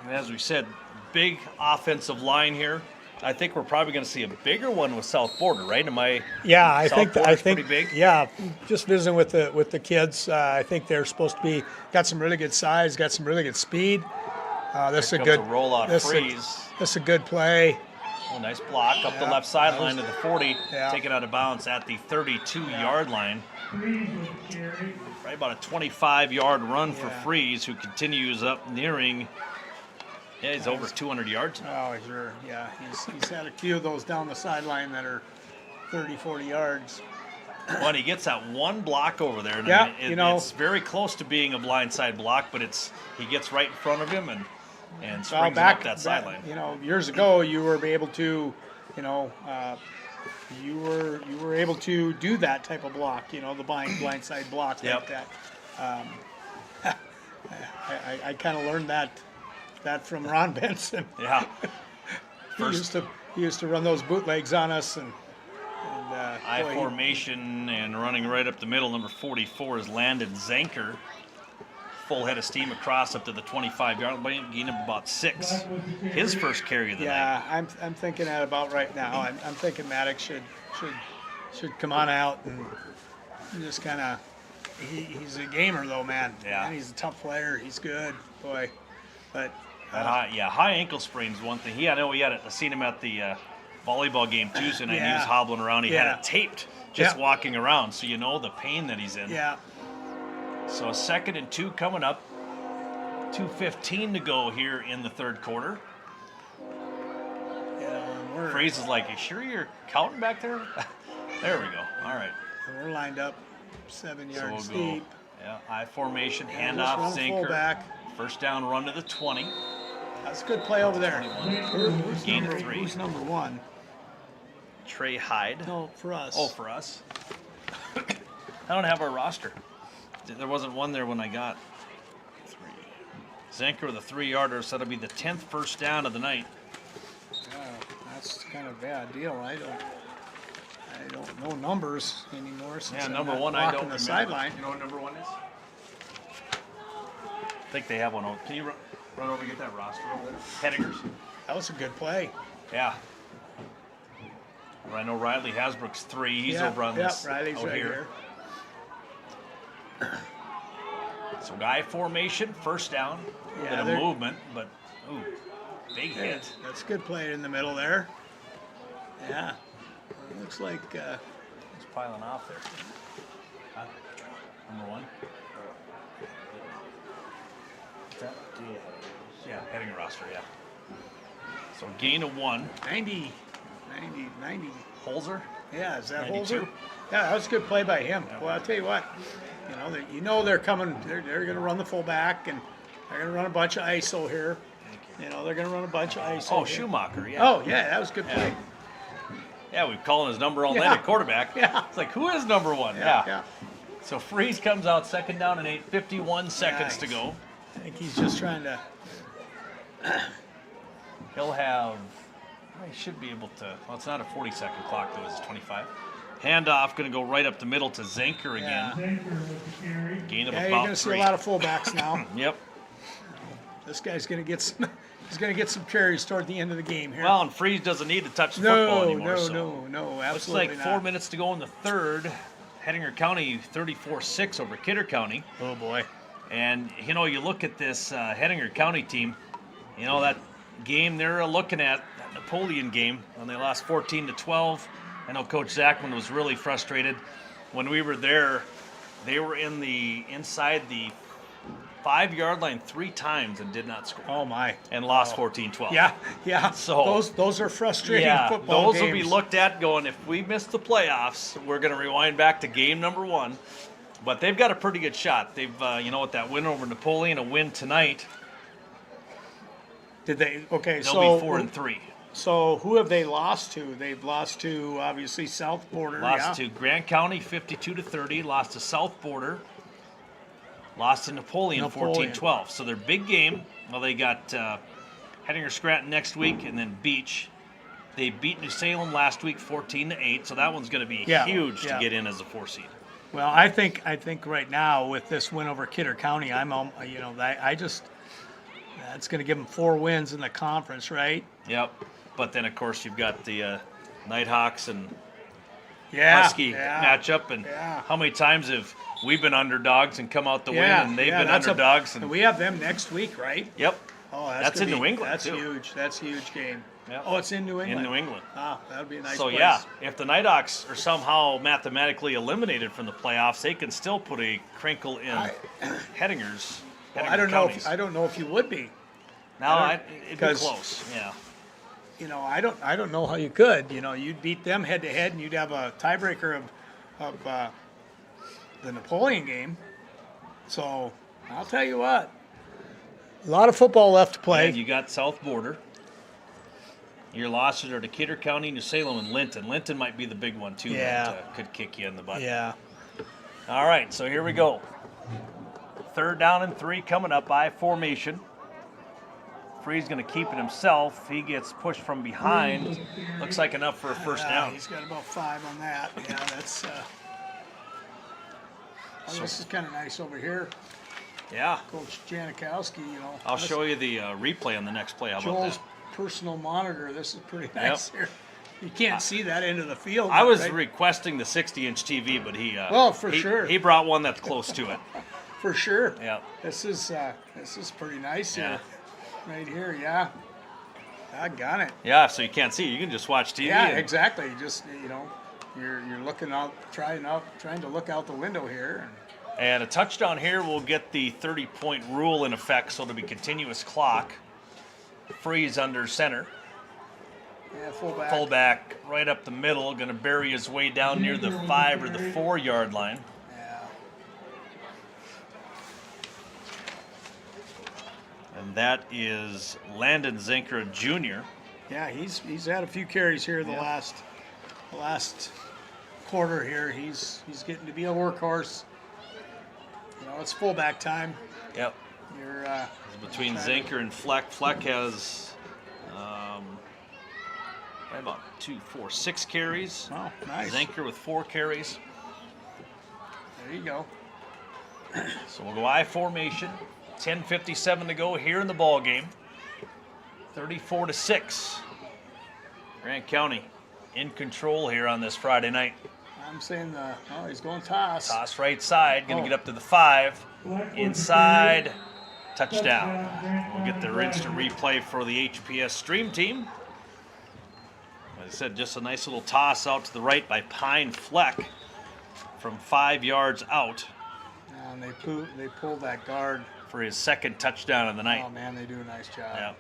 And as we said, big offensive line here. I think we're probably going to see a bigger one with South Border, right? Yeah, I think pretty big. Yeah, just visiting with the kids, I think they're supposed to got some really good size, got some really good speed. This is a good rollout freeze. This is a good play. Oh, nice block up the left sideline to the 40, taken out of bounds at the 32-yard line. Right about a 25-yard run for Freeze, who continues up nearing. Yeah, he's over 200 yards now. Oh, sure. Yeah, he's had a few of those down the sideline that are 30, 40 yards. Well, and he gets that one block over there. And it's very close to being a blindside block, but he gets right in front of him and springs him up that sideline. Years ago, you were able to, you were able to do that type of block. The blindside block like that. I kind of learned that from Ron Benson. Yeah. He used to run those bootlegs on us and I formation and running right up the middle. Number 44 is Landon Zanker. Full head of steam across up to the 25-yard line, gain of about 6. His first carry of the night. Yeah, I'm thinking that about right now. I'm thinking Maddox should come on out and just kind of. He's a gamer though, man. Yeah. And he's a tough player. He's good, boy. But high ankle sprain is one thing. I seen him at the volleyball game Tuesday night. He was hobbling around. He had it taped just walking around, so you know the pain that he's in. Yeah. So 2nd and 2 coming up. 2:15 to go here in the third quarter. Yeah, Freeze is like, "You sure you're counting back there?" There we go. All right. We're lined up 7 yards we'll deep. Yeah, I formation, handoff, Zinker. First down, run to the 20. That's a good play over there. Gain of 3. Who's number 1? Trey Hyde. No, for us. Oh, for us. I don't have our roster. There wasn't one there when I got 3. Zinker with a 3-yarder, so that'll be the 10th first down of the night. Yeah, that's kind of a bad deal. I don't know numbers anymore. Since number 1 I don't remember. The sideline. You know what number 1 is? I think they have one. Can you run over and get that roster over there? Hettingers. That was a good play. Yeah. I know Riley Hasbrook's 3. He's over on this. Riley's right here. So guy formation, first down. Yeah, Bit of movement, but Ooh, big hit. That's a good play in the middle there. Yeah. Looks like He's piling off there. Huh? Number 1. What's that? Yeah, Hettinger roster, yeah. So gain of 1. 90. Holzer? Yeah, is that 92? Holzer? Yeah, that was a good play by him. Well, I'll tell you what, you know they're coming. They're going to run the fullback, and they're going to run a bunch of ISO here. They're going to run a bunch of ISO. Oh, here. Schumacher, yeah. Oh, yeah, that was a good play. Yeah, we've called his number all night at quarterback. Yeah. It's like, who is number 1? Yeah. So Freeze comes out, second down and 8, 51 seconds to go. I think he's just trying to. He'll have, he should be able to, well, it's not a 40-second clock, though, it's 25. Handoff, going to go right up the middle to Zenker again. Gain of Yeah, about you're going to see 3. a lot of fullbacks now. Yep. This guy's going to get some. He's going to get some carries toward the end of the game here. Well, and Freeze doesn't need to touch the football anymore. No, Looks absolutely like not. 4 minutes to go in the third. Hettinger County 34-6 over Kidder County. Oh, boy. And, you look at this Hettinger County team, that game they're looking at, that Napoleon game, when they lost 14-12. I know Coach Zachman was really frustrated. When we were there, they were inside the 5-yard line 3 times and did not score. Oh, my. And lost 14-12. Yeah. So those are frustrating football those games. will be looked at going, if we miss the playoffs, we're going to rewind back to game number 1. But they've got a pretty good shot. They've, with that win over Napoleon, a win tonight. Did they? Okay, They'll be 4-3. So who have they lost to? They've lost to, obviously, South Border. Lost to Grant County 52-30. Lost to South Border. Lost to Napoleon 14-12. So their big game, well, they got Hettinger Scranton next week and then Beach. They beat New Salem last week 14-8. So that one's going to be huge to get in as a 4 seed. Well, I think right now with this win over Kidder County, that's going to give them 4 wins in the conference, right? Yep. But then, of course, you've got the Nighthawks and Husky matchup. And how many times have we been underdogs and come out the win, and they've been underdogs? And we have them next week, right? Yep. Oh, that's in New England. That's too. huge. That's a huge game. Yep. Oh, it's in New England. In New England. Ah, that would be a nice So, place. if the Nighthawks are somehow mathematically eliminated from the playoffs, they can still put a crinkle in Hettinger's. Well, I don't know if you would be. No, it'd be close. Yeah. I don't know how you could. You'd beat them head to head, and you'd have a tiebreaker of the Napoleon game. So I'll tell you what, a lot of football left to play. And you got South Border. Your losses are to Kidder County, New Salem, and Linton. Linton might be the big one too. That could kick you in the butt. Yeah. All right, so here we go. 3rd down and 3 coming up by formation. Free's going to keep it himself. He gets pushed from behind. Looks like enough for a first down. He's got about 5 on that. Yeah, that's. This is kind of nice over here. Yeah. Coach Janikowski, I'll show you the replay on the next play. How about Joel's that? personal monitor. This is pretty nice here. You can't see that end of the field. I was right? requesting the 60-inch TV, but he. Sure. He brought one that's close to it. For sure. Yeah. This is pretty nice here. Right here, yeah. I got it. Yeah, so you can't see. You can just watch TV. Yeah, exactly. Just you're looking out, trying to look out the window here. And a touchdown here will get the 30-point rule in effect, so it'll be continuous clock. Freeze under center. Yeah, fullback. Fullback right up the middle, going to bury his way down near the 5 or the 4-yard line. And that is Landon Zenker Jr. Yeah, he's had a few carries here the last quarter here. He's getting to be a workhorse. It's fullback time. Yep. You're between Zenker and Fleck. Fleck has about 6 carries. Oh, nice. Zenker with 4 carries. There you go. So we'll go I formation. 10:57 to go here in the ball game. 34-6. Grant County in control here on this Friday night. I'm saying he's going toss. Toss right side, going to get up to the 5. Inside. Touchdown. We'll get their instant replay for the HPS stream team. As I said, just a nice little toss out to the right by Pine Fleck from 5 yards out. And they pulled that guard for his second touchdown of the night. Oh man, they do a nice job. Yeah.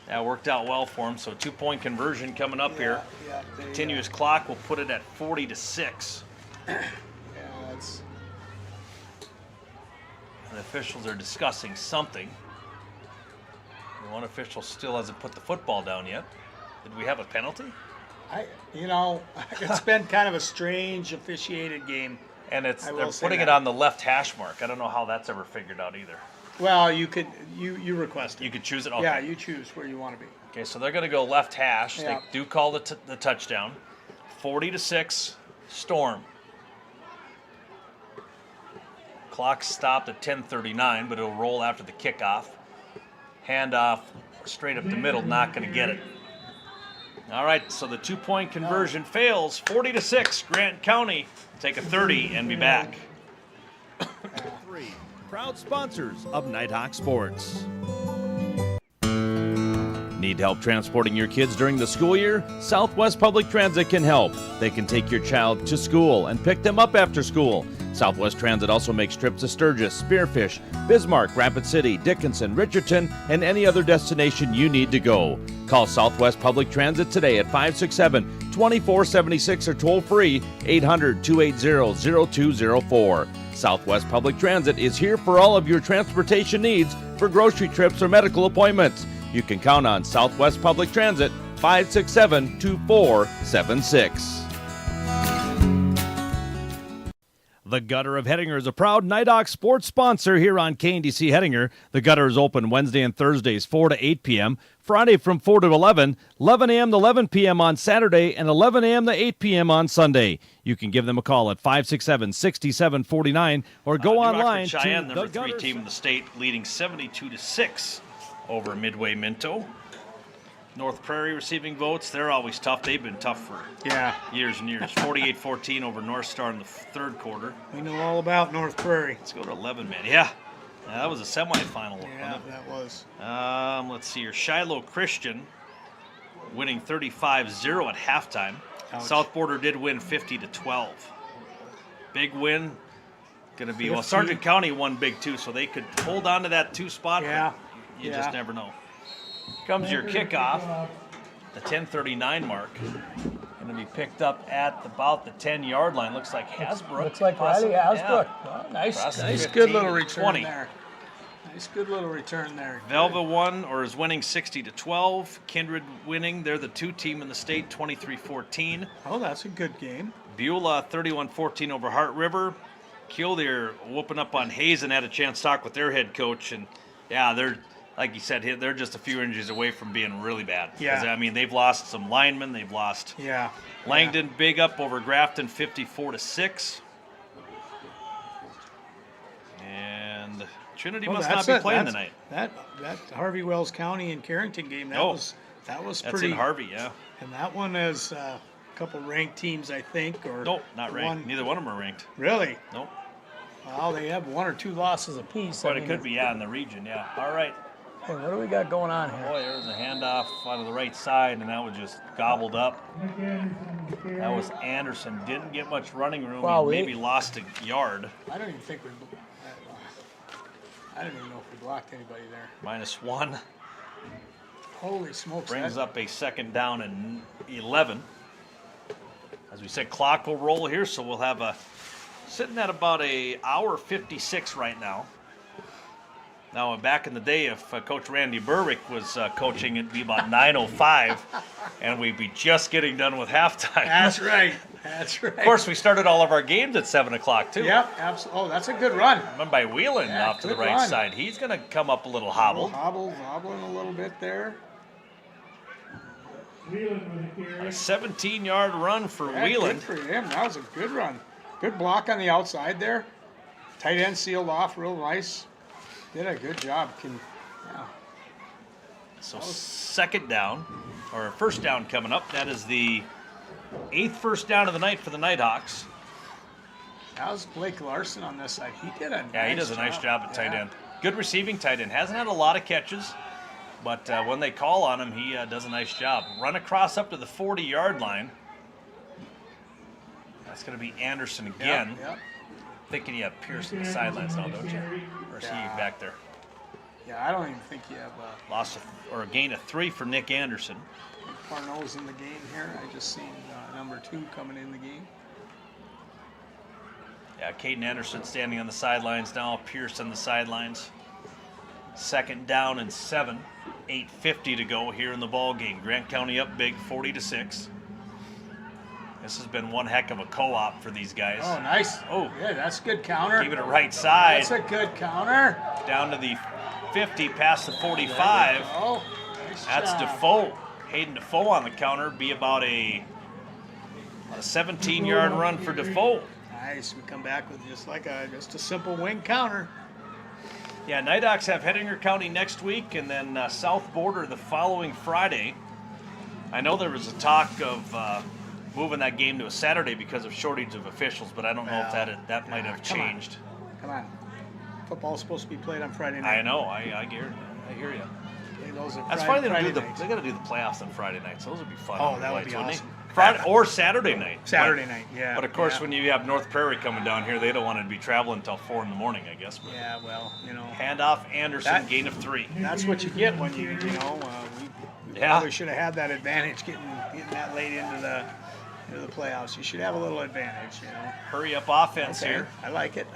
That worked out well for him. So 2-point conversion coming up here. Yeah, Continuous clock will put it at 40-6. Yeah, that's. The officials are discussing something. One official still hasn't put the football down yet. Did we have a penalty? It's been kind of a strange officiated game. And they're putting it on the left hash mark. I don't know how that's ever figured out either. Well, you request it. You could choose it? Okay. Yeah, you choose where you want to be. Okay, so they're going to go left hash. Yeah. They do call the touchdown. 40-6, Storm. Clock stopped at 10:39, but it'll roll after the kickoff. Handoff straight up the middle, not going to get it. All right, so the 2-point conversion fails. 40-6, Grant County take a 30 and be back. 3 proud sponsors of Nighthawk Sports. Need help transporting your kids during the school year? Southwest Public Transit can help. They can take your child to school and pick them up after school. Southwest Transit also makes trips to Sturgis, Spearfish, Bismarck, Rapid City, Dickinson, Richardson, and any other destination you need to go. Call Southwest Public Transit today at 567-2476 or toll free 800-280-0204. Southwest Public Transit is here for all of your transportation needs for grocery trips or medical appointments. You can count on Southwest Public Transit 567-2476. The Gutter of Hettinger is a proud Nighthawks sports sponsor here on KNDC Hettinger. The Gutter is open Wednesday and Thursdays 4 to 8 p.m., Friday from 4 to 11, 11 a.m. to 11 p.m. on Saturday, and 11 a.m. to 8 p.m. on Sunday. You can give them a call at 567-6749 or go online Cheyenne, to number 3 team in the state, leading 72-6 over Midway Minto. North Prairie receiving votes. They're always tough. They've been tough for years and years. 48-14 over North Star in the third quarter. We know all about North Prairie. Let's go to 11, man. Yeah, that was a semifinal. Yeah, that was. Let's see here. Shiloh Christian winning 35-0 at halftime. Ouch. South Border did win 50-12. Big win. Going to be, well, 50. Sargent County won big too, so they could hold on to that 2 spot. Yeah. You just never know. Comes your kickoff, the 10:39 mark. Going to be picked up at about the 10-yard line. Looks like Hasbrook. Looks like Riley Hasbrook. Oh, Nice, good little return there. Nice, good little return there. Velva won or is winning 60-12. Kindred winning. They're the 2 team in the state, 23-14. Oh, that's a good game. Beulah 31-14 over Heart River. Kildare whooping up on Hazen, had a chance to talk with their head coach, and yeah, they're, like you said, they're just a few injuries away from being really bad. Yeah. I mean, they've lost some linemen. They've lost. Yeah. Langdon big up over Grafton 54-6. And Trinity must not be playing tonight. That Harvey Wells County and Carrington game, that was that's pretty. in Harvey, yeah. And that one has a couple ranked teams, I think, or nope, not ranked. Neither one of them are ranked. Really? Nope. Well, they have 1 or 2 losses apiece. But it could be, yeah, in the region, yeah. All right. Hey, what do we got going on here? Boy, there's a handoff out of the right side, and that was just gobbled up. That was Anderson. Didn't get much running room. Wow, He maybe lost a yard. I don't even think I don't even know if we blocked anybody there. -1. Holy smokes. Brings up a second down and 11. As we said, clock will roll here, so we'll have a sitting at about an hour 56 right now. Now, back in the day, if Coach Randy Berwick was coaching, it'd be about 9:05, and we'd be just getting done with halftime. That's right. That's right. Of course, we started all of our games at 7 o'clock, too. Yep, absolutely. Oh, that's a good run. Run by Whelan off to the right side. He's going to come up a little hobbled. Hobbling a little bit there. A 17-yard run for Whelan. Good for him. That was a good run. Good block on the outside there. Tight end sealed off real nice. Did a good job. So second down, or first down coming up. That is the 8th first down of the night for the Nighthawks. That was Blake Larson on this side. He did a nice job. Yeah, he does a nice job at tight end. Good receiving tight end. Hasn't had a lot of catches, but when they call on him, he does a nice job. Run across up to the 40-yard line. That's going to be Anderson again. Yep. Thinking you have Pierce on the sidelines now, don't you? Or is he back there? Yeah, I don't even think you have A gain of 3 for Nick Anderson. Parnell's in the game here. I just seen number 2 coming in the game. Yeah, Caden Anderson standing on the sidelines now. Pierce on the sidelines. 2nd down and 7. 8:50 to go here in the ball game. Grant County up big, 40-6. This has been one heck of a co-op for these guys. Oh, nice. Oh, yeah, that's a good counter. Keep it at right side. That's a good counter. Down to the 50, past the 45. Oh, nice That's job. Defoe. Hayden Defoe on the counter. Be about a 17-yard run for Defoe. Nice. We come back with just a simple wing counter. Yeah, Nighthawks have Hettinger County next week, and then South Border the following Friday. I know there was a talk of moving that game to a Saturday because of shortage of officials, but I don't know if that might have changed. Come on. Football's supposed to be played on Friday night. I know. I hear you. Those are That's why they got to do the playoffs on Friday nights. Those would be fun. Oh, that would be awesome. Friday or Saturday night. Saturday night, yeah. But of course, when you have North Prairie coming down here, they don't want to be traveling until 4 in the morning, I guess. But yeah, well, hand off Anderson, gain of 3. That's what you get when we probably should have had that advantage getting that late into the playoffs. You should have a little advantage, Hurry up offense here. I like it.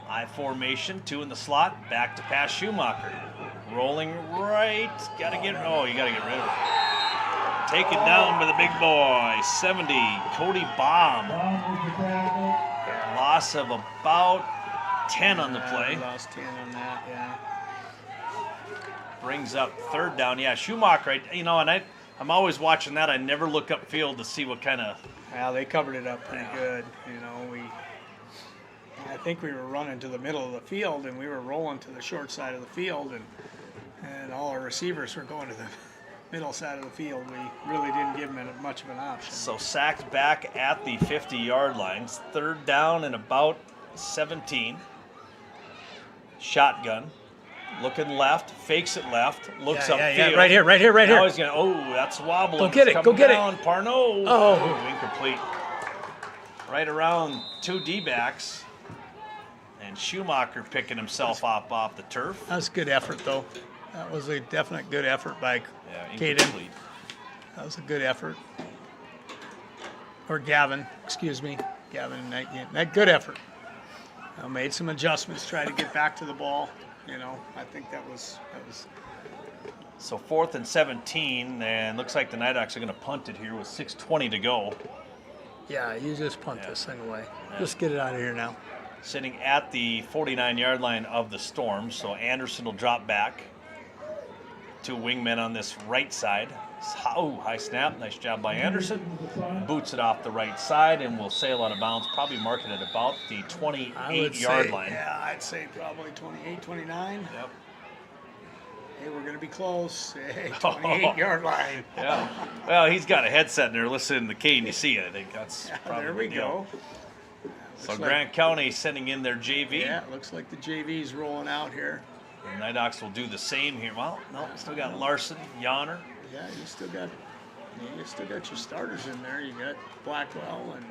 I formation, 2 in the slot, back to pass Schumacher. Rolling right. You got to get rid of it. Taken down by the big boy. 70, Cody Baum. Loss of about 10 on the play. Lost 10 on that, yeah. Brings up 3rd down. Yeah, Schumacher, and I'm always watching that. I never look upfield to see what kind of... Well, they covered it up pretty good. I think we were running to the middle of the field, and we were rolling to the short side of the field, and all our receivers were going to the middle side of the field. We really didn't give them much of an option. So sacked back at the 50-yard line. 3rd down and about 17. Shotgun. Looking left, fakes it left, looks upfield. Yeah, right here. Now he's going that's wobbling. Go get it, Coming go get down. it. Parnell. Oh. Incomplete. Right around 2 D-backs. And Schumacher picking himself up off the turf. That was a good effort, though. That was a definite good effort by Caden. That was a good effort. Or Gavin, excuse me. Gavin, that good effort. Made some adjustments, tried to get back to the ball. I think that was. So 4th and 17, and looks like the Nighthawks are going to punt it here with 6:20 to go. Yeah, you just punt this thing away. Just get it out of here now. Sitting at the 49-yard line of the Storm, so Anderson will drop back. 2 wingmen on this right side. High snap. Nice job by Anderson. Boots it off the right side and will sail out of bounds. Probably marked it at about the 28-yard line. Yeah, I'd say probably 28, 29. Yep. Hey, we're going to be close. Hey, 28-yard line. Yeah. Well, he's got a headset in there listening to KNC. I think that's probably there we the deal. go. So Grant County sending in their JV. Yeah, it looks like the JV's rolling out here. The Nighthawks will do the same here. Well, no, still got Larson, Yonner. Yeah, you still got your starters in there. You got Blackwell and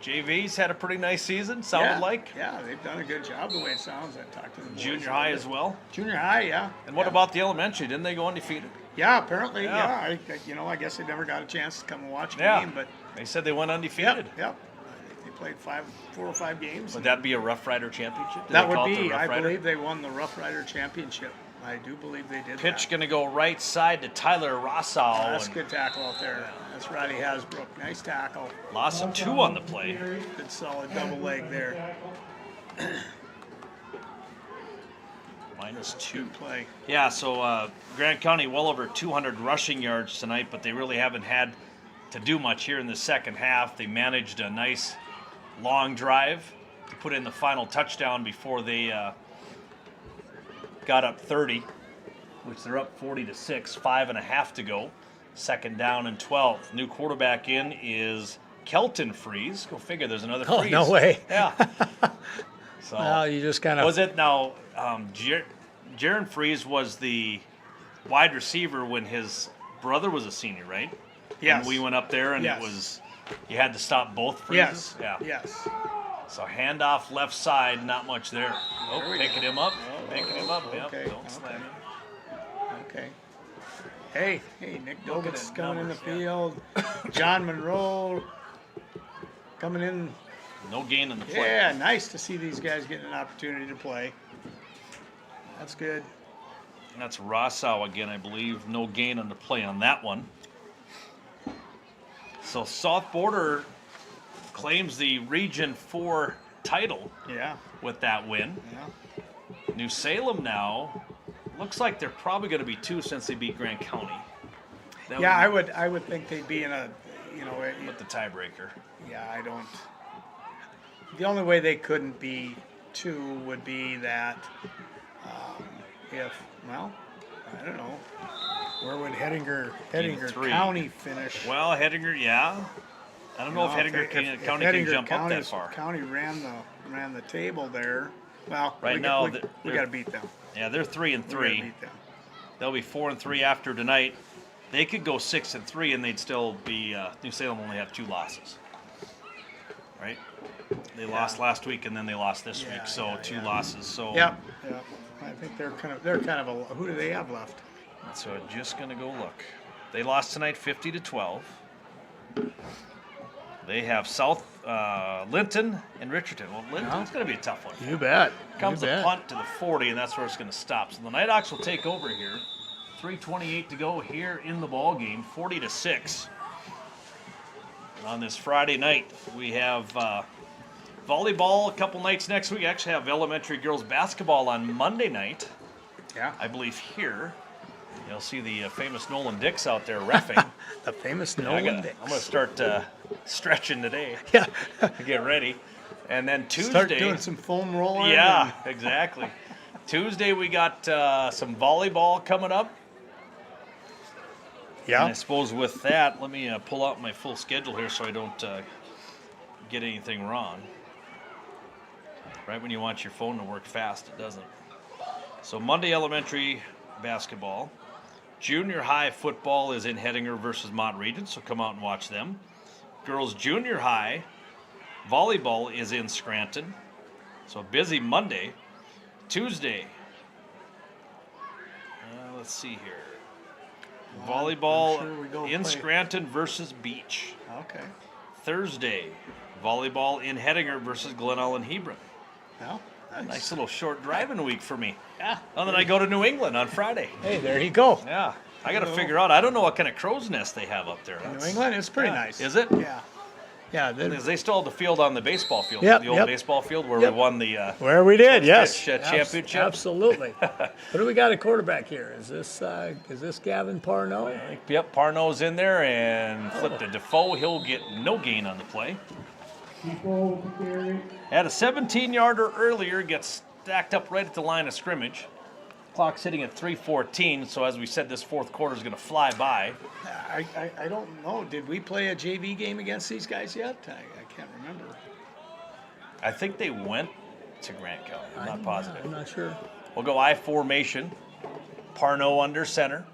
JV's had a pretty nice season, sounded like. Yeah, they've done a good job the way it sounds. I talked to them. Junior high as well. Junior high, yeah. And what about the elementary? Didn't they go undefeated? Yeah, apparently, yeah. I guess they never got a chance to come and watch a game, but they said they went undefeated. Yep. They played 4 or 5 games. Would that be a Rough Rider championship? That would be. I believe they won the Rough Rider championship. I do believe they did. Pitch going to go right side to Tyler Rossau. That's a good tackle out there. That's Roddy Hasbrook. Nice tackle. Loss of 2 on the play. Good solid double leg there. -2 play. Yeah, so Grant County well over 200 rushing yards tonight, but they really haven't had to do much here in the second half. They managed a nice long drive to put in the final touchdown before they got up 30, which they're up 40-6, 5.5 to go. 2nd down and 12. New quarterback in is Kelton Freeze. Go figure, there's another Oh, Freeze. no way. Yeah. So Well, you just kind of. was it now? Jaron Freeze was the wide receiver when his brother was a senior, right? Yes. And we went up there, and Yes. it was you had to stop both Freezes. Yes. Yes. So handoff left side, not much there. Oh, There we picking go. him up, Oh, picking him up. Yep, okay, don't slam him. Okay. Hey, Nick Look at Dogan's the coming in the numbers, yeah. field. John Monroe coming in. No gain in the play. Yeah, nice to see these guys getting an opportunity to play. That's good. And that's Rossau again, I believe. No gain on the play on that one. So South Border claims the Region 4 title Yeah. with that win. Yeah. New Salem now looks like they're probably going to be 2 since they beat Grant County. That Yeah, I would think they'd be in a, with the tiebreaker. Yeah, I don't. The only way they couldn't be 2 would be that if, well, I don't know, where would Hettinger three. County finish? Well, Hettinger, yeah. I don't know if Hettinger County can jump up that far. County ran the table there. Well, Right now, we got to beat them. Yeah, they're 3-3. We gotta beat them. They'll be 4-3 after tonight. They could go 6-3, and they'd still be. New Salem only have 2 losses, right? They lost last week, and then they lost this week, so 2 losses. So Yeah. I think they're kind of a. Who do they have left? So just gonna go look. They lost tonight, 50-12. They have South Linton and Richardson. Well, Linton's gonna be a tough one. You bet. Comes You the bet. punt to the 40, and that's where it's going to stop. So the Nighthawks will take over here. 3:28 to go here in the ball game, 40-6. On this Friday night, we have volleyball a couple nights next week. Actually, have elementary girls basketball on Monday night. Yeah, I believe here. You'll see the famous Nolan Dix out there reffing. The famous Yeah, Nolan Dix. I'm going to start stretching today. Yeah. To get ready. And then Tuesday. Start doing some foam rolling. Yeah, exactly. Tuesday we got some volleyball coming up. Yeah. And I suppose with that, let me pull out my full schedule here so I don't get anything wrong. Right when you want your phone to work fast, it doesn't. So Monday elementary basketball. Junior high football is in Hettinger versus Mont Regent, so come out and watch them. Girls junior high volleyball is in Scranton. So busy Monday. Tuesday. Let's see here. Volleyball I'm sure we go in play. Scranton versus Beach. Okay. Thursday. Volleyball in Hettinger versus Glen Ellen Hebron. Well, Nice little short driving week for me. Yeah. And then I go to New England on Friday. Hey, there you go. Yeah. I got to figure out. I don't know what kind of crow's nest they have up there. New England, it's pretty Yeah. nice. Is it? Yeah. Yeah. Because they still have the field on the baseball field. Yep, The old yep. baseball field where Yep. we won the Where we did, yes. championship. Absolutely. What do we got at quarterback here? Is this Gavin Parnell? Yep, Parnell's in there and flipped to Defoe. He'll get no gain on the play. Had a 17-yarder earlier, gets stacked up right at the line of scrimmage. Clock sitting at 3:14, so as we said, this fourth quarter is going to fly by. I don't know. Did we play a JV game against these guys yet? I can't remember. I think they went to Grant County. I'm not positive. I'm not sure. We'll go I formation. Parnell under center.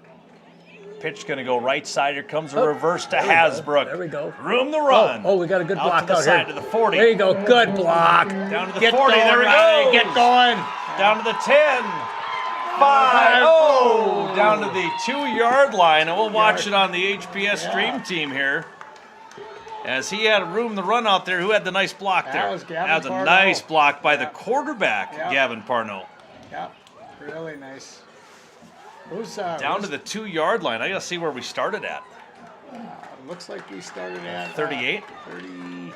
Pitch going to go right side. Here comes a reverse to there we go. Hasbrook. There we go. Room to run. Oh, we got a good block out to the out side here. to the 40. There you go. Good block. Down to the Get 40. going, There we Riley. go. Get going. Down to the 10. 5. Oh, down to the 2-yard line. And we'll watch it on the HPS stream team here. As he had room to run out there. Who had the nice block there? That was Gavin That was a Parnell. nice block by the quarterback, Yeah. Gavin Parnell. Yeah, really nice. Who's Down to the 2-yard line. I got to see where we started at. looks like we started at 38? 30.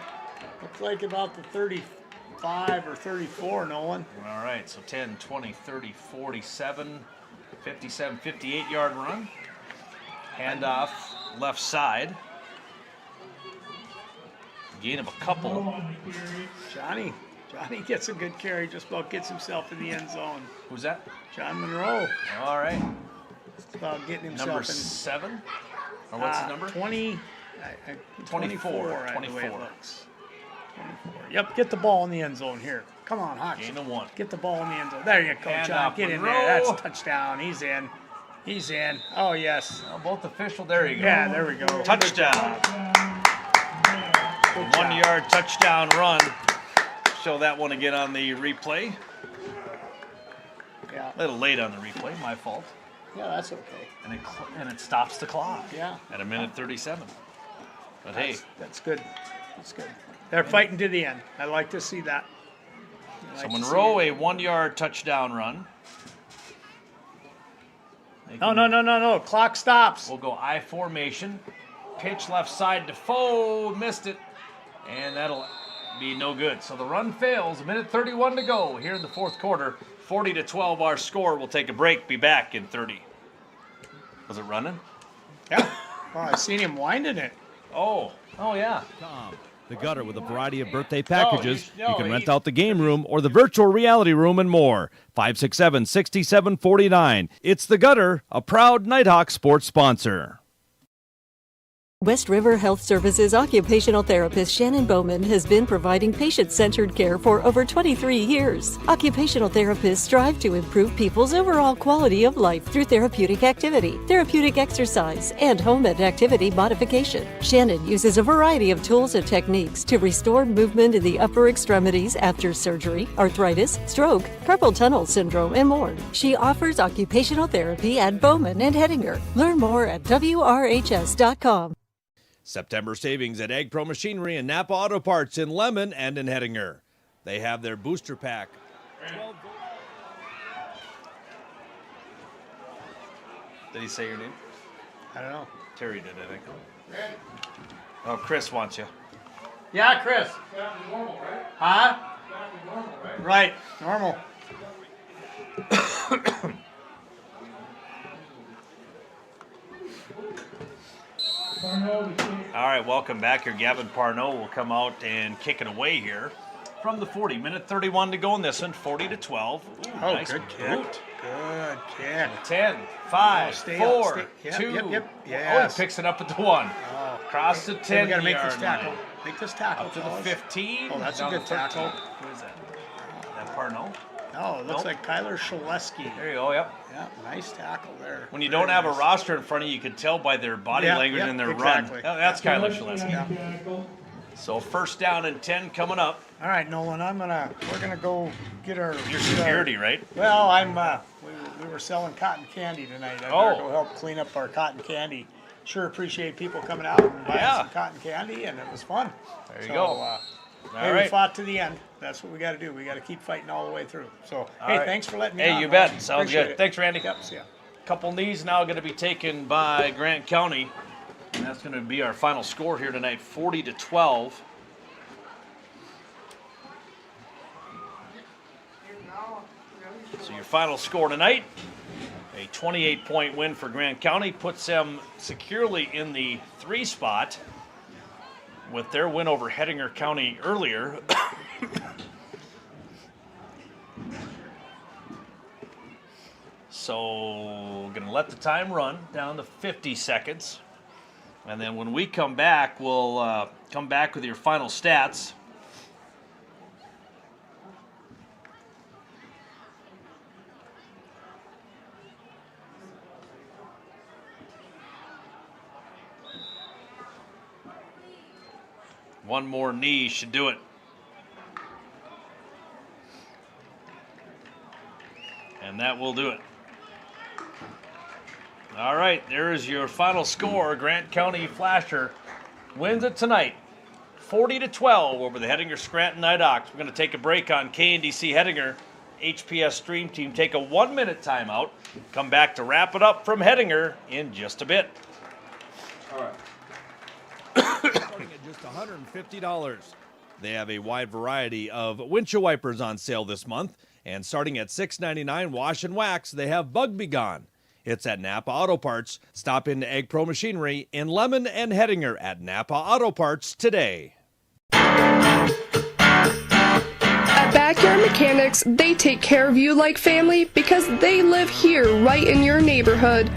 Looks like about the 35 or 34, Nolan. All right, so 10, 20, 30, 47, 57, 58-yard run. Handoff left side. Gain of a couple. Johnny gets a good carry, just about gets himself in the end zone. Who's that? John Monroe. All right. Just about getting himself Number in. 7? Or what's his number? 20. 24, the way it 24. looks. 24. Yep, get the ball in the end zone here. Come on, Hawks. Gain of 1. Get the ball in the end zone. There you go, Hand John. off Get in Monroe. there. That's a touchdown. He's in. He's in. Oh, yes. Well, both official. There you go. Yeah, there we go. Touchdown. 1-yard touchdown run. Show that one again on the replay. Yeah. A little late on the replay. My fault. Yeah, that's okay. And it stops the clock. Yeah. At 1:37. But hey, That's good. That's good. They're fighting to the end. I like to see that. I so like to see Monroe, it. a 1-yard touchdown run. No. Clock stops. We'll go I formation. Pitch left side to Foe. Missed it. And that'll be no good. So the run fails. 1:31 to go here in the fourth quarter. 40-12 our score. We'll take a break. Be back in 30. Was it running? Yeah. Oh, I seen him winding it. Oh yeah. The Gutter with a variety of birthday packages. No, You can he- rent out the game room or the virtual reality room and more. 567-6749. It's The Gutter, a proud Nighthawks sports sponsor. West River Health Services occupational therapist Shannon Bowman has been providing patient-centered care for over 23 years. Occupational therapists strive to improve people's overall quality of life through therapeutic activity, therapeutic exercise, and home and activity modification. Shannon uses a variety of tools and techniques to restore movement in the upper extremities after surgery, arthritis, stroke, carpal tunnel syndrome, and more. She offers occupational therapy at Bowman and Hettinger. Learn more at WRHS.com. September savings at Ag Pro Machinery and Napa Auto Parts in Lemon and in Hettinger. They have their booster pack. Did he say your name? I don't know. Terry did, I think. Oh, Chris wants you. Yeah, Chris. Normal, right? Huh? Normal, right? Right. Normal. All right, welcome back here. Gavin Parnell will come out and kick it away here from the 40. 1:31 to go in this one, 40-12. Ooh, Oh, nice good kick. boot. Good kick. 10, 5, Oh, stay 4, up, stay- 2. Yep. Oh, Yes. he picks it up at the 1. Oh. Cross the Okay, 10 we gotta make this yard tackle. line. Make this tackle. Up to the fellas. 15. Oh, that's a down good to 13. tackle. Who is that? That Parnell? No, it looks Nope. like Kyler Shaleski. There you go, yep. Yeah, nice tackle there. When you Very don't have nice. a roster in front of you, you can tell by their body Yeah, language yeah, and their exactly. run. Oh, that's Yeah. Kyler Shaleski. So first down and 10 coming up. All right, Nolan, we're gonna go get our. Your security, right? Well, we were selling cotton candy tonight. I better go help clean up our cotton candy. Sure appreciate people coming out and buying some cotton candy, and it was fun. There you go. Hey, we right. fought to the end. That's what we got to do. We got to keep fighting all the way through. So, hey, right. thanks for letting me Hey, on, you Nolan. bet. Sounds Appreciate good. it. Thanks, Randy. Yep, see ya. Couple knees now going to be taken by Grant County. And that's going to be our final score here tonight, 40-12. So your final score tonight, a 28-point win for Grant County, puts them securely in the 3 spot with their win over Hettinger County earlier. So going to let the time run down to 50 seconds. And then when we come back, we'll come back with your final stats. One more knee should do it. And that will do it. All right, there is your final score. Grant County Flasher wins it tonight, 40-12 over the Hettinger Scranton Nighthawks. We're going to take a break on KNDC Hettinger. HPS Stream Team take a 1-minute timeout. Come back to wrap it up from Hettinger in just a bit. All right. Starting at just $150. They have a wide variety of windshield wipers on sale this month. And starting at $6.99 wash and wax, they have Bug Be Gone. It's at Napa Auto Parts. Stop into Ag Pro Machinery in Lemon and Hettinger at Napa Auto Parts today. At Backyard Mechanics, they take care of you like family because they live here right in your neighborhood.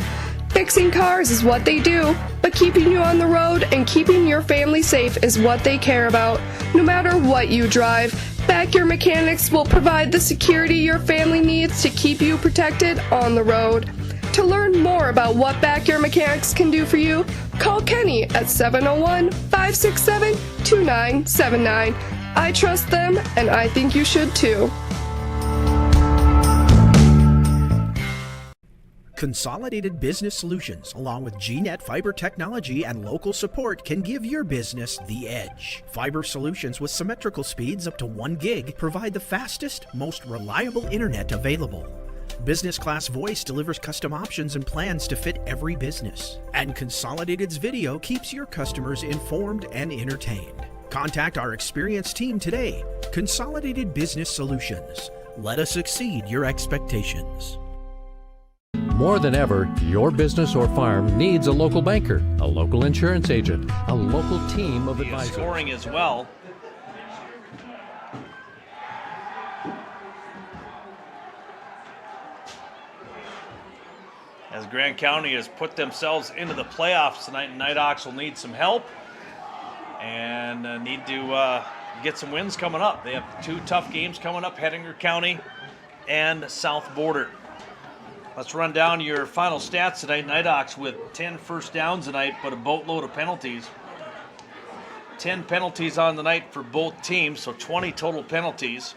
Fixing cars is what they do, but keeping you on the road and keeping your family safe is what they care about. No matter what you drive, Backyard Mechanics will provide the security your family needs to keep you protected on the road. To learn more about what Backyard Mechanics can do for you, call Kenny at 701-567-2979. I trust them, and I think you should too. Consolidated Business Solutions, along with GNet Fiber technology and local support, can give your business the edge. Fiber solutions with symmetrical speeds up to 1 gig provide the fastest, most reliable internet available. Business Class Voice delivers custom options and plans to fit every business. And Consolidated's video keeps your customers informed and entertained. Contact our experienced team today. Consolidated Business Solutions. Let us exceed your expectations. More than ever, your business or farm needs a local banker, a local insurance agent, a local team of advisors. Scoring as well. As Grand County has put themselves into the playoffs tonight, Nighthawks will need some help and need to get some wins coming up. They have 2 tough games coming up, Hettinger County and South Border. Let's run down your final stats tonight. Nighthawks with 10 first downs tonight, but a boatload of penalties. 10 penalties on the night for both teams, so 20 total penalties.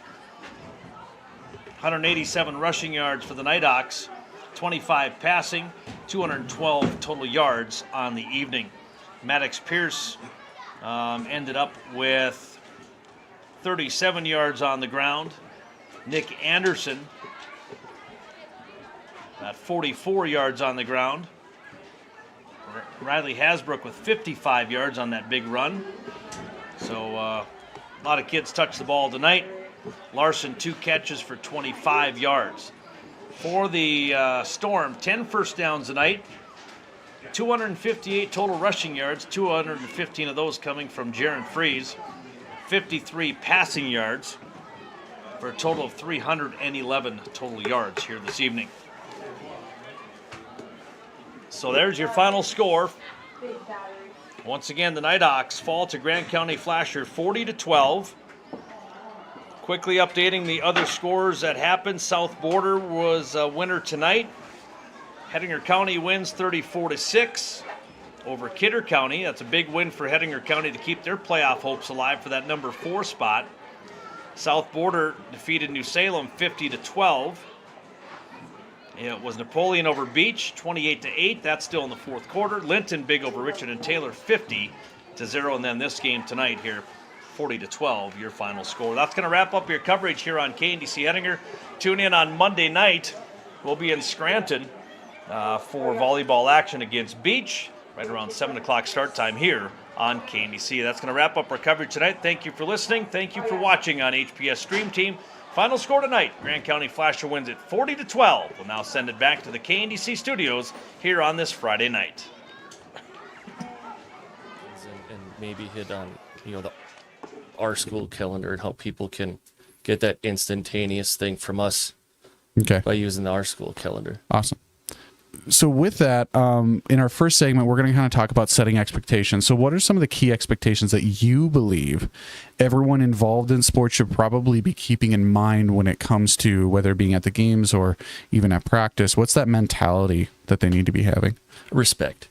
187 rushing yards for the Nighthawks, 25 passing, 212 total yards on the evening. Maddox Pierce ended up with 37 yards on the ground. Nick Anderson at 44 yards on the ground. Riley Hasbrook with 55 yards on that big run. So a lot of kids touched the ball tonight. Larson 2 catches for 25 yards. For the Storm, 10 first downs tonight. 258 total rushing yards, 215 of those coming from Jaron Freeze. 53 passing yards for a total of 311 total yards here this evening. So there's your final score. Once again, the Nighthawks fall to Grand County Flasher 40-12. Quickly updating the other scores that happened. South Border was a winner tonight. Hettinger County wins 34-6 over Kidder County. That's a big win for Hettinger County to keep their playoff hopes alive for that number 4 spot. South Border defeated New Salem 50-12. It was Napoleon over Beach, 28-8. That's still in the 4th quarter. Linton big over Richard and Taylor, 50-0. And then this game tonight here, 40-12, your final score. That's going to wrap up your coverage here on KNDC Hettinger. Tune in on Monday night. We'll be in Scranton for volleyball action against Beach, right around 7 o'clock start time here on KNDC. That's going to wrap up our coverage tonight. Thank you for listening. Thank you for watching on HPS Stream Team. Final score tonight, Grand County Flasher wins it 40-12. We'll now send it back to the KNDC studios here on this Friday night. And maybe hit on, our school calendar and how people can get that instantaneous thing from us by using our school calendar. Awesome. So with that, in our first segment, we're going to kind of talk about setting expectations. So what are some of the key expectations that you believe everyone involved in sports should probably be keeping in mind when it comes to whether being at the games or even at practice? What's that mentality that they need to be having? Respect.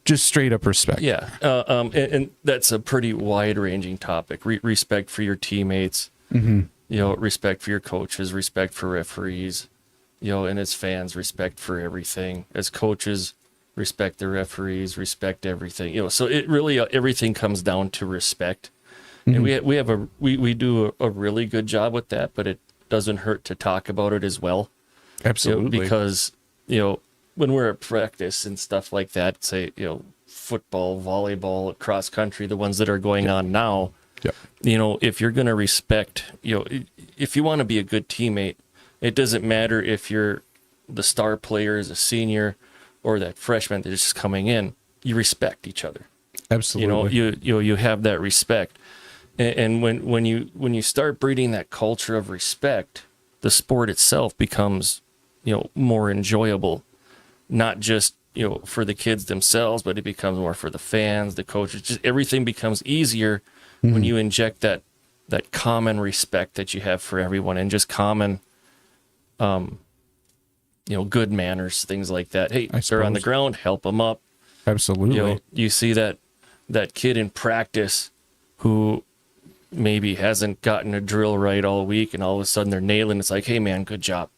Just straight up respect. Yeah. And that's a pretty wide-ranging topic. Respect for your teammates, respect for your coaches, respect for referees, and as fans, respect for everything. As coaches, respect the referees, respect everything. So it really everything comes down to respect, and we do a really good job with that. But it doesn't hurt to talk about it as well. Absolutely, because when we're at practice and stuff like that, say football, volleyball, cross country, the ones that are going on now. If you're going to respect, if you want to be a good teammate. It doesn't matter if you're the star player as a senior or that freshman that's just coming in. You respect each other. Absolutely. You have that respect, and when you start breeding that culture of respect, the sport itself becomes more enjoyable, not just for the kids themselves, but it becomes more for the fans, the coaches. Just everything becomes easier when you inject that common respect that you have for everyone, and just common, good manners, things like that. Hey, they're on the ground, help them up. Absolutely. You see that kid in practice who maybe hasn't gotten a drill right all week, and all of a sudden they're nailing. It's like, hey man, good job.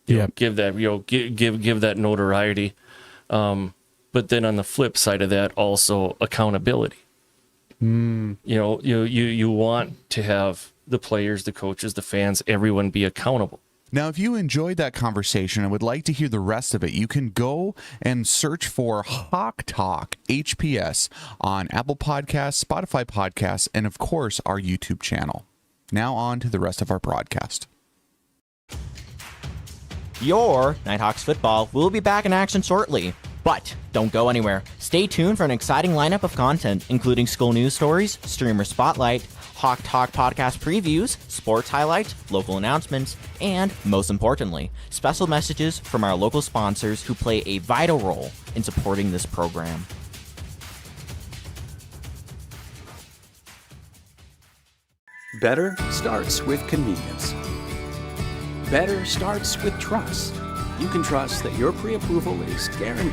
Give that give that notoriety. But then on the flip side of that, also accountability. You want to have the players, the coaches, the fans, everyone be accountable. Now, if you enjoyed that conversation and would like to hear the rest of it, you can go and search for Hawk Talk HPS on Apple Podcasts, Spotify Podcasts, and of course, our YouTube channel. Now on to the rest of our broadcast. Your Nighthawks football will be back in action shortly. But don't go anywhere. Stay tuned for an exciting lineup of content, including school news stories, streamer spotlight, Hawk Talk podcast previews, sports highlights, local announcements, and, most importantly, special messages from our local sponsors who play a vital role in supporting this program. Better starts with convenience. Better starts with trust. You can trust that your pre-approval is guaranteed.